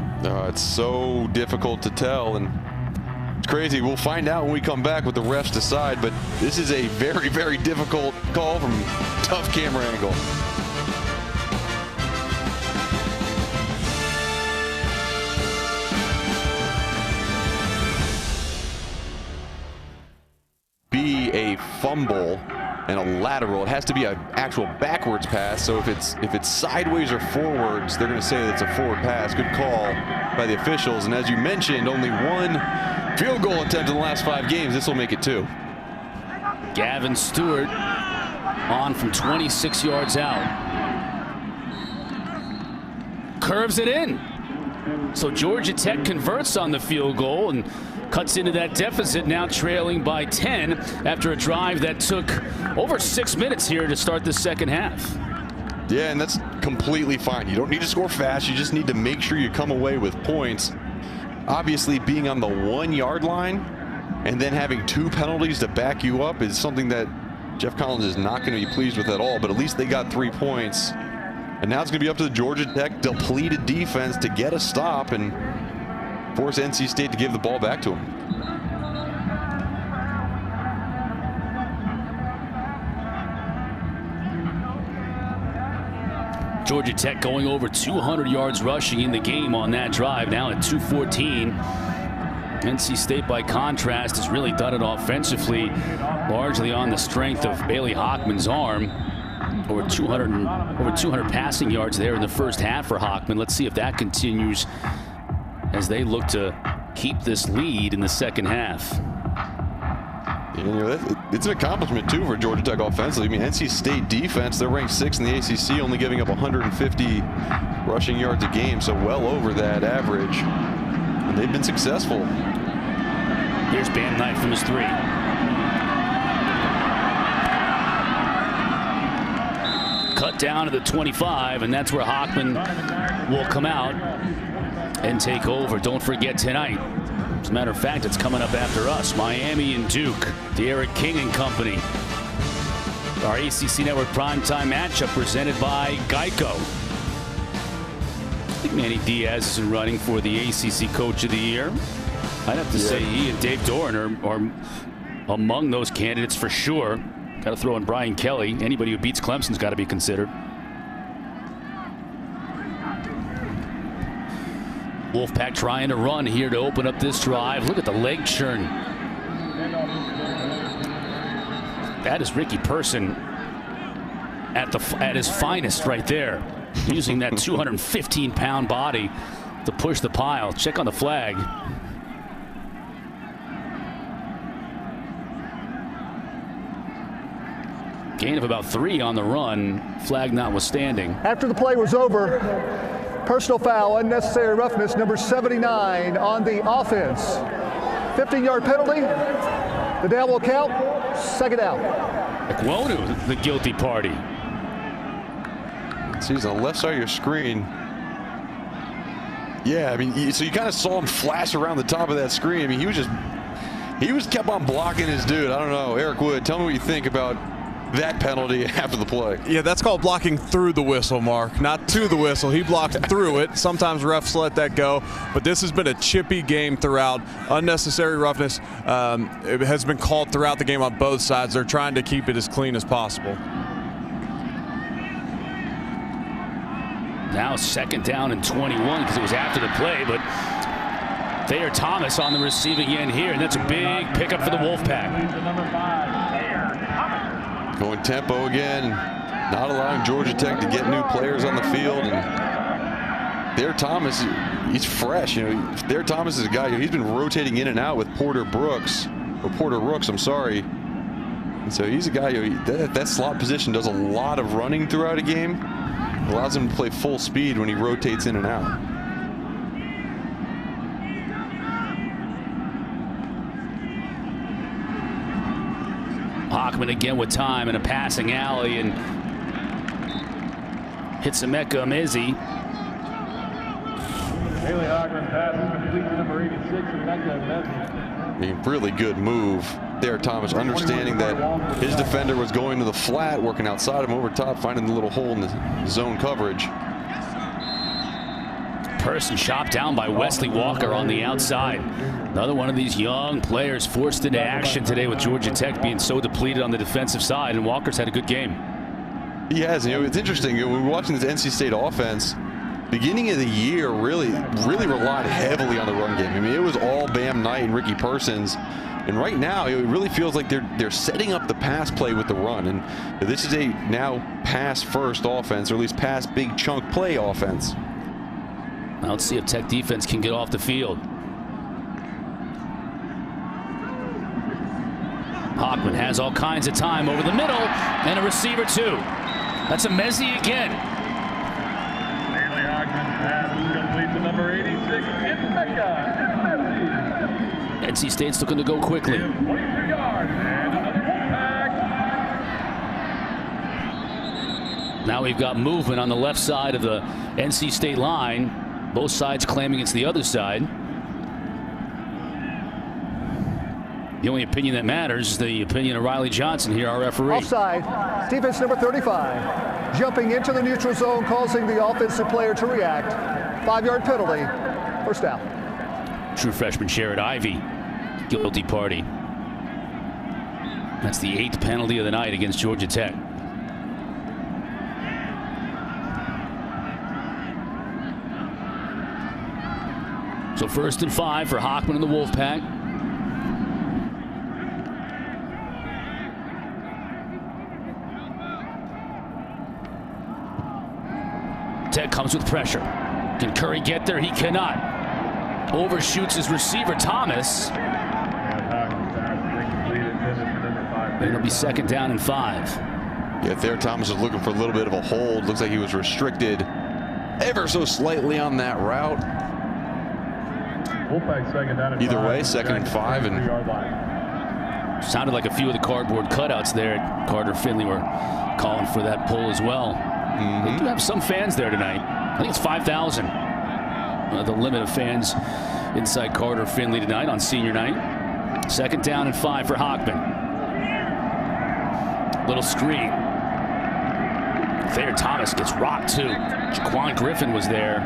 It's so difficult to tell, and it's crazy. We'll find out when we come back what the refs decide, but this is a very, very difficult call from tough camera angle. Be a fumble and a lateral. It has to be an actual backwards pass. So if it's sideways or forwards, they're going to say that it's a forward pass. Good call by the officials. And as you mentioned, only 1 field goal attempt in the last 5 games. This will make it 2. Gavin Stewart on from 26 yards out. Curves it in. So Georgia Tech converts on the field goal and cuts into that deficit, now trailing by 10 after a drive that took over 6 minutes here to start the second half. Yeah, and that's completely fine. You don't need to score fast. You just need to make sure you come away with points. Obviously, being on the 1-yard line and then having 2 penalties to back you up is something that Jeff Collins is not going to be pleased with at all, but at least they got 3 points. And now it's going to be up to the Georgia Tech depleted defense to get a stop and force NC State to give the ball back to him. Georgia Tech going over 200 yards rushing in the game on that drive, now at 214. NC State, by contrast, has really done it offensively, largely on the strength of Bailey Hockman's arm. Over 200 passing yards there in the first half for Hockman. Let's see if that continues as they look to keep this lead in the second half. It's an accomplishment too for Georgia Tech offensively. I mean, NC State defense, they're ranked 6th in the ACC, only giving up 150 rushing yards a game, so well over that average. And they've been successful. Here's Bam Knight from his 3. Cut down to the 25, and that's where Hockman will come out and take over. Don't forget tonight, as a matter of fact, it's coming up after us, Miami and Duke, the Eric King and Company. Our ACC Network primetime matchup presented by Geico. I think Manny Diaz is in running for the ACC Coach of the Year. I'd have to say he and Dave Doran are among those candidates for sure. Got to throw in Brian Kelly. Anybody who beats Clemson's got to be considered. Wolfpack trying to run here to open up this drive. Look at the leg churn. That is Ricky Person at his finest right there, using that 215-pound body to push the pile. Check on the flag. Gain of about 3 on the run, flag notwithstanding. After the play was over, personal foul, unnecessary roughness, number 79 on the offense. 15-yard penalty. The down will count. Second down. Ekwonu, the guilty party. See, he's on the left side of your screen. Yeah, I mean, so you kind of saw him flash around the top of that screen. I mean, he was kept on blocking his dude. I don't know, Eric Wood, tell me what you think about that penalty after the play. Yeah, that's called blocking through the whistle, Mark, not to the whistle. He blocked through it. Sometimes refs let that go, but this has been a chippy game throughout. Unnecessary roughness it has been called throughout the game on both sides. They're trying to keep it as clean as possible. Now 2nd down and 21 because it was after the play, but Thayer Thomas on the receiving end here, and that's a big pickup for the Wolfpack. Going tempo again, not allowing Georgia Tech to get new players on the field. And Thayer Thomas, he's fresh. You know, Thayer Thomas is a guy, he's been rotating in and out with Porter Rooks, I'm sorry. And so he's a guy, that slot position does a lot of running throughout a game. Allows him to play full speed when he rotates in and out. Hockman again with time in a passing alley and hits Emeka Emezi. Haley Hockman passes complete to number 86, Emeka Emezi. I mean, really good move there, Thomas, understanding that his defender was going to the flat, working outside him over top, finding the little hole in the zone coverage. Person chopped down by Wesley Walker on the outside. Another one of these young players forced into action today with Georgia Tech being so depleted on the defensive side, and Walker's had a good game. He has. You know, it's interesting. When we're watching this NC State offense, beginning of the year really relied heavily on the run game. I mean, it was all Bam Knight and Ricky Persons. And right now, it really feels like they're setting up the pass play with the run. And this is a now pass-first offense, or at least pass big chunk play offense. Now let's see if Tech defense can get off the field. Hockman has all kinds of time over the middle, and a receiver too. That's Emezi again. Haley Hockman passes complete to number 86, Emeka Emezi. NC State's looking to go quickly. 23 yards and another Wolfpack. Now we've got movement on the left side of the NC State line. Both sides claiming it's the other side. The only opinion that matters is the opinion of Riley Johnson here, our referee. Offside. Defense number 35. Jumping into the neutral zone, causing the offensive player to react. 5-yard penalty. First down. True freshman Sherrod Ivey. Guilty party. That's the 8th penalty of the night against Georgia Tech. So 1st and 5 for Hockman and the Wolfpack. Tech comes with pressure. Can Curry get there? He cannot. Overshoots his receiver, Thomas. And it'll be 2nd down and 5. Yeah, Thayer Thomas is looking for a little bit of a hold. Looks like he was restricted ever so slightly on that route. Either way, 2nd and 5. And sounded like a few of the cardboard cutouts there at Carter-Finley were calling for that pull as well. They do have some fans there tonight. I think it's 5,000. The limit of fans inside Carter-Finley tonight on senior night. 2nd down and 5 for Hockman. Little screen. Thayer Thomas gets rocked too. Jaquan Griffin was there.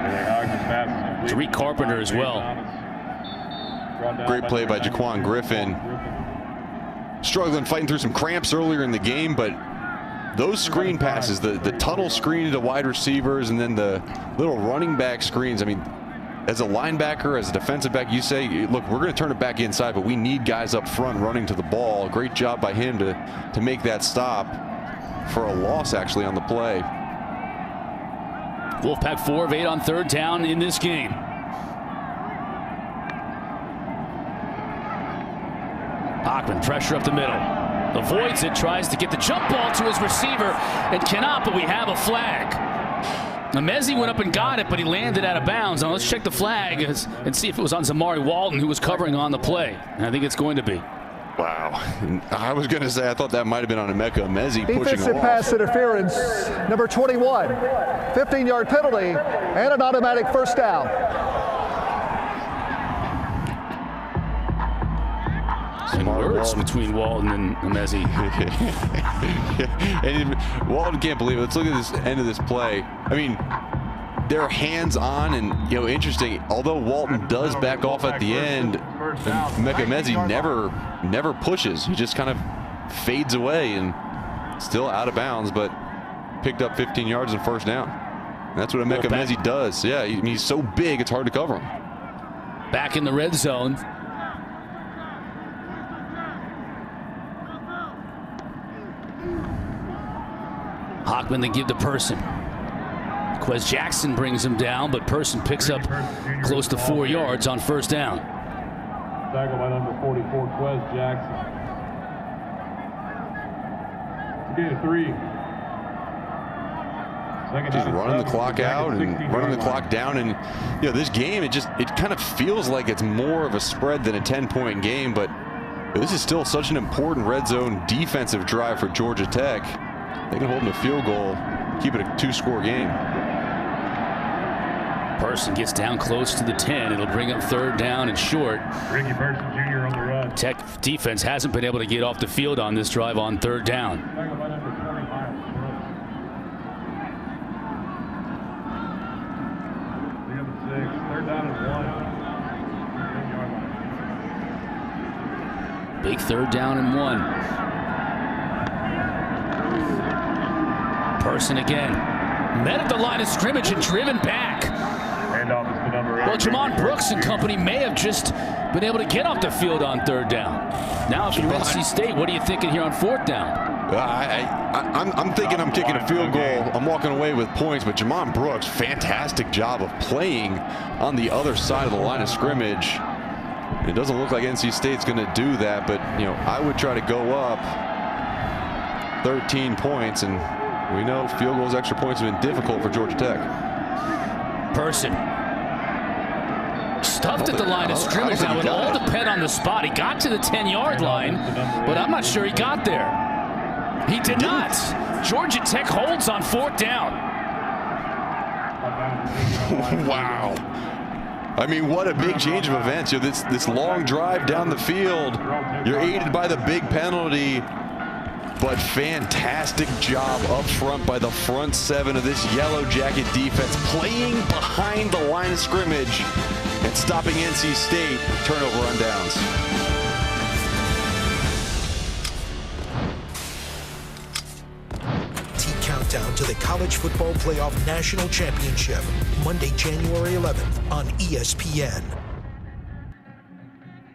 Tariq Carpenter as well. Great play by Jaquan Griffin. Struggling, fighting through some cramps earlier in the game, but those screen passes, the tunnel screen to wide receivers, and then the little running back screens. I mean, as a linebacker, as a defensive back, you say, look, we're going to turn it back inside, but we need guys up front running to the ball. Great job by him to make that stop for a loss, actually, on the play. Wolfpack 4 of 8 on 3rd down in this game. Hockman, pressure up the middle. Avoids it, tries to get the jump ball to his receiver, and cannot, but we have a flag. Emezi went up and got it, but he landed out of bounds. Now let's check the flag and see if it was on Zamari Walton, who was covering on the play. And I think it's going to be. Wow. I was going to say, I thought that might have been on Emeka Emezi pushing Defensive off. pass interference, number 21. 15-yard penalty and an automatic first down. Even words between Walton and Mezzi. And Walton can't believe it. Let's look at this end of this play. I mean, they're hands-on and, interesting. Although Walton does back off at the end, Mezzi never pushes. He just kind of fades away and still out of bounds, but picked up 15 yards and first down. And that's what Mezzi does. Yeah, he's so big, it's hard to cover him. Back in the red zone. Hockman, they give to Person. Quez Jackson brings him down, but Person picks up close to 4 yards on first down. Tackle by number 44, Quez Jackson. It's a gain of 3. Just running the clock out and running the clock down, and this game it kind of feels like it's more of a spread than a 10-point game, but this is still such an important red zone defensive drive for Georgia Tech. They can hold them to field goal, keep it a 2-score game. Person gets down close to the 10. It'll bring up third down and short. Ricky Person Jr. on the run. Tech defense hasn't been able to get off the field on this drive on third down. Third down and 1. Big third down and 1. Person again. Met at the line of scrimmage and driven back. Well, Jamon Brooks and company may have just been able to get off the field on third down. Now, if you're NC State, what are you thinking here on fourth down? I'm thinking I'm kicking a field goal. I'm walking away with points, but Jamon Brooks, fantastic job of playing on the other side of the line of scrimmage. It doesn't look like NC State's going to do that, but I would try to go up 13 points, and we know field goals, extra points have been difficult for Georgia Tech. Person stuffed at the line of scrimmage. Now, it all depend on the spot. He got to the 10-yard line, but I'm not sure he got there. He did not. Georgia Tech holds on fourth down. Wow. I mean, what a big change of events. This long drive down the field. You're aided by the big penalty, but fantastic job up front by the front seven of this Yellow Jacket defense, playing behind the line of scrimmage and stopping NC State turnover on downs. Countdown to the College Football Playoff National Championship, Monday, January 11th on ESPN.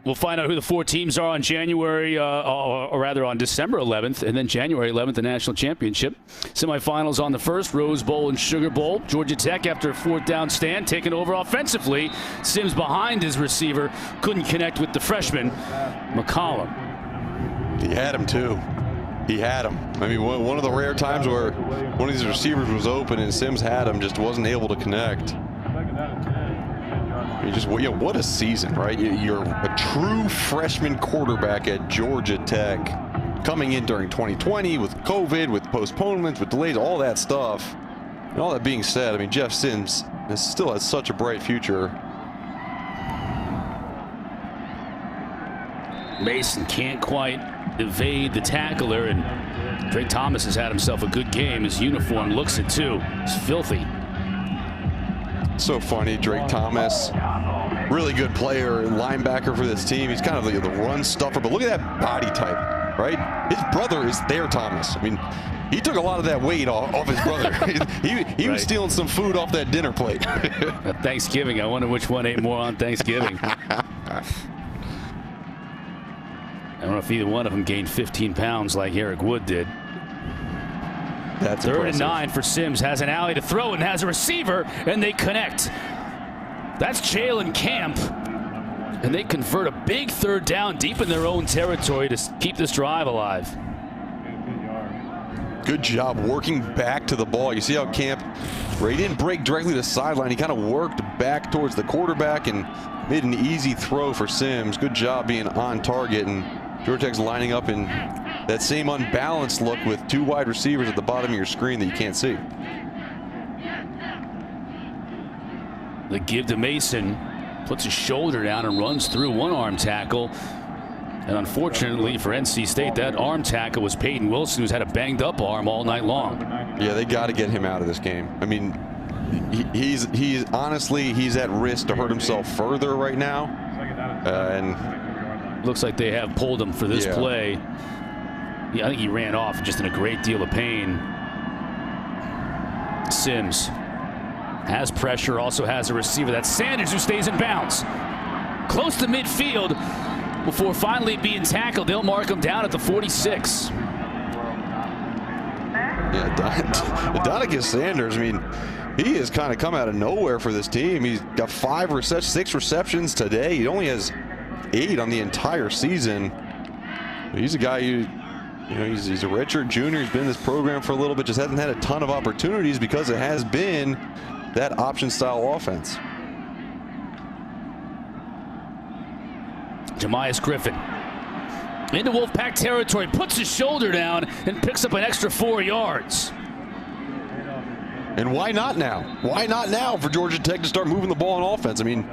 We'll find out who the 4 teams are on January, or rather on December 11th, and then January 11th, the national championship. Semifinals on the first, Rose Bowl and Sugar Bowl. Georgia Tech, after a fourth down stand, taking over offensively. Sims behind his receiver, couldn't connect with the freshman, McCollum. He had him too. He had him. I mean, one of the rare times where one of these receivers was open and Sims had him, just wasn't able to connect. What a season, right? You're a true freshman quarterback at Georgia Tech, coming in during 2020 with COVID, with postponements, with delays, all that stuff. And all that being said, I mean, Jeff Sims still has such a bright future. Mason can't quite evade the tackler, and Drake Thomas has had himself a good game. His uniform looks it too. It's filthy. So funny, Drake Thomas, really good player and linebacker for this team. He's kind of the run stuffer, but look at that body type, right? His brother is there, Thomas. I mean, he took a lot of that weight off his brother. he was stealing some food off that dinner plate. Thanksgiving, I wonder which one ate more on Thanksgiving. I don't know if either one of them gained 15 pounds like Eric Wood did. That's third impressive. and 9 for Sims. Has an alley to throw and has a receiver, and they connect. That's Jalen Camp. And they convert a big third down deep in their own territory to keep this drive alive. Good job working back to the ball. You see how Camp, where he didn't break directly to the sideline, he kind of worked back towards the quarterback and made an easy throw for Sims. Good job being on target, and Georgia Tech's lining up in that same unbalanced look with 2 wide receivers at the bottom of your screen that you can't see. The give to Mason, puts his shoulder down and runs through one arm tackle. And unfortunately for NC State, that arm tackle was Peyton Wilson, who's had a banged up arm all night long. Yeah, they got to get him out of this game. I mean, he's honestly, he's at risk to hurt himself further right now. And looks like they have pulled him for this play. Yeah, I think he ran off just in a great deal of pain. Sims has pressure, also has a receiver. That's Sanders, who stays in bounds. Close to midfield before finally being tackled. They'll mark him down at the 46. Yeah, Adonicus Sanders, I mean, he has kind of come out of nowhere for this team. He's got 6 receptions today. He only has 8 on the entire season. He's a guy who, he's a redshirt junior. He's been in this program for a little bit, just hasn't had a ton of opportunities because it has been that option style offense. Jamias Griffin into Wolfpack territory, puts his shoulder down and picks up an extra 4 yards. And why not now? Why not now for Georgia Tech to start moving the ball on offense? I mean,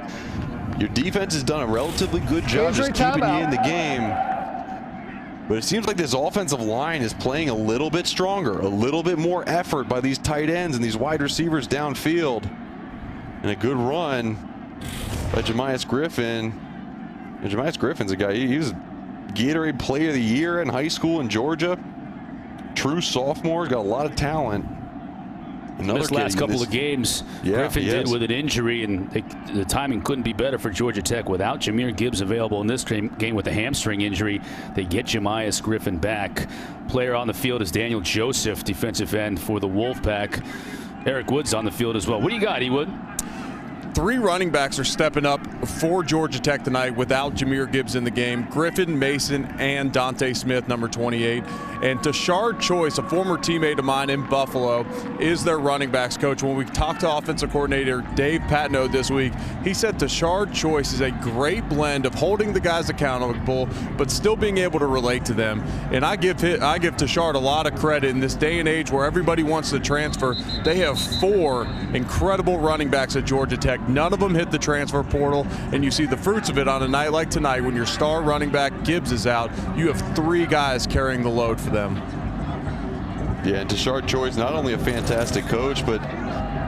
your defense has done a relatively good job just keeping you in the game. But it seems like this offensive line is playing a little bit stronger, a little bit more effort by these tight ends and these wide receivers downfield. And a good run by Jamias Griffin. And Jamias Griffin's a guy, he was Gatorade Player of the Year in high school in Georgia. True sophomore, got a lot of talent. This last couple of games, Griffin did with an injury, and the timing couldn't be better for Georgia Tech. Without Jameer Gibbs available in this game with a hamstring injury, they get Jamias Griffin back. Player on the field is Daniel Joseph, defensive end for the Wolfpack. Eric Wood's on the field as well. What do you got, E-Wood? 3 running backs are stepping up for Georgia Tech tonight without Jameer Gibbs in the game. Griffin, Mason, and Dante Smith, number 28. And Tashard Choice, a former teammate of mine in Buffalo, is their running backs coach. When we talked to offensive coordinator Dave Patno this week, he said Tashard Choice is a great blend of holding the guys accountable, but still being able to relate to them. And I give Tashard a lot of credit in this day and age where everybody wants to transfer. They have 4 incredible running backs at Georgia Tech. None of them hit the transfer portal, and you see the fruits of it on a night like tonight when your star running back Gibbs is out. You have 3 guys carrying the load for them. Yeah, and Tashard Choice, not only a fantastic coach, but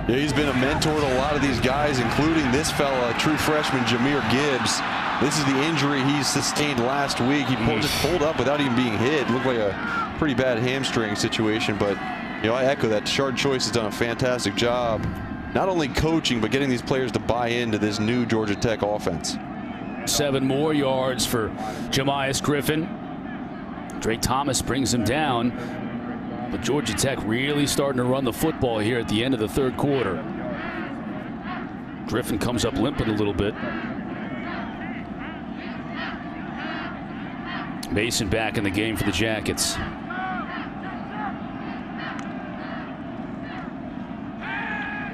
he's been a mentor to a lot of these guys, including this fella, true freshman Jameer Gibbs. This is the injury he sustained last week. He just pulled up without even being hit. Looked like a pretty bad hamstring situation, but I echo that. Tashard Choice has done a fantastic job, not only coaching, but getting these players to buy into this new Georgia Tech offense. 7 more yards for Jamias Griffin. Drake Thomas brings him down, but Georgia Tech really starting to run the football here at the end of the 3rd quarter. Griffin comes up limping a little bit. Mason back in the game for the Jackets.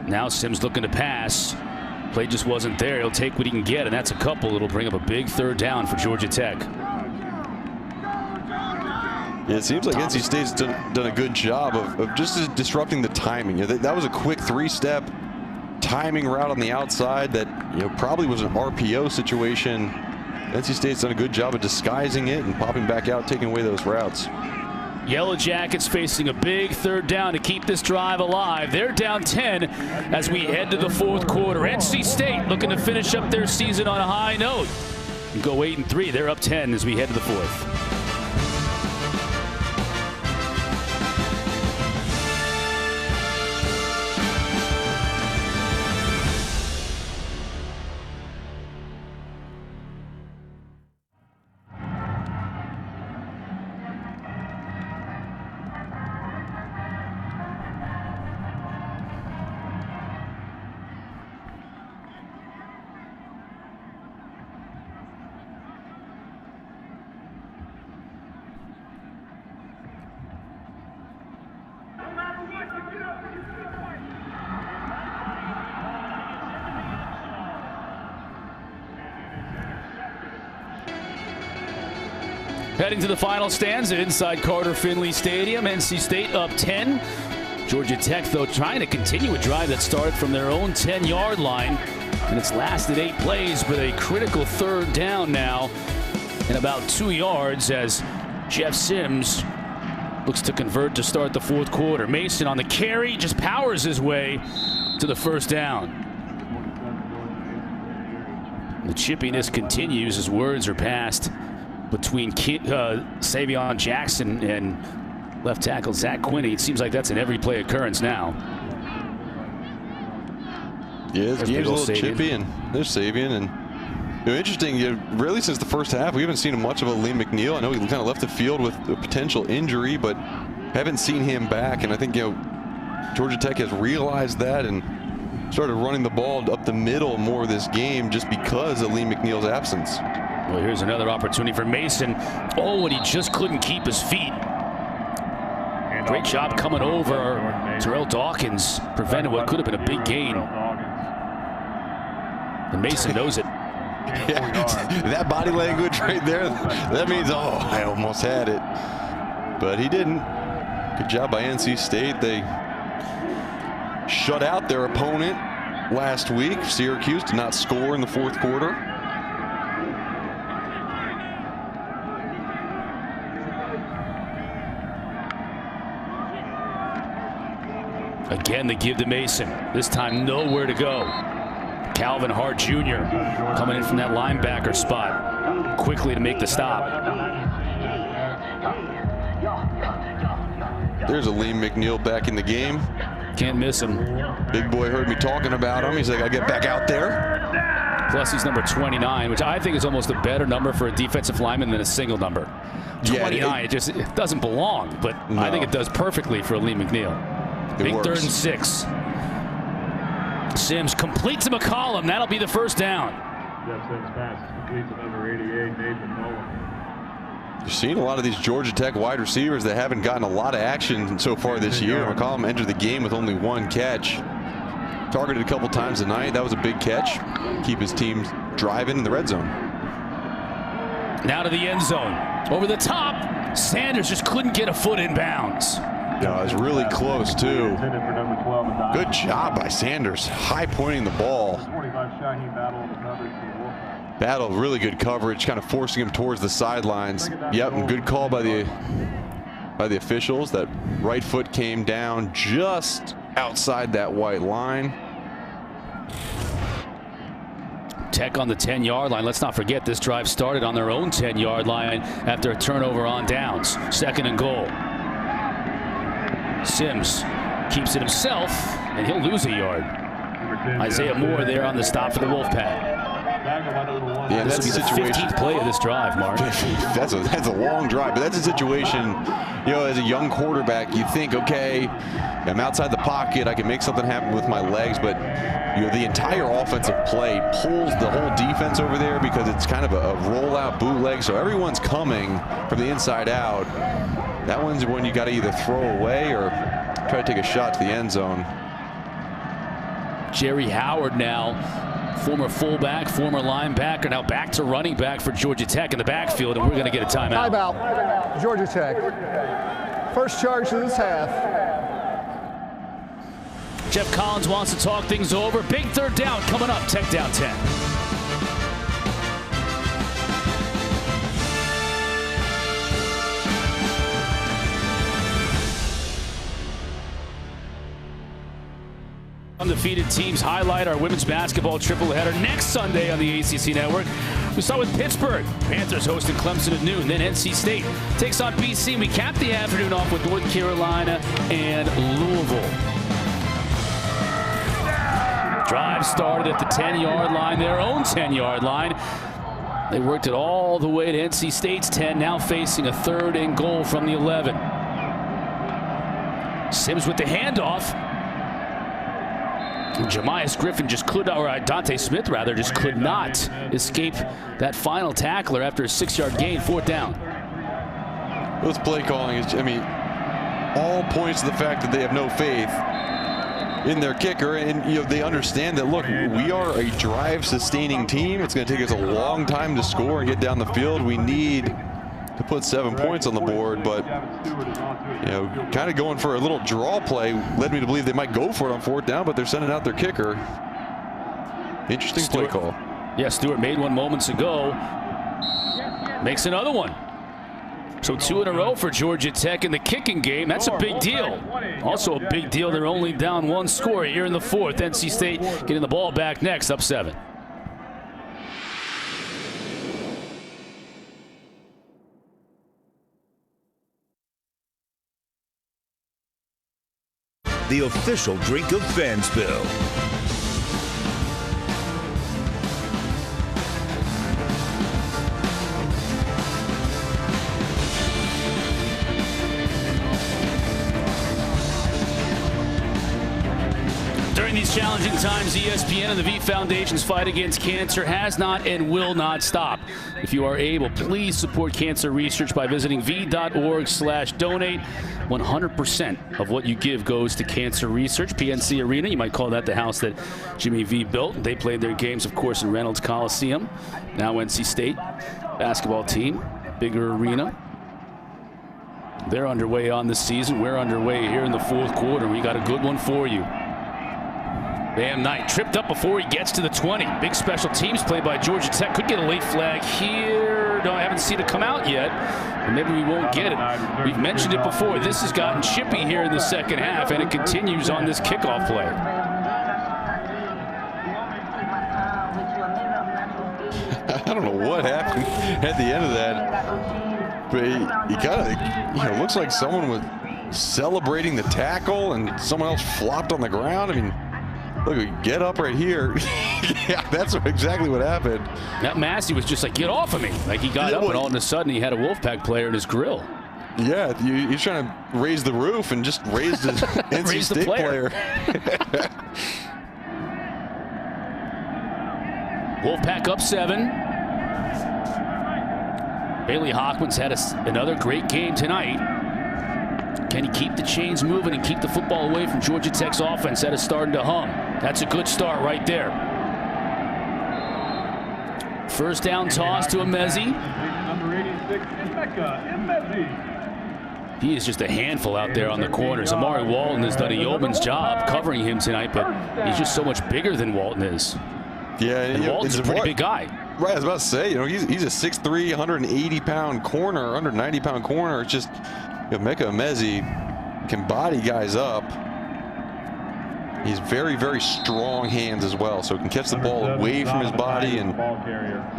Now Sims looking to pass. Play just wasn't there. He'll take what he can get, and that's a couple. It'll bring up a big 3rd down for Georgia Tech. Yeah, it seems like NC State's done a good job of just disrupting the timing. That was a quick 3-step timing route on the outside that probably was an RPO situation. NC State's done a good job of disguising it and popping back out, taking away those routes. Yellow Jackets facing a big 3rd down to keep this drive alive. They're down 10 as we head to the 4th quarter. NC State looking to finish up their season on a high note and go 8-3. They're up 10 as we head to the 4th. Heading to the final stanza inside Carter-Finley Stadium. NC State up 10. Georgia Tech, though, trying to continue a drive that started from their own 10-yard line. And it's lasted 8 plays, but a critical 3rd down now and about 2 yards as Jeff Sims looks to convert to start the fourth quarter. Mason on the carry, just powers his way to the first down. The chippiness continues as words are passed between Savion Jackson and left tackle Zach Quinney. It seems like that's an every play occurrence now. Yeah, this game's a little chippy, and there's Savion. And interesting, really since the first half, we haven't seen much of a Lee McNeil. I know he kind of left the field with a potential injury, but haven't seen him back. And I think, Georgia Tech has realized that and started running the ball up the middle more of this game just because of Lee McNeil's absence. Well, here's another opportunity for Mason. Oh, and he just couldn't keep his feet. Great job coming over. Terrell Dawkins prevented what could have been a big gain. And Mason knows it. Yeah, that body language right there, that means, oh, I almost had it. But he didn't. Good job by NC State. They shut out their opponent last week. Syracuse did not score in the fourth quarter. Again, they give to Mason. This time, nowhere to go. Calvin Hart Jr. coming in from that linebacker spot quickly to make the stop. There's a Lee McNeil back in the game. Can't miss him. Big boy heard me talking about him. He's like, I'll get back out there. Plus, he's number 29, which I think is almost a better number for a defensive lineman than a single number. 29, it doesn't belong, but no. I think it does perfectly for Lee McNeil. Big works. 3rd and 6. Sims completes to McCollum. That'll be the first down. Jeff Sims pass complete to number 88, Nathan Nolan. You're seeing a lot of these Georgia Tech wide receivers that haven't gotten a lot of action so far this year. McCollum entered the game with only 1 catch. Targeted a couple times tonight. That was a big catch. Keep his team driving in the red zone. Now to the end zone. Over the top. Sanders just couldn't get a foot in bounds. No, it was really close, too. Good job by Sanders. High pointing the ball. Battle, really good coverage, kind of forcing him towards the sidelines. Yep, and good call by the officials. That right foot came down just outside that white line. Tech on the 10-yard line. Let's not forget this drive started on their own 10-yard line after a turnover on downs. 2nd and goal. Sims keeps it himself, and he'll lose a yard. Isaiah Moore there on the stop for the Wolfpack. Yeah, this will be the 15th play of this drive, Mark. That's a long drive, but that's a situation, as a young quarterback, you think, okay, I'm outside the pocket, I can make something happen with my legs, but the entire offensive play pulls the whole defense over there because it's kind of a rollout bootleg, so everyone's coming from the inside out. That one's when you got to either throw away or try to take a shot to the end zone. Jerry Howard now, former fullback, former linebacker, now back to running back for Georgia Tech in the backfield, and we're going to get a timeout. Timeout, Georgia Tech. First charge of this half. Jeff Collins wants to talk things over. Big 3rd down coming up. Tech down 10. Undefeated teams highlight our women's basketball triple header next Sunday on the ACC Network. We start with Pittsburgh. Panthers hosting Clemson at noon. Then NC State takes on BC. We cap the afternoon off with North Carolina and Louisville. Drive started at the 10-yard line, their own 10-yard line. They worked it all the way to NC State's 10, now facing a 3rd and goal from the 11. Sims with the handoff. Jamias Griffin just could, or Dante Smith rather, just could not escape that final tackler after a 6-yard gain, 4th down. This play calling is, all points to the fact that they have no faith in their kicker, and they understand that, look, we are a drive-sustaining team. It's going to take us a long time to score and get down the field. We need to put 7 points on the board, but kind of going for a little draw play led me to believe they might go for it on 4th down, but they're sending out their kicker. Interesting play call. Yeah, Stewart made one moments ago. Makes another one. So 2 in a row for Georgia Tech in the kicking game. That's a big deal. Also a big deal, they're only down 1 score here in the 4th. NC State getting the ball back next, up 7. The official drink of Fansville. During these challenging times, ESPN and the V Foundation's fight against cancer has not and will not stop. If you are able, please support cancer research by visiting v.org/donate. 100% of what you give goes to cancer research. PNC Arena, you might call that the house that Jimmy V built. They played their games, of course, in Reynolds Coliseum. Now NC State basketball team, bigger arena. They're underway on this season. We're underway here in the 4th quarter. We got a good one for you. Bam Knight tripped up before he gets to the 20. Big special teams play by Georgia Tech. Could get a late flag here. No, I haven't seen it come out yet. And maybe we won't get it. We've mentioned it before. This has gotten chippy here in the 2nd half, and it continues on this kickoff play. I don't know what happened at the end of that, but he kind of looks like someone was celebrating the tackle and someone else flopped on the ground. I mean, look, get up right here. Yeah, that's exactly what happened. That Massey was just like, get off of me. Like he got up and all of a sudden he had a Wolfpack player in his grill. Yeah, he's trying to raise the roof and just raised his NC State player. Wolfpack up 7. Bailey Hockman's had another great game tonight. Can he keep the chains moving and keep the football away from Georgia Tech's offense that is starting to hum? That's a good start right there. First down toss to Emezi. Number 86, Emeka. He is just a handful out there on the corners. Amari Walton has done a yeoman's job covering him tonight, but he's just so much bigger than Walton is. Yeah, and Walton's a pretty big guy. Right, I was about to say, he's a 6'3", 180-pound corner, 190-pound corner. It's just, Emeka Emezi can body guys up. He's very, very strong hands as well, so he can catch the ball away from his body and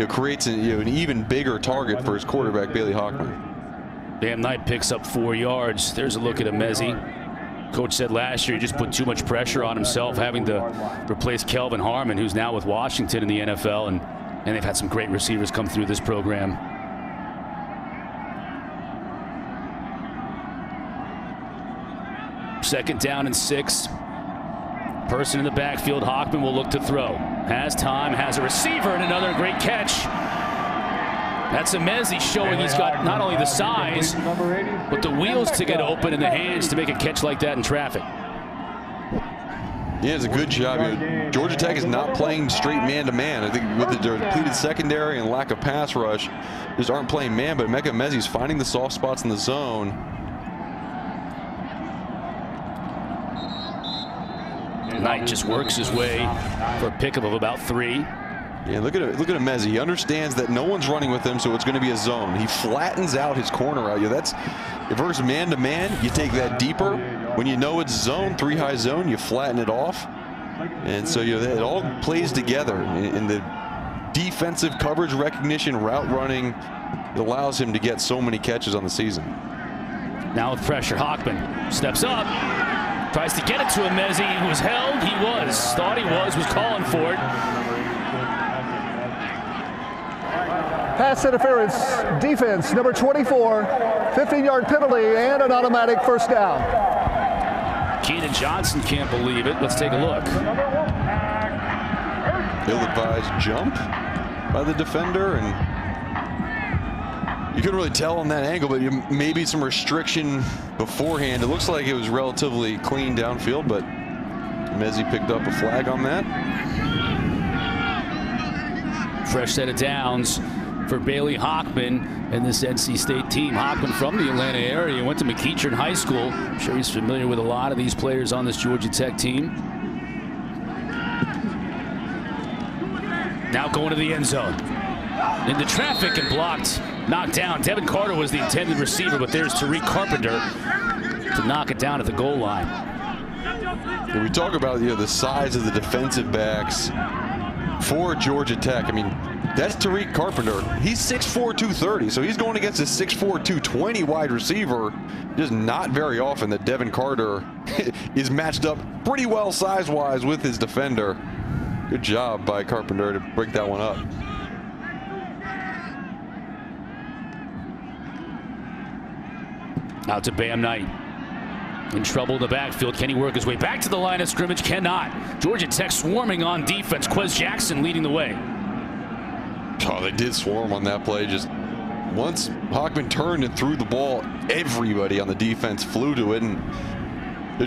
creates an even bigger target for his quarterback, Bailey Hockman. Bam Knight picks up 4 yards. There's a look at Emezi. Coach said last year he just put too much pressure on himself, having to replace Kelvin Harmon, who's now with Washington in the NFL, and they've had some great receivers come through this program. Second down and 6. Person in the backfield, Hockman will look to throw. Has time, has a receiver, and another great catch. That's Emezi showing he's got not only the size, but the wheels to get open and the hands to make a catch like that in traffic. Yeah, it's a good job. Georgia Tech is not playing straight man-to-man. I think with the depleted secondary and lack of pass rush, just aren't playing man, but Emeka Emezi's finding the soft spots in the zone. Knight just works his way for a pickup of about 3. Yeah, look at Emezi. He understands that no one's running with him, so it's going to be a zone. He flattens out his corner out. That's if versus man-to-man, you take that deeper. When you know it's zone, 3-high zone, you flatten it off. And so it all plays together. In the defensive coverage recognition, route running, it allows him to get so many catches on the season. Now with pressure, Hockman steps up. Tries to get it to Emezi, who was held. He was. Thought he was calling for it. Pass interference, defense, number 24, 15-yard penalty, and an automatic first down. Keenan Johnson can't believe it. Let's take a look. Ill-advised jump by the defender, and you couldn't really tell on that angle, but maybe some restriction beforehand. It looks like it was relatively clean downfield, but Emezi picked up a flag on that. Fresh set of downs for Bailey Hockman and this NC State team. Hockman from the Atlanta area, went to McEachern High School. I'm sure he's familiar with a lot of these players on this Georgia Tech team. Now going to the end zone. Into traffic and blocked knocked down. Devin Carter was the intended receiver, but there's Tariq Carpenter to knock it down at the goal line. When we talk about the size of the defensive backs for Georgia Tech, I mean, that's Tariq Carpenter. He's 6'4", 230, so he's going against a 6'4", 220 wide receiver. Just not very often that Devin Carter is matched up pretty well size-wise with his defender. Good job by Carpenter to break that one up. Out to Bam Knight. In trouble in the backfield. Can he work his way back to the line of scrimmage? Cannot. Georgia Tech swarming on defense. Quez Jackson leading the way. Oh, they did swarm on that play. Just once Hockman turned and threw the ball, everybody on the defense flew to it. And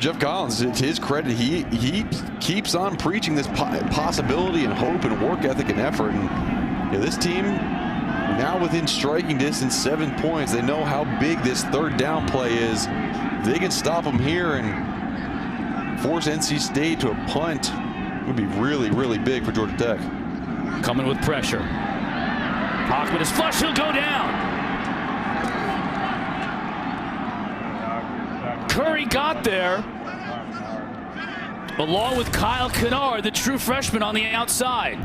Jeff Collins, to his credit, he keeps on preaching this possibility and hope and work ethic and effort. And this team now within striking distance, 7 points. They know how big this third down play is. They can stop them here and force NC State to a punt. It would be really, really big for Georgia Tech. Coming with pressure. Hockman is flush. He'll go down. Curry got there, along with Kyle Kennard, the true freshman on the outside.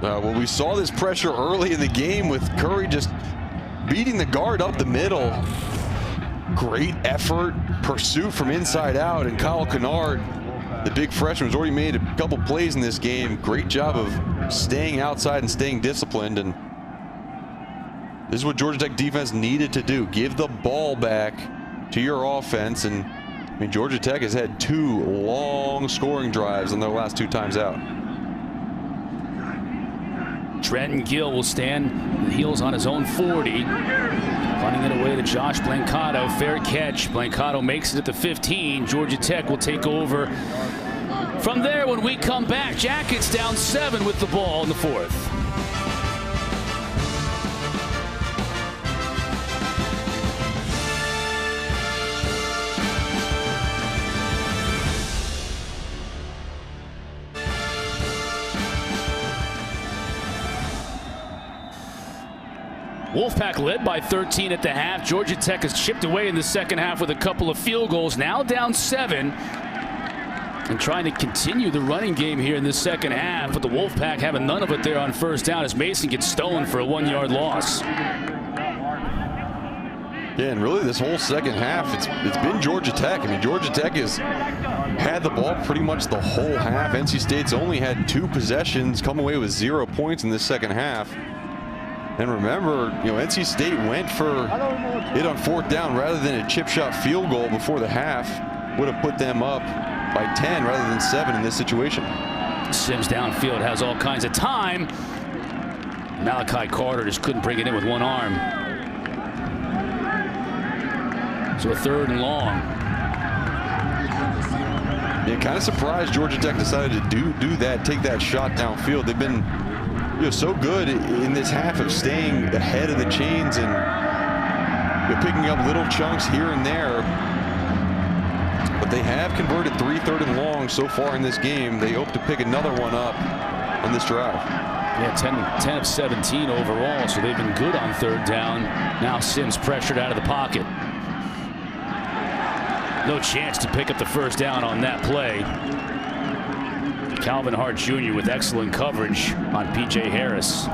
Well, we saw this pressure early in the game with Curry just beating the guard up the middle. Great effort, pursuit from inside out, and Kyle Kennard, the big freshman, has already made a couple plays in this game. Great job of staying outside and staying disciplined, and this is what Georgia Tech defense needed to do. Give the ball back to your offense, and I mean, Georgia Tech has had 2 long scoring drives on their last 2 times out. Trenton Gill will stand heels on his own 40. Punting it away to Josh Blancato. Fair catch. Blancato makes it at the 15. Georgia Tech will take over from there when we come back. Jackets down 7 with the ball in the 4th. Wolfpack led by 13 at the half. Georgia Tech has chipped away in the second half with a couple of field goals. Now down 7. And trying to continue the running game here in the second half. But the Wolfpack having none of it there on first down as Mason gets stoned for a 1-yard loss. Yeah, and really this whole second half, it's been Georgia Tech. I mean, Georgia Tech has had the ball pretty much the whole half. NC State's only had 2 possessions, come away with 0 points in this second half. And remember, NC State went for it on 4th down rather than a chip shot field goal before the half. Would have put them up by 10 rather than 7 in this situation. Sims downfield has all kinds of time. Malachi Carter just couldn't bring it in with one arm. So a 3rd and long. Yeah, kind of surprised Georgia Tech decided to do that, take that shot downfield. They've been so good in this half of staying ahead of the chains and picking up little chunks here and there. But they have converted 3 3rd and long so far in this game. They hope to pick another one up on this drive. Yeah, 10 of 17 overall, so they've been good on 3rd down. Now Sims pressured out of the pocket. No chance to pick up the first down on that play. Calvin Hart Jr. with excellent coverage on P.J. Harris.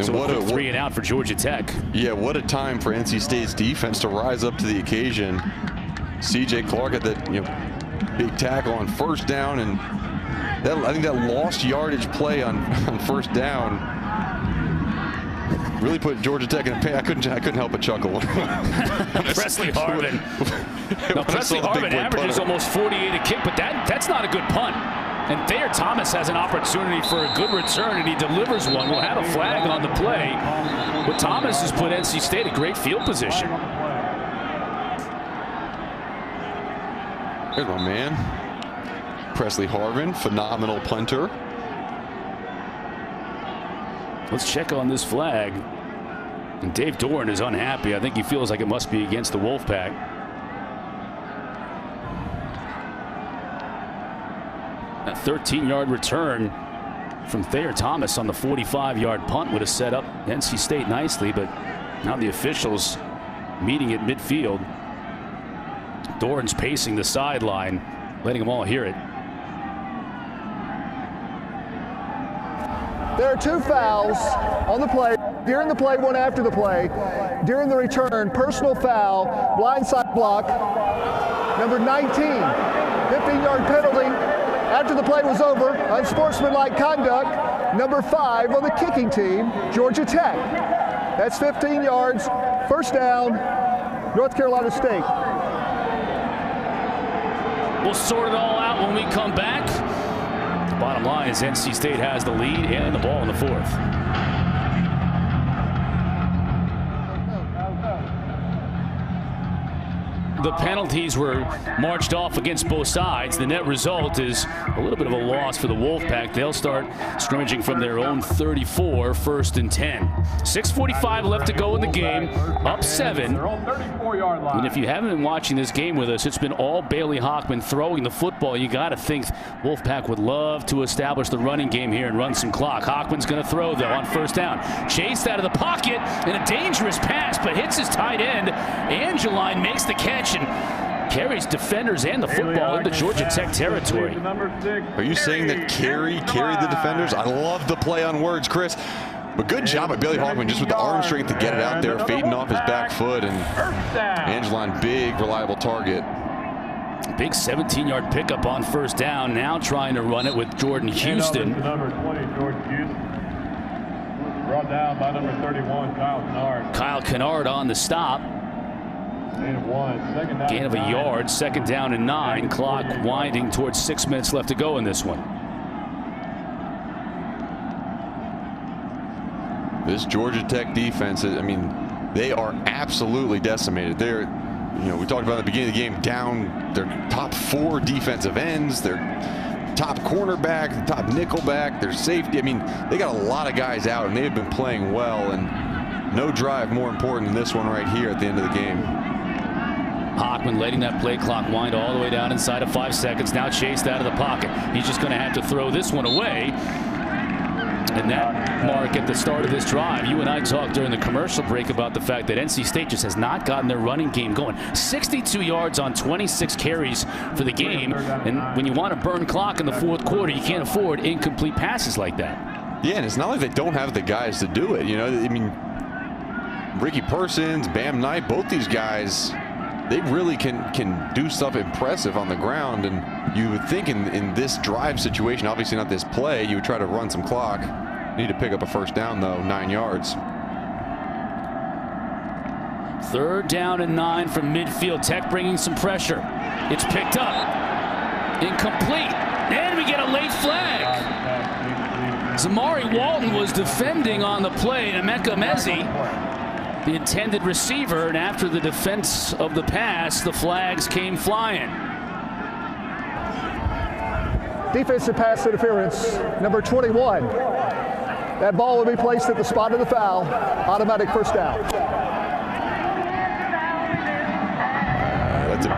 So what a 3 and out for Georgia Tech. Yeah, what a time for NC State's defense to rise up to the occasion. C.J. Clark at that big tackle on first down, and I think that lost yardage play on first down really put Georgia Tech in a pain. I couldn't help but chuckle. Presley Harvin. Now Presley Harvin averages almost 48 a kick, but that's not a good punt. And Thayer Thomas has an opportunity for a good return, and he delivers one. We'll have a flag on the play. But Thomas has put NC State in great field position. There's my man. Presley Harvin, phenomenal punter. Let's check on this flag. And Dave Doran is unhappy. I think he feels like it must be against the Wolfpack. A 13-yard return from Thayer Thomas on the 45-yard punt would have set up NC State nicely, but now the officials meeting at midfield. Dorn's pacing the sideline, letting them all hear it. There are 2 fouls on the play. During the play, one after the play. During the return, personal foul, blindside block, number 19. 15-yard penalty. After the play was over, unsportsmanlike conduct, number 5 on the kicking team, Georgia Tech. That's 15 yards, first down, North Carolina State. We'll sort it all out when we come back. The bottom line is NC State has the lead and the ball in the 4th. The penalties were marched off against both sides. The net result is a little bit of a loss for the Wolfpack. They'll start scrimmaging from their own 34, 1st and 10. 6:45 left to go in the game, up 7. And if you haven't been watching this game with us, it's been all Bailey Hockman throwing the football. You got to think Wolfpack would love to establish the running game here and run some clock. Hockman's going to throw, though, on 1st down. Chased out of the pocket in a dangerous pass, but hits his tight end. Angeline makes the catch and carries defenders and the football into Georgia Tech territory. Are you saying that carried the defenders? I love the play on words, Chris. But good job by Billy Hockman, just with the arm strength to get it out there, fading off his back foot, and Angeline, big, reliable target. Big 17-yard pickup on 1st down, now trying to run it with Jordan Houston. Number 20, Jordan Houston. Brought down by number 31, Kyle Kennard. Kyle Kennard on the stop. Gain of a yard, 2nd down and 9. Clock winding towards 6 minutes left to go in this one. This Georgia Tech defense, I mean, they are absolutely decimated. They're, you know, we talked about at the beginning of the game, down their top 4 defensive ends, their top cornerback, the top nickelback, their safety. I mean, they got a lot of guys out, and they've been playing well, and no drive more important than this one right here at the end of the game. Hockman letting that play clock wind all the way down inside of 5 seconds. Now chased out of the pocket. He's just going to have to throw this one away. And that mark at the start of this drive. You and I talked during the commercial break about the fact that NC State just has not gotten their running game going. 62 yards on 26 carries for the game. And when you want to burn clock in the 4th quarter, you can't afford incomplete passes like that. Yeah, and it's not like they don't have the guys to do it. You know, I mean, Ricky Persons, Bam Knight, both these guys, they really can do stuff impressive on the ground, and you would think in this drive situation, obviously not this play, you would try to run some clock. Need to pick up a 1st down, though, 9 yards. 3rd down and 9 from midfield. Tech bringing some pressure. It's picked up. Incomplete. And we get a late flag. Zamari Walton was defending on the play. Emeka Mezi, the intended receiver, and after the defense of the pass, the flags came flying. Defensive pass interference, number 21. That ball will be placed at the spot of the foul. Automatic 1st down.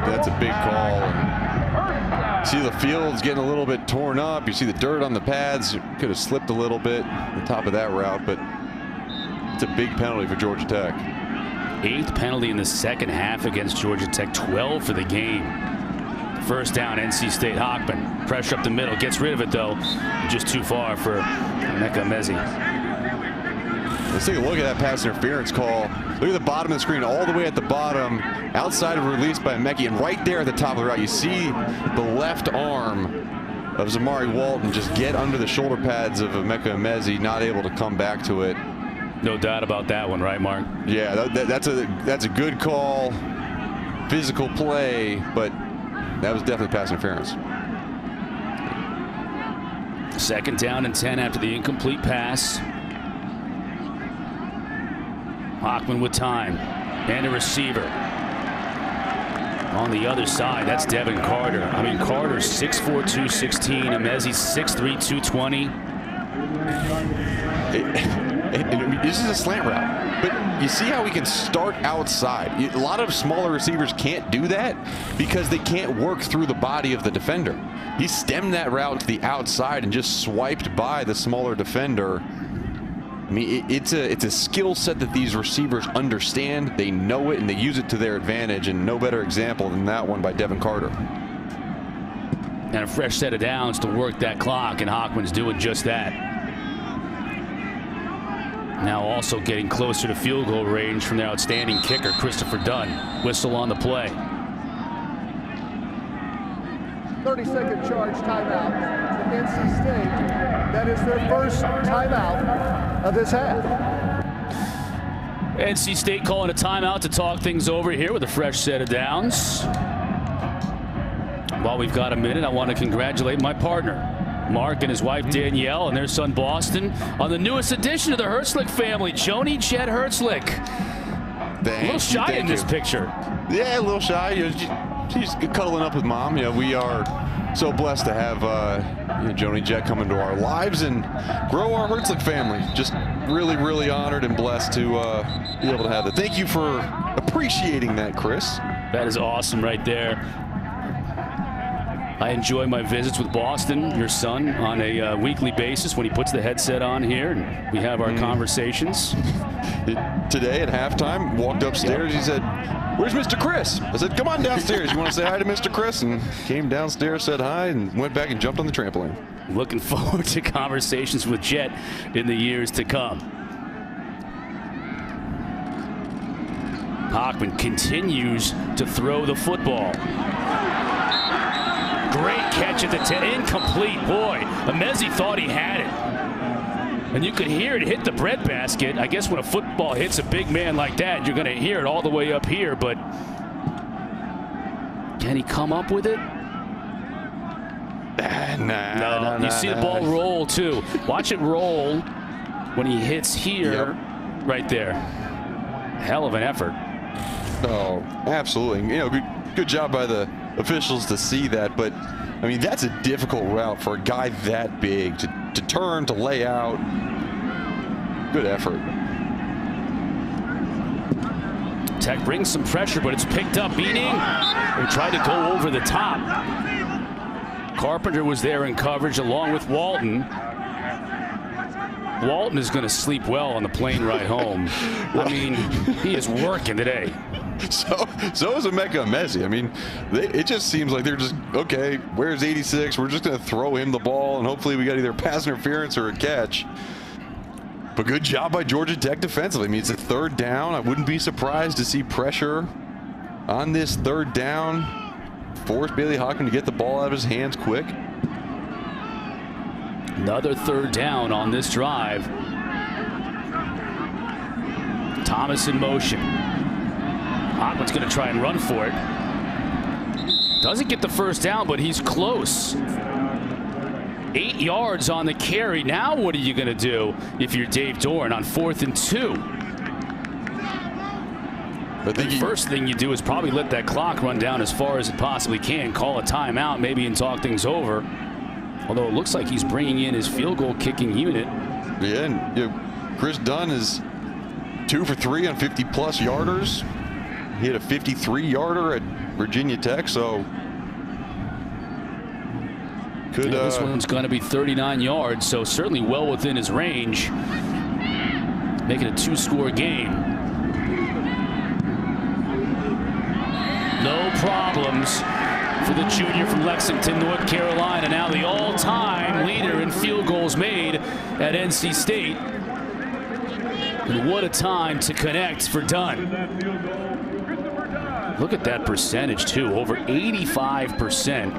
That's a big call. See the field's getting a little bit torn up. You see the dirt on the pads. Could have slipped a little bit on top of that route, but it's a big penalty for Georgia Tech. 8th penalty in the 2nd half against Georgia Tech. 12 for the game. 1st down, NC State. Hockman, pressure up the middle, gets rid of it though, just too far for Emeka Mezi. Let's take a look at that pass interference call. Look at the bottom of the screen, all the way at the bottom, outside of release by Mekhi, and right there at the top of the route, you see the left arm of Zamari Walton just get under the shoulder pads of Emeka Mezi, not able to come back to it. No doubt about that one, right, Mark? Yeah, that's a good call, physical play, but that was definitely pass interference. 2nd down and 10 after the incomplete pass. Hockman with time and a receiver. On the other side, that's Devin Carter. I mean, Carter's 6'4", 216. Emezi's 6'3", 220. this is a slant route. But you see how he can start outside. A lot of smaller receivers can't do that because they can't work through the body of the defender. He stemmed that route to the outside and just swiped by the smaller defender. I mean, it's a skill set that these receivers understand. They know it, and they use it to their advantage, and no better example than that one by Devin Carter. And a fresh set of downs to work that clock, and Hockman's doing just that. Now also getting closer to field goal range from their outstanding kicker, Christopher Dunn. Whistle on the play. 30-second charge timeout to NC State. That is their first timeout of this half. NC State calling a timeout to talk things over here with a fresh set of downs. While we've got a minute, I want to congratulate my partner, Mark, and his wife Danielle and their son Boston on the newest addition to the Herzlich family, Joni Jed Herzlich. A little shy in this picture. Yeah, a little shy. She's cuddling up with Mom. We are so blessed to have Joni Jed come into our lives and grow our Herzlich family. Just really, really honored and blessed to be able to have that. Thank you for appreciating that, Chris. That is awesome right there. I enjoy my visits with Boston, your son, on a weekly basis when he puts the headset on here and we have our conversations. Today at halftime, walked upstairs, he said, "Where's Mr. Chris?" I said, "Come on downstairs. You want to say hi to Mr. Chris?" And came downstairs, said hi, and went back and jumped on the trampoline. Looking forward to conversations with Jet in the years to come. Hockman continues to throw the football. Great catch at the 10, incomplete. Boy, Amezi thought he had it. And you could hear it hit the breadbasket. I guess when a football hits a big man like that, you're going to hear it all the way up here, but can he come up with it? No, you see the ball roll too. Watch it roll when he hits here, right there. Hell of an effort. Oh, absolutely. Good job by the officials to see that, but I mean, that's a difficult route for a guy that big to turn, to lay out. Good effort. Tech brings some pressure, but it's picked up. Beating. They tried to go over the top. Carpenter was there in coverage along with Walton. Walton is going to sleep well on the plane ride home. I mean, he is working today. So is Emeka Amezi. I mean, it just seems like they're just, okay, where's 86? We're just going to throw him the ball, and hopefully we got either pass interference or a catch. But good job by Georgia Tech defensively. I mean, it's a third down. I wouldn't be surprised to see pressure on this third down. Force Bailey Hockman to get the ball out of his hands quick. Another third down on this drive. Thomas in motion. Hockman's going to try and run for it. Doesn't get the first down, but he's close. 8 yards on the carry. Now what are you going to do if you're Dave Doran on 4th and 2? The first thing you do is probably let that clock run down as far as it possibly can. Call a timeout maybe and talk things over. Although it looks like he's bringing in his field goal kicking unit. Yeah, and Chris Dunn is 2 for 3 on 50-plus yarders. He had a 53-yarder at Virginia Tech, so could. Yeah, this one's going to be 39 yards, so certainly well within his range. Making a 2-score game. No problems for the junior from Lexington, North Carolina. Now the all-time leader in field goals made at NC State. And what a time to connect for Dunn. Look at that percentage, too. Over 85%.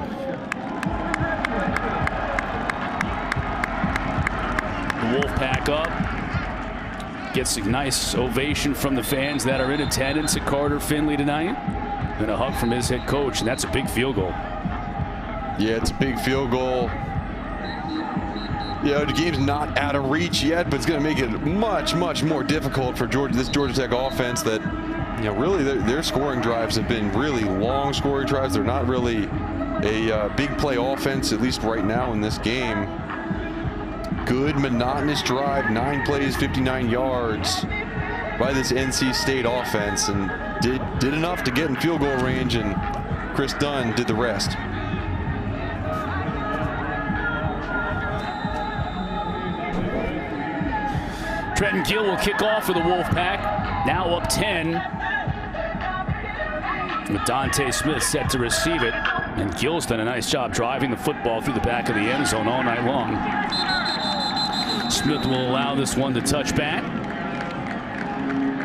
The Wolfpack up. Gets a nice ovation from the fans that are in attendance at Carter-Finley tonight. And a hug from his head coach, and that's a big field goal. Yeah, it's a big field goal. The game's not out of reach yet, but it's going to make it much, much more difficult for this Georgia Tech offense that, really their scoring drives have been really long scoring drives. They're not really a big play offense, at least right now in this game. good, monotonous drive, 9 plays, 59 yards by this NC State offense, and did enough to get in field goal range, and Chris Dunn did the rest. Trenton Gill will kick off for the Wolfpack. Now up 10. With Dante Smith set to receive it. And Gill's done a nice job driving the football through the back of the end zone all night long. Smith will allow this one to touch back.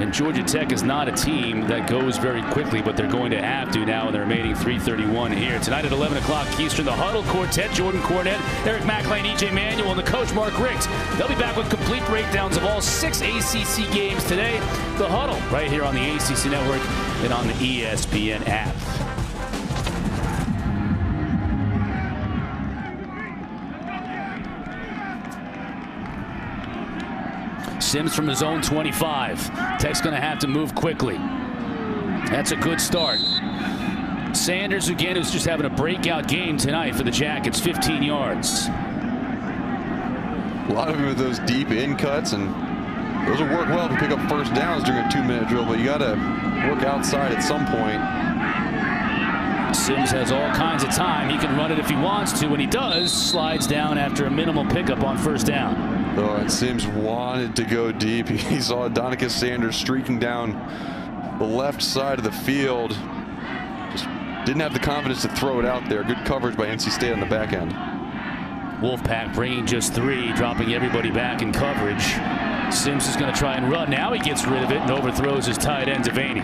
And Georgia Tech is not a team that goes very quickly, but they're going to have to now in the remaining 3:31 here. Tonight at 11 o'clock Eastern, the Huddle Quartet, Jordan Cornette, Eric McLean, E.J. Manuel, and the coach Mark Riggs. They'll be back with complete breakdowns of all 6 ACC games today. The Huddle right here on the ACC Network and on the ESPN app. Sims from his own 25. Tech's going to have to move quickly. That's a good start. Sanders again, who's just having a breakout game tonight for the Jackets, 15 yards. A lot of them with those deep in cuts, and those will work well to pick up first downs during a 2-minute drill, but you got to work outside at some point. Sims has all kinds of time. He can run it if he wants to. When he does, slides down after a minimal pickup on first down. Oh, and Sims wanted to go deep. He saw Donicus Sanders streaking down the left side of the field. Just didn't have the confidence to throw it out there. Good coverage by NC State on the back end. Wolfpack bringing just 3, dropping everybody back in coverage. Sims is going to try and run. Now he gets rid of it and overthrows his tight end, Devaney.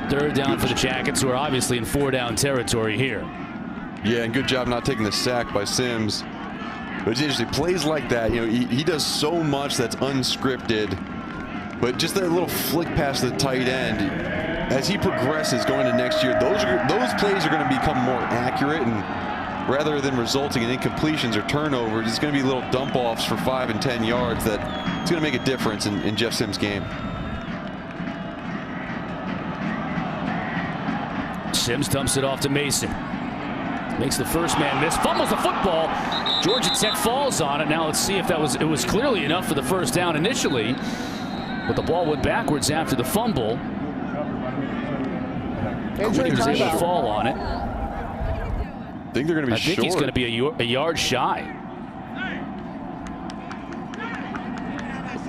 Third down for the Jackets, who are obviously in 4-down territory here. Yeah, and good job not taking the sack by Sims. But it's interesting, plays like that, you know, he does so much that's unscripted. But just that little flick past the tight end, as he progresses going to next year, those plays are going to become more accurate, and rather than resulting in incompletions or turnovers, it's going to be little dump offs for 5 and 10 yards that it's going to make a difference in Jeff Sims' game. Sims dumps it off to Mason. Makes the first man miss, fumbles the football. Georgia Tech falls on it. Now let's see if it was clearly enough for the first down initially, but the ball went backwards after the fumble. Quinn was able to fall on it. I think they're going to be short. I think he's going to be a yard shy.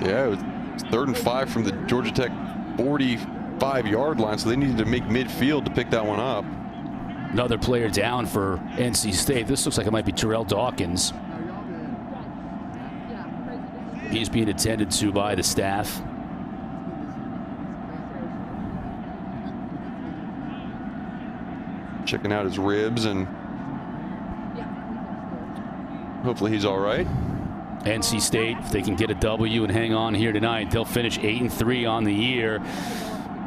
Yeah, it was 3rd and 5 from the Georgia Tech 45-yard line, so they needed to make midfield to pick that one up. Another player down for NC State. This looks like it might be Terrell Dawkins. He's being attended to by the staff. Checking out his ribs, and hopefully he's all right. NC State, if they can get a W and hang on here tonight, they'll finish 8-3 on the year.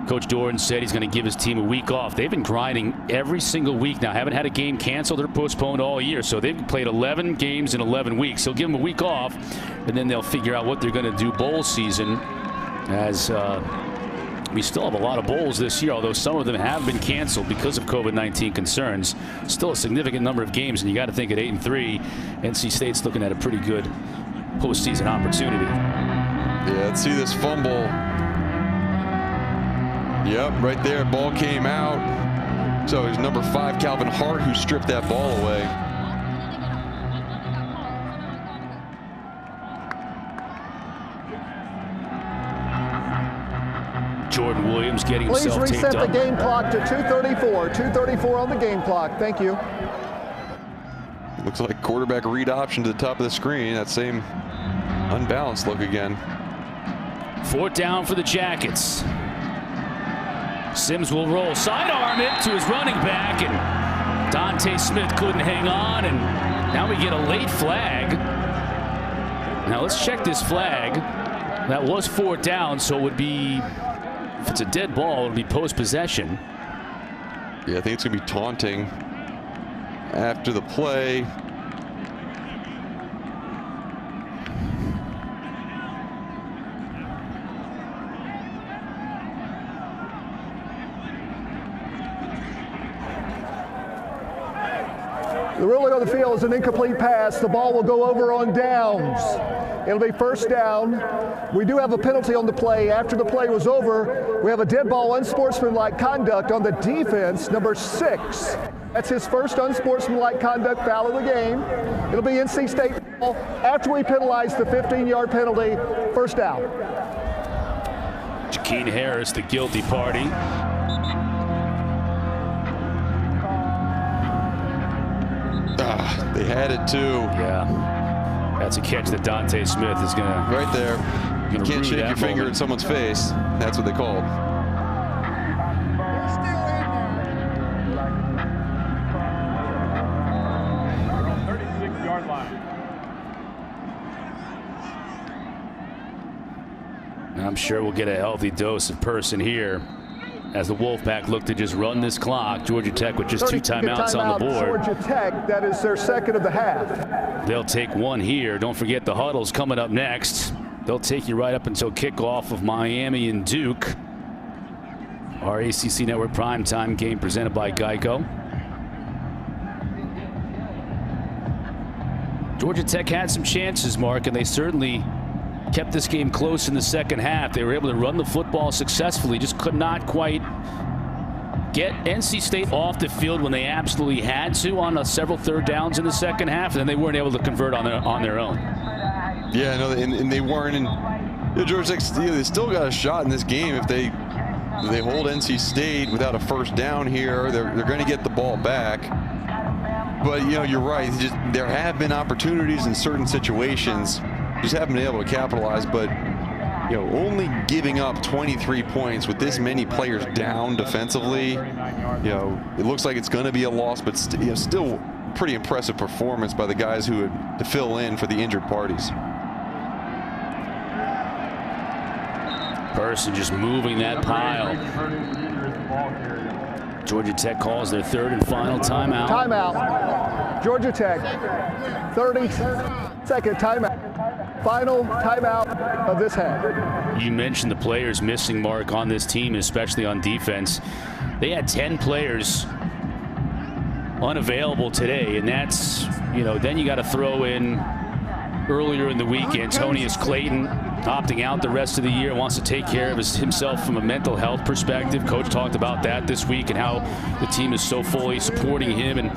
Coach Doran said he's going to give his team a week off. They've been grinding every single week now. Haven't had a game canceled or postponed all year. So they've played 11 games in 11 weeks. He'll give them a week off, and then they'll figure out what they're going to do bowl season, as we still have a lot of bowls this year, although some of them have been canceled because of COVID-19 concerns. Still a significant number of games, and you got to think at 8-3, NC State's looking at a pretty good postseason opportunity. Yeah, let's see this fumble. Yep, right there, ball came out. So it was number 5, Calvin Hart, who stripped that ball away. Jordan Williams getting himself taped up. Please reset the game clock to 2:34. 2:34 on the game clock. Thank you. Looks like quarterback read option to the top of the screen. That same unbalanced look again. 4th down for the Jackets. Sims will roll, sidearm it to his running back, and Dante Smith couldn't hang on, and now we get a late flag. Now let's check this flag. That was 4th down, so it would be, if it's a dead ball, it would be post-possession. Yeah, I think it's going to be taunting after the play. The ruling on the field is an incomplete pass. The ball will go over on downs. It'll be first down. We do have a penalty on the play. After the play was over, we have a dead ball, unsportsmanlike conduct on the defense, number 6. That's his first unsportsmanlike conduct foul of the game. It'll be NC State ball after we penalize the 15-yard penalty, first down. Jakeem Harris, the guilty party. They had it too. Yeah. That's a catch that Dante Smith is going to. Right there. You can't shake your finger in someone's face. That's what they called. I'm sure we'll get a healthy dose of person here as the Wolfpack look to just run this clock. Georgia Tech with just 2 timeouts on the board. Georgia Tech, that is their second of the half. They'll take one here. Don't forget the huddle's coming up next. They'll take you right up until kickoff of Miami and Duke. Our ACC Network primetime game presented by Geico. Georgia Tech had some chances, Mark, and they certainly kept this game close in the second half. They were able to run the football successfully, just could not quite get NC State off the field when they absolutely had to on several third downs in the second half, and then they weren't able to convert on their own. Yeah, no, and they weren't. And Georgia Tech, they still got a shot in this game if they hold NC State without a first down here. They're going to get the ball back. But you're right. There have been opportunities in certain situations. Just haven't been able to capitalize, but only giving up 23 points with this many players down defensively, it looks like it's going to be a loss, but still pretty impressive performance by the guys who had to fill in for the injured parties. Person just moving that pile. Georgia Tech calls their third and final timeout. Timeout. Georgia Tech, 32nd timeout. Final timeout of this half. You mentioned the players missing, Mark, on this team, especially on defense. They had 10 players unavailable today, and that's, then you got to throw in earlier in the week Antonius Clayton opting out the rest of the year, wants to take care of himself from a mental health perspective. Coach talked about that this week and how the team is so fully supporting him, and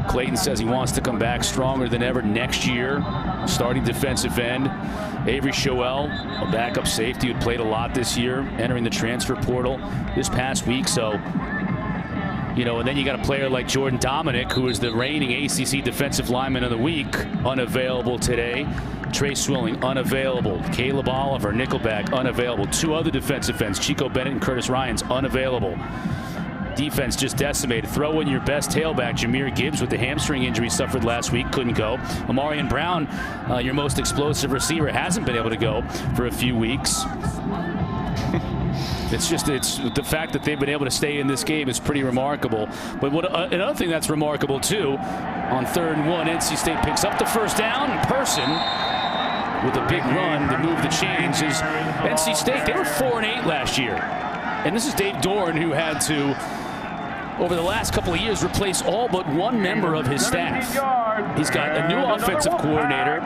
Clayton says he wants to come back stronger than ever next year. Starting defensive end, Avery Shoel, a backup safety who played a lot this year, entering the transfer portal this past week. So, and then you got a player like Jordan Dominic, who is the reigning ACC Defensive Lineman of the Week, unavailable today. Trey Swilling, unavailable. Caleb Oliver, nickelback, unavailable. 2 other defensive ends, Chico Bennett and Curtis Ryans, unavailable. Defense just decimated. Throw in your best tailback, Jahmyr Gibbs, with the hamstring injury suffered last week, couldn't go. Amarian Brown, your most explosive receiver, hasn't been able to go for a few weeks. It's the fact that they've been able to stay in this game is pretty remarkable. But another thing that's remarkable too, on 3rd and 1, NC State picks up the first down. Person with a big run to move the chains is NC State. They were 4-8 last year, and this is Dave Dorn, who had to, over the last couple of years, replace all but one member of his staff. He's got a new offensive coordinator.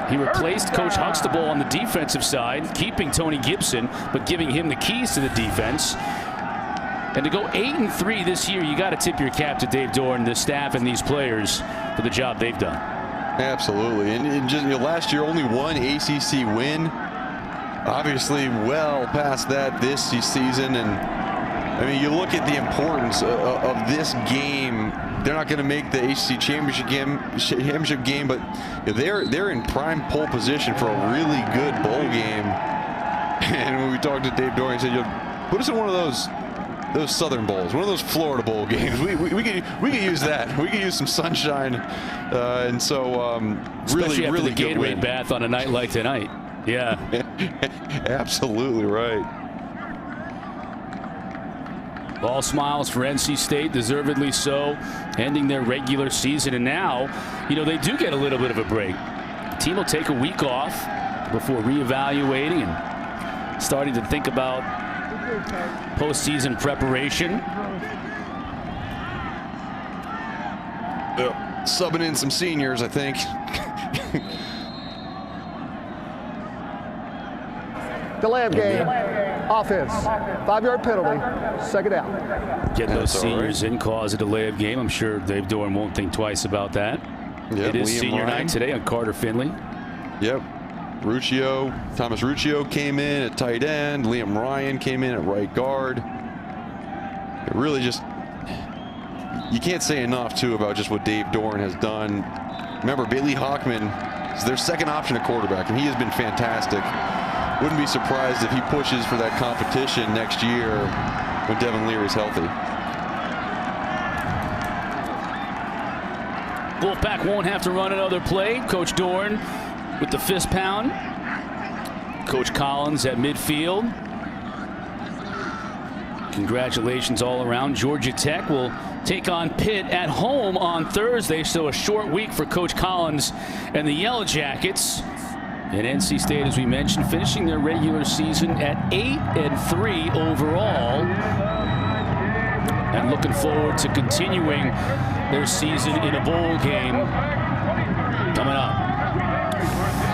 He replaced Coach Huxtable on the defensive side, keeping Tony Gibson, but giving him the keys to the defense. And to go 8-3 this year, you got to tip your cap to Dave Dorn, the staff, and these players for the job they've done. Absolutely, and just last year only one ACC win. Obviously, well past that this season, and I mean, you look at the importance of this game. They're not going to make the ACC championship game, but they're in prime pole position for a really good bowl game. And when we talked to Dave Dorn, he said, "Put us in one of those Southern Bowls, one of those Florida Bowl games. We could use that. We could use some sunshine." And so especially after really the good win. Gatorade bath on a night like tonight. Yeah. Absolutely right. All smiles for NC State, deservedly so, ending their regular season. And now, they do get a little bit of a break. The team will take a week off before reevaluating and starting to think about postseason preparation. subbing in some seniors, I think. Delay of game. Offense. 5-yard penalty. Second down. Getting those seniors in cause a delay of game. I'm sure Dave Doran won't think twice about that. Yep, it is Liam senior Ryan. night today on Carter-Finley. Yep. Thomas Ruccio came in at tight end. Liam Ryan came in at right guard. It really just, you can't say enough, too, about just what Dave Doran has done. Remember, Bailey Hockman is their second option at quarterback, and he has been fantastic. Wouldn't be surprised if he pushes for that competition next year when Devin Leary's healthy. Wolfpack won't have to run another play. Coach Doran with the fist pound. Coach Collins at midfield. Congratulations all around. Georgia Tech will take on Pitt at home on Thursday, so a short week for Coach Collins and the Yellow Jackets. And NC State, as we mentioned, finishing their regular season at 8-3 overall. And looking forward to continuing their season in a bowl game coming up.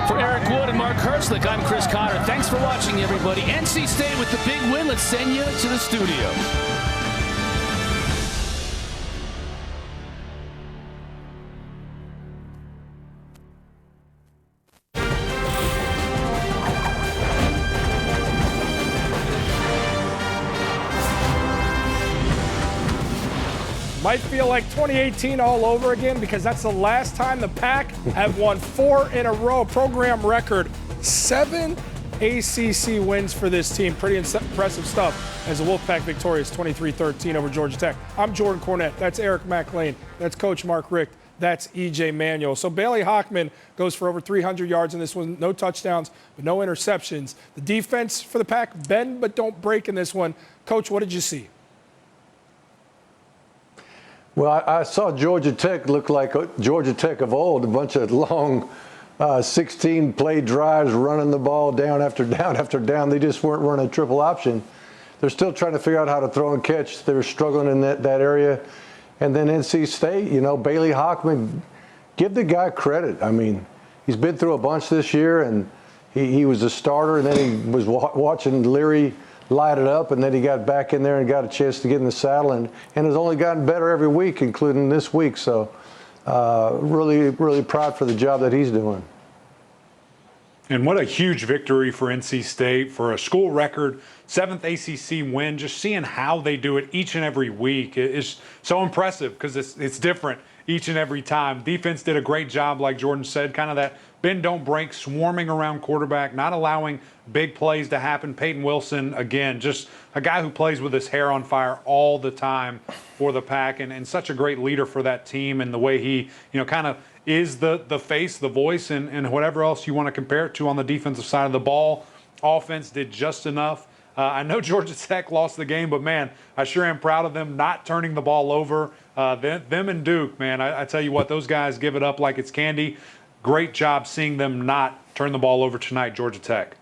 For Eric Wood and Mark Herslick, I'm Chris Cotter. Thanks for watching, everybody. NC State with the big win. Let's send you to the studio. Might feel like 2018 all over again because that's the last time the Pack have won 4 in a row. Program record, 7 ACC wins for this team. Pretty impressive stuff as the Wolfpack victorious 23-13 over Georgia Tech. I'm Jordan Cornette. That's Eric McLean. That's Coach Mark Richt. That's EJ Manuel. So Bailey Hockman goes for over 300 yards in this one. No touchdowns, but no interceptions. The defense for the Pack, bend but don't break in this one. Coach, what did you see? Well, I saw Georgia Tech look like Georgia Tech of old, a bunch of long 16-play drives running the ball down after down after down. They just weren't running triple option. They're still trying to figure out how to throw and catch. They were struggling in that area. And then NC State, you know, Bailey Hockman, give the guy credit. I mean, he's been through a bunch this year, and he was a starter, and then he was watching Leary light it up, and then he got back in there and got a chance to get in the saddle, and has only gotten better every week, including this week. So really, really proud for the job that he's doing. And what a huge victory for NC State for a school record 7th ACC win. Just seeing how they do it each and every week is so impressive because it's different each and every time. Defense did a great job, like Jordan said, kind of that bend, don't break, swarming around quarterback, not allowing big plays to happen. Peyton Wilson, again, just a guy who plays with his hair on fire all the time for the Pack, and such a great leader for that team, and the way he, kind of is the face, the voice, and whatever else you want to compare it to on the defensive side of the ball. Offense did just enough. I know Georgia Tech lost the game, but, man, I sure am proud of them not turning the ball over. Them and Duke, man, I tell you what, those guys give it up like it's candy. Great job seeing them not turn the ball over tonight, Georgia Tech.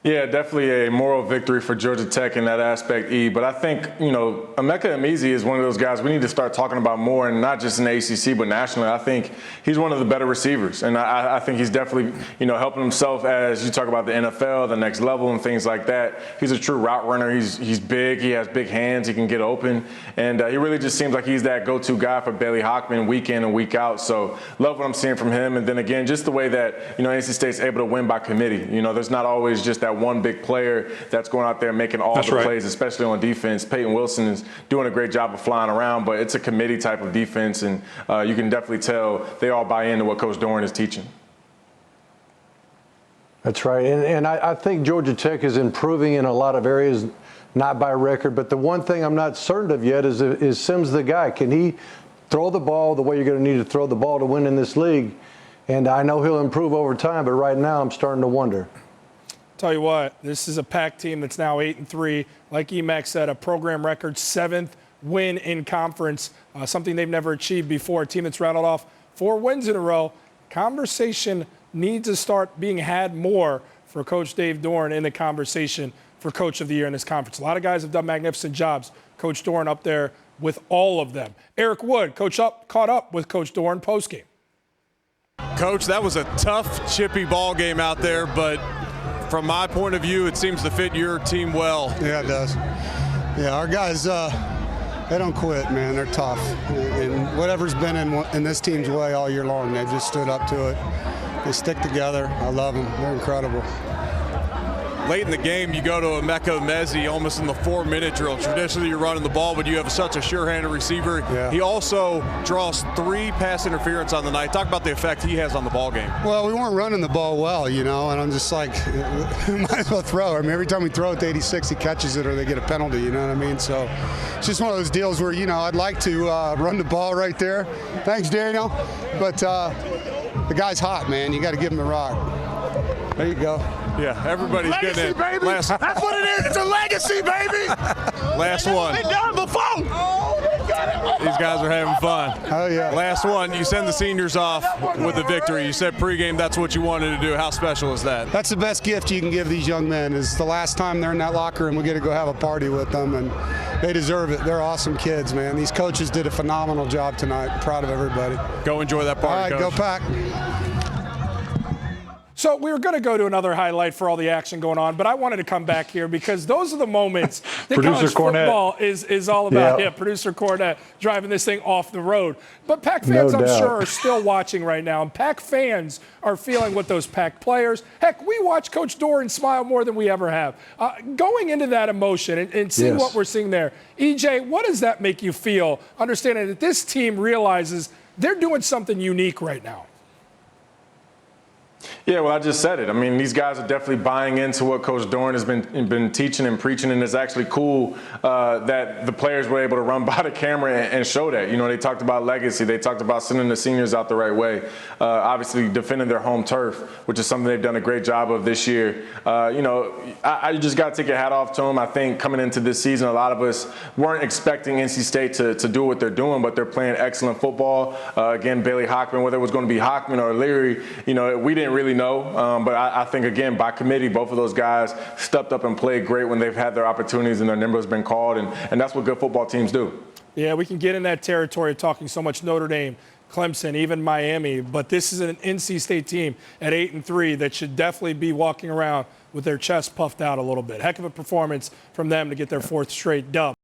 Yeah, definitely a moral victory for Georgia Tech in that aspect, E. But I think, Emeka Emezie is one of those guys we need to start talking about more, and not just in the ACC, but nationally. I think he's one of the better receivers, and I think he's definitely, helping himself as you talk about the NFL, the next level, and things like that. He's a true route runner. He's big. He has big hands. He can get open, and he really just seems like he's that go-to guy for Bailey Hockman week in and week out. So love what I'm seeing from him. And then again, just the way that NC State's able to win by committee. There's not always just that one big player that's going out there making all the plays, especially on defense. Peyton Wilson is doing a great job of flying around, but it's a committee type of defense, and you can definitely tell they all buy into what Coach Doran is teaching. That's right, and I think Georgia Tech is improving in a lot of areas, not by record, but the one thing I'm not certain of yet is Sims the guy. Can he throw the ball the way you're going to need to throw the ball to win in this league? And I know he'll improve over time, but right now I'm starting to wonder. Tell you what, this is a Pack team that's now 8-3. Like Emac said, a program record 7th win in conference, something they've never achieved before. A team that's rattled off 4 wins in a row. Conversation needs to start being had more for Coach Dave Doran in the conversation for Coach of the Year in this conference. A lot of guys have done magnificent jobs. Coach Doran up there with all of them. Eric Wood, caught up with Coach Doeren postgame. Coach, that was a tough, chippy ball game out there, but from my point of view, it seems to fit your team well. Yeah, it does. Yeah, our guys, they don't quit, man. They're tough. And whatever's been in this team's way all year long, they've just stood up to it. They stick together. I love them. They're incredible. Late in the game, you go to a Mecca Mezzi almost in the 4-minute drill. Traditionally, you're running the ball, but you have such a sure-handed receiver. Yeah. He also draws 3 pass interference on the night. Talk about the effect he has on the ball game. Well, we weren't running the ball well, and I'm just like, might as well throw. I mean, every time we throw it to 86, he catches it or they get a penalty, you know what I mean? So it's just one of those deals where, I'd like to run the ball right there. Thanks, Daniel. But the guy's hot, man. You got to give him the rock. There you go. Yeah, everybody's Legacy, getting it. baby. That's what it is. It's a legacy, baby. Last one. They done it before. Oh, they got it. These guys are having fun. Oh, yeah. Last one. You send the seniors off with a victory. You said pregame that's what you wanted to do. How special is that? That's the best gift you can give these young men is the last time they're in that locker room, we get to go have a party with them, and they deserve it. They're awesome kids, man. These coaches did a phenomenal job tonight. I'm proud of everybody. Go enjoy that party, All right, Coach. go Pack. So we were going to go to another highlight for all the action going on, but I wanted to come back here because those are the moments that college football is all about. Yeah, producer Cornette driving this thing off the road. But Pack fans, I'm sure, are still watching right now, and Pack fans are feeling what those Pack players. Heck, we watch Coach Doeren smile more than we ever have. Going into that emotion and seeing what we're seeing there, EJ, what does that make you feel, understanding that this team realizes they're doing something unique right now? Yeah, well, I just said it. I mean, these guys are definitely buying into what Coach Doeren has been teaching and preaching, and it's actually cool that the players were able to run by the camera and show that. They talked about legacy. They talked about sending the seniors out the right way. Obviously, defending their home turf, which is something they've done a great job of this year. I just got to take a hat off to them. I think coming into this season, a lot of us weren't expecting NC State to do what they're doing, but they're playing excellent football. Again, Bailey Hockman, whether it was going to be Hockman or Leary, we didn't really know. But I think, again, by committee, both of those guys stepped up and played great when they've had their opportunities and their number has been called, and that's what good football teams do. Yeah, we can get in that territory of talking so much Notre Dame, Clemson, even Miami, but this is an NC State team at 8-3 that should definitely be walking around with their chest puffed out a little bit. Heck of a performance from them to get their 4th straight dub.